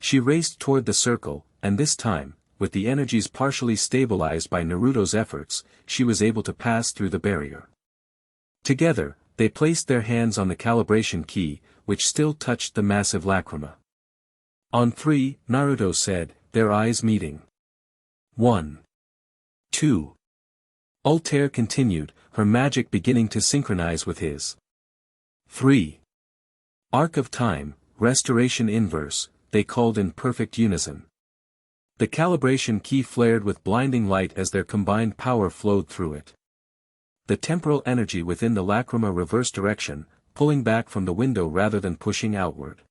She raced toward the circle, and this time, with the energies partially stabilized by Naruto's efforts, she was able to pass through the barrier. Together, they placed their hands on the calibration key, which still touched the massive lacrima. On 3, Naruto said, their eyes meeting. 1. 2. Ultear continued, her magic beginning to synchronize with his. 3. Arc of time, restoration inverse, they called in perfect unison. The calibration key flared with blinding light as their combined power flowed through it. The temporal energy within the lacrima reversed direction, pulling back from the window rather than pushing outward.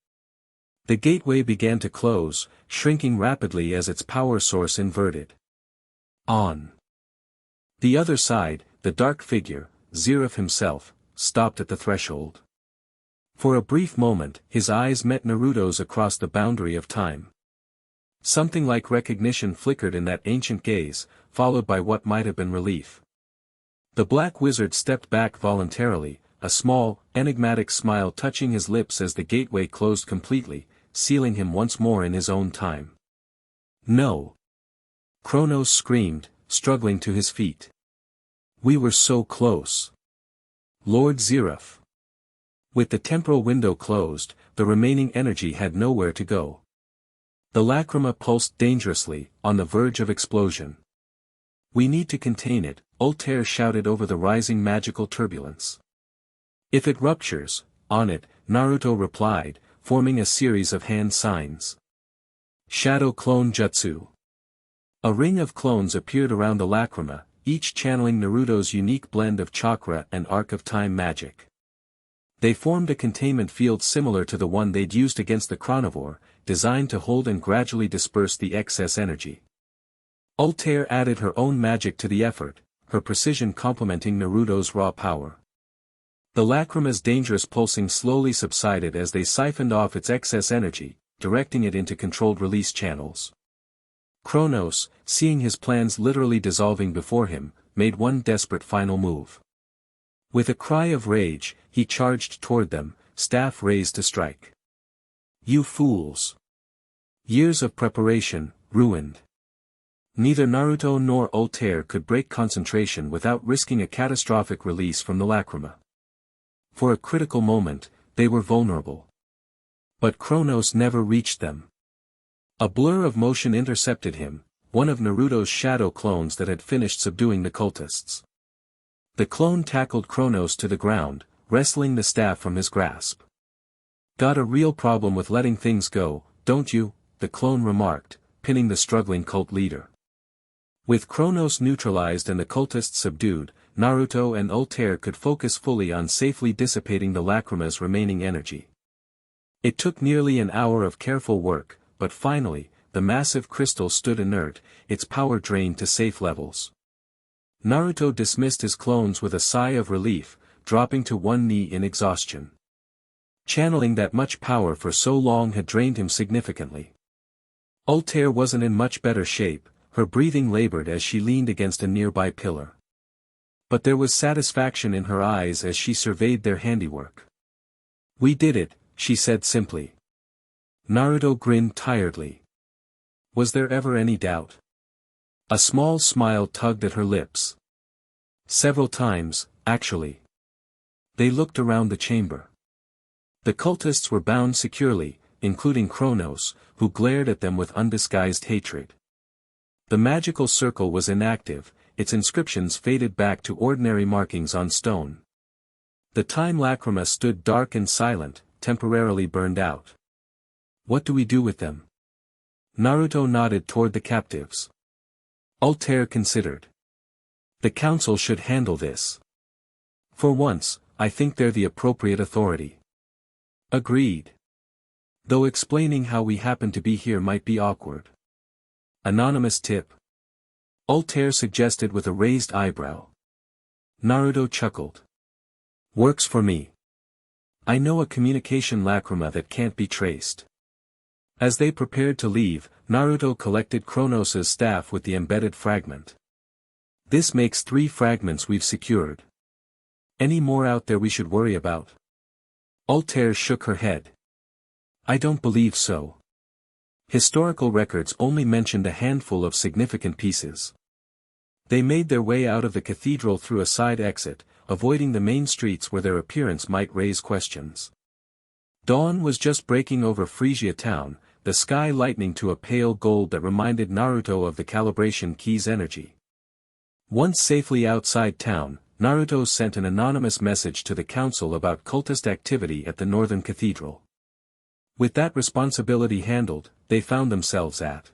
The gateway began to close, shrinking rapidly as its power source inverted. On the other side, the dark figure, Zeref himself, stopped at the threshold. For a brief moment, his eyes met Naruto's across the boundary of time. Something like recognition flickered in that ancient gaze, followed by what might have been relief. The black wizard stepped back voluntarily, a small, enigmatic smile touching his lips as the gateway closed completely, sealing him once more in his own time. No! Kronos screamed, struggling to his feet. We were so close. Lord Zeref. With the temporal window closed, the remaining energy had nowhere to go. The lacrima pulsed dangerously, on the verge of explosion. We need to contain it, Ultear shouted over the rising magical turbulence. If it ruptures, on it, Naruto replied, forming a series of hand signs. Shadow Clone Jutsu. A ring of clones appeared around the lacrima, each channeling Naruto's unique blend of chakra and arc of time magic. They formed a containment field similar to the one they'd used against the chronivore, designed to hold and gradually disperse the excess energy. Ultear added her own magic to the effort, her precision complementing Naruto's raw power. The lacrima's dangerous pulsing slowly subsided as they siphoned off its excess energy, directing it into controlled release channels. Kronos, seeing his plans literally dissolving before him, made one desperate final move. With a cry of rage, he charged toward them, staff raised to strike. You fools! Years of preparation, ruined. Neither Naruto nor Ultear could break concentration without risking a catastrophic release from the lacrima. For a critical moment, they were vulnerable. But Kronos never reached them. A blur of motion intercepted him, one of Naruto's shadow clones that had finished subduing the cultists. The clone tackled Kronos to the ground, wresting the staff from his grasp. Got a real problem with letting things go, don't you? The clone remarked, pinning the struggling cult leader. With Kronos neutralized and the cultists subdued, Naruto and Ultear could focus fully on safely dissipating the lacrima's remaining energy. It took nearly an hour of careful work, but finally, the massive crystal stood inert, its power drained to safe levels. Naruto dismissed his clones with a sigh of relief, dropping to one knee in exhaustion. Channeling that much power for so long had drained him significantly. Ultear wasn't in much better shape, her breathing labored as she leaned against a nearby pillar. But there was satisfaction in her eyes as she surveyed their handiwork. We did it, she said simply. Naruto grinned tiredly. Was there ever any doubt? A small smile tugged at her lips. Several times, actually. They looked around the chamber. The cultists were bound securely, including Kronos, who glared at them with undisguised hatred. The magical circle was inactive, its inscriptions faded back to ordinary markings on stone. The time lacrima stood dark and silent, temporarily burned out. What do we do with them? Naruto nodded toward the captives. Ultear considered. The council should handle this. For once, I think they're the appropriate authority. Agreed. Though explaining how we happen to be here might be awkward. Anonymous tip. Ultear suggested with a raised eyebrow. Naruto chuckled. Works for me. I know a communication lacrima that can't be traced. As they prepared to leave, Naruto collected Kronos' staff with the embedded fragment. This makes 3 fragments we've secured. Any more out there we should worry about? Ultear shook her head. I don't believe so. Historical records only mentioned a handful of significant pieces. They made their way out of the cathedral through a side exit, avoiding the main streets where their appearance might raise questions. Dawn was just breaking over Frisia town, the sky lightening to a pale gold that reminded Naruto of the calibration key's energy. Once safely outside town, Naruto sent an anonymous message to the council about cultist activity at the Northern Cathedral. With that responsibility handled, they found themselves at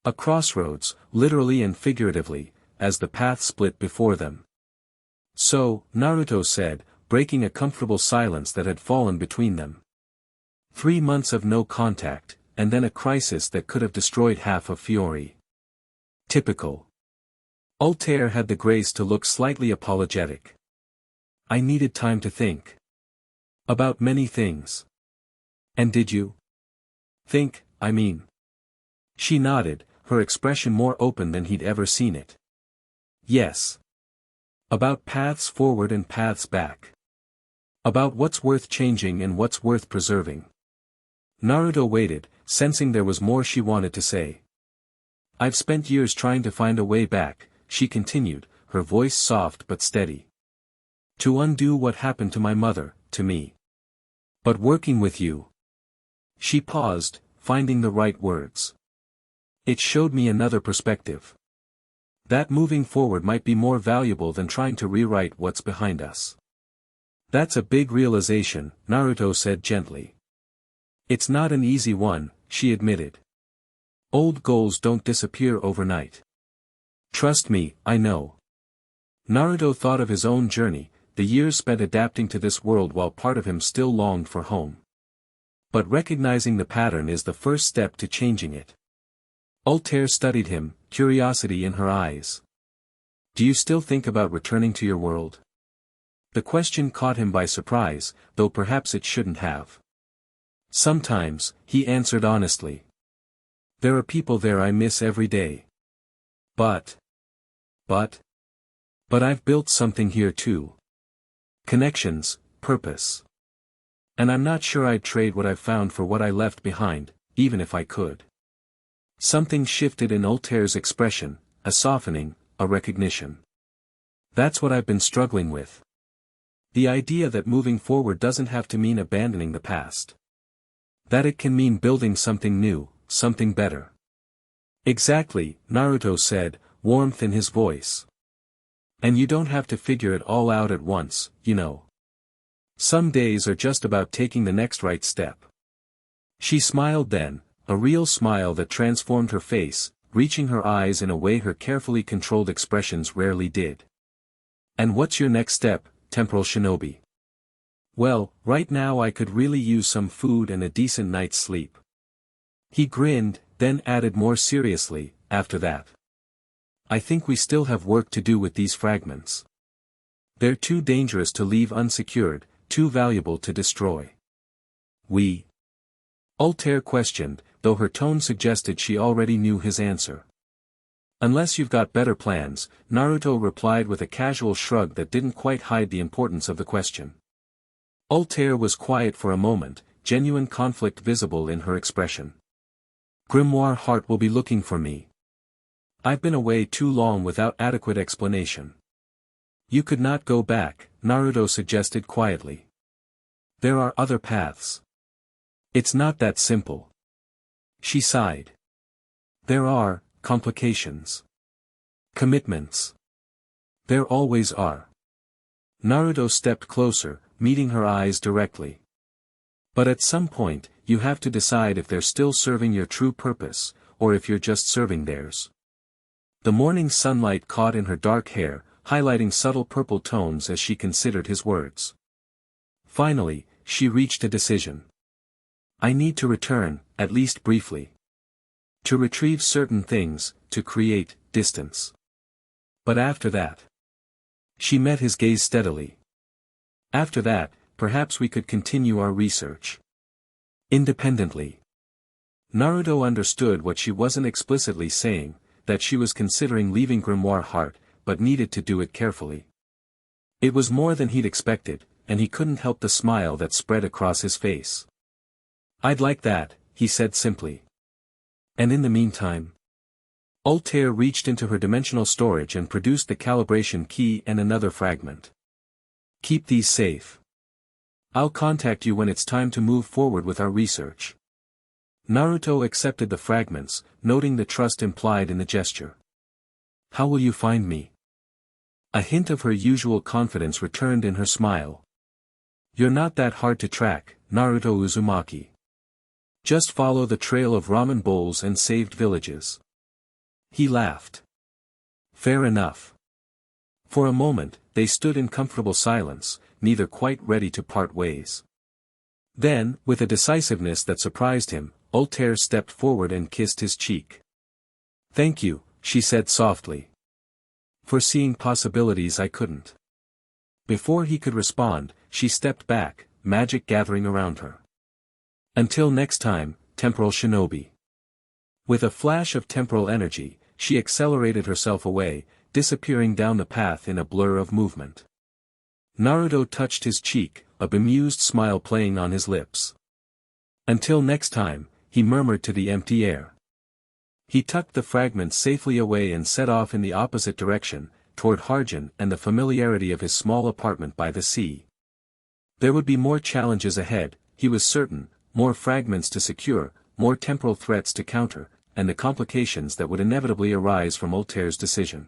a crossroads, literally and figuratively, as the path split before them. "So," Naruto said, breaking a comfortable silence that had fallen between them. 3 months of no contact, and then a crisis that could have destroyed half of Fiori. Typical. Ultear had the grace to look slightly apologetic. "I needed time to think. About many things." "And did you?" "Think, I mean." She nodded, her expression more open than he'd ever seen it. "Yes. About paths forward and paths back. About what's worth changing and what's worth preserving." Naruto waited, sensing there was more she wanted to say. "I've spent years trying to find a way back," she continued, her voice soft but steady. "To undo what happened to my mother, to me. But working with you." She paused, finding the right words. "It showed me another perspective. That moving forward might be more valuable than trying to rewrite what's behind us." "That's a big realization," Naruto said gently. "It's not an easy one," she admitted. "Old goals don't disappear overnight. Trust me, I know." Naruto thought of his own journey, the years spent adapting to this world while part of him still longed for home. But recognizing the pattern is the first step to changing it. Ultear studied him, curiosity in her eyes. "Do you still think about returning to your world?" The question caught him by surprise, though perhaps it shouldn't have. "Sometimes," he answered honestly. "There are people there I miss every day. But I've built something here too. Connections, purpose. And I'm not sure I'd trade what I've found for what I left behind, even if I could." Something shifted in Ultear's expression, a softening, a recognition. "That's what I've been struggling with. The idea that moving forward doesn't have to mean abandoning the past. That it can mean building something new, something better." "Exactly," Naruto said, warmth in his voice. "And you don't have to figure it all out at once, you know. Some days are just about taking the next right step." She smiled then, a real smile that transformed her face, reaching her eyes in a way her carefully controlled expressions rarely did. "And what's your next step, temporal shinobi?" "Well, right now I could really use some food and a decent night's sleep." He grinned, then added more seriously, "After that, I think we still have work to do with these fragments. They're too dangerous to leave unsecured, too valuable to destroy." "We?" Ultear questioned, though her tone suggested she already knew his answer. "Unless you've got better plans," Naruto replied with a casual shrug that didn't quite hide the importance of the question. Ultear was quiet for a moment, genuine conflict visible in her expression. "Grimoire Heart will be looking for me. I've been away too long without adequate explanation." "You could not go back," Naruto suggested quietly. "There are other paths. It's not that simple." She sighed. "There are complications. Commitments. There always are." Naruto stepped closer, meeting her eyes directly. "But at some point, you have to decide if they're still serving your true purpose, or if you're just serving theirs." The morning sunlight caught in her dark hair, highlighting subtle purple tones as she considered his words. Finally, she reached a decision. "I need to return, at least briefly. To retrieve certain things, to create distance. But after that." She met his gaze steadily. "After that, perhaps we could continue our research. Independently." Naruto understood what she wasn't explicitly saying, that she was considering leaving Grimoire Heart, but needed to do it carefully. It was more than he'd expected, and he couldn't help the smile that spread across his face. "I'd like that," he said simply. "And in the meantime?" Ultear reached into her dimensional storage and produced the calibration key and another fragment. "Keep these safe. I'll contact you when it's time to move forward with our research. Naruto accepted the fragments, noting the trust implied in the gesture. How will you find me? A hint of her usual confidence returned in her smile. You're not that hard to track, Naruto Uzumaki. Just follow the trail of ramen bowls and saved villages. He laughed. Fair enough. For a moment, they stood in comfortable silence, neither quite ready to part ways. Then, with a decisiveness that surprised him, Ultear stepped forward and kissed his cheek. Thank you, she said softly. For seeing possibilities I couldn't. Before he could respond, she stepped back, magic gathering around her. Until next time, temporal shinobi. With a flash of temporal energy, she accelerated herself away, disappearing down the path in a blur of movement. Naruto touched his cheek, a bemused smile playing on his lips. Until next time, he murmured to the empty air. He tucked the fragments safely away and set off in the opposite direction, toward Harjin and the familiarity of his small apartment by the sea. There would be more challenges ahead, he was certain, more fragments to secure, more temporal threats to counter, and the complications that would inevitably arise from Ultear's decision.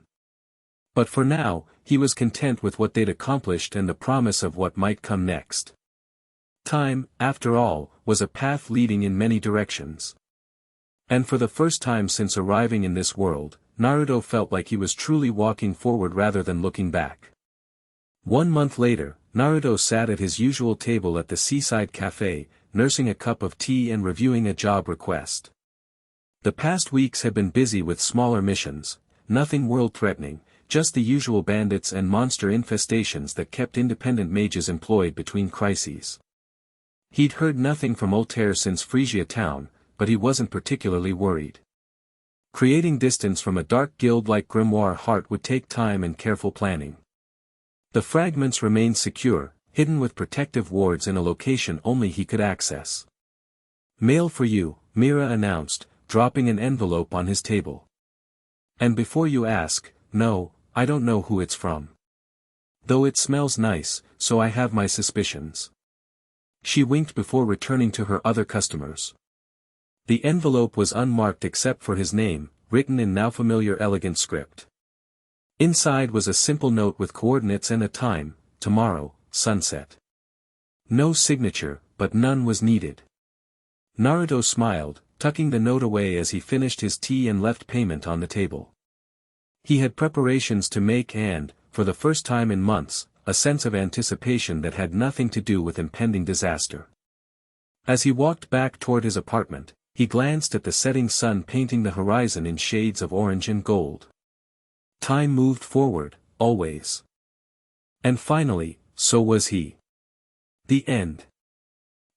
But for now, he was content with what they'd accomplished and the promise of what might come next. Time, after all, was a path leading in many directions. And for the first time since arriving in this world, Naruto felt like he was truly walking forward rather than looking back. 1 month later, Naruto sat at his usual table at the seaside cafe, nursing a cup of tea and reviewing a job request. The past weeks had been busy with smaller missions, nothing world-threatening, just the usual bandits and monster infestations that kept independent mages employed between crises. He'd heard nothing from Ultear since Frisia town, but he wasn't particularly worried. Creating distance from a dark guild like Grimoire Heart would take time and careful planning. The fragments remained secure, hidden with protective wards in a location only he could access. Mail for you, Mira announced, dropping an envelope on his table. And before you ask, no, I don't know who it's from. Though it smells nice, so I have my suspicions. She winked before returning to her other customers. The envelope was unmarked except for his name, written in now familiar elegant script. Inside was a simple note with coordinates and a time, tomorrow, sunset. No signature, but none was needed. Naruto smiled, tucking the note away as he finished his tea and left payment on the table. He had preparations to make and, for the first time in months, a sense of anticipation that had nothing to do with impending disaster. As he walked back toward his apartment, he glanced at the setting sun painting the horizon in shades of orange and gold. Time moved forward, always. And finally, so was he. The end.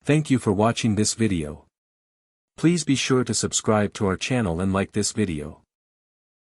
Thank you for watching this video. Please be sure to subscribe to our channel and like this video.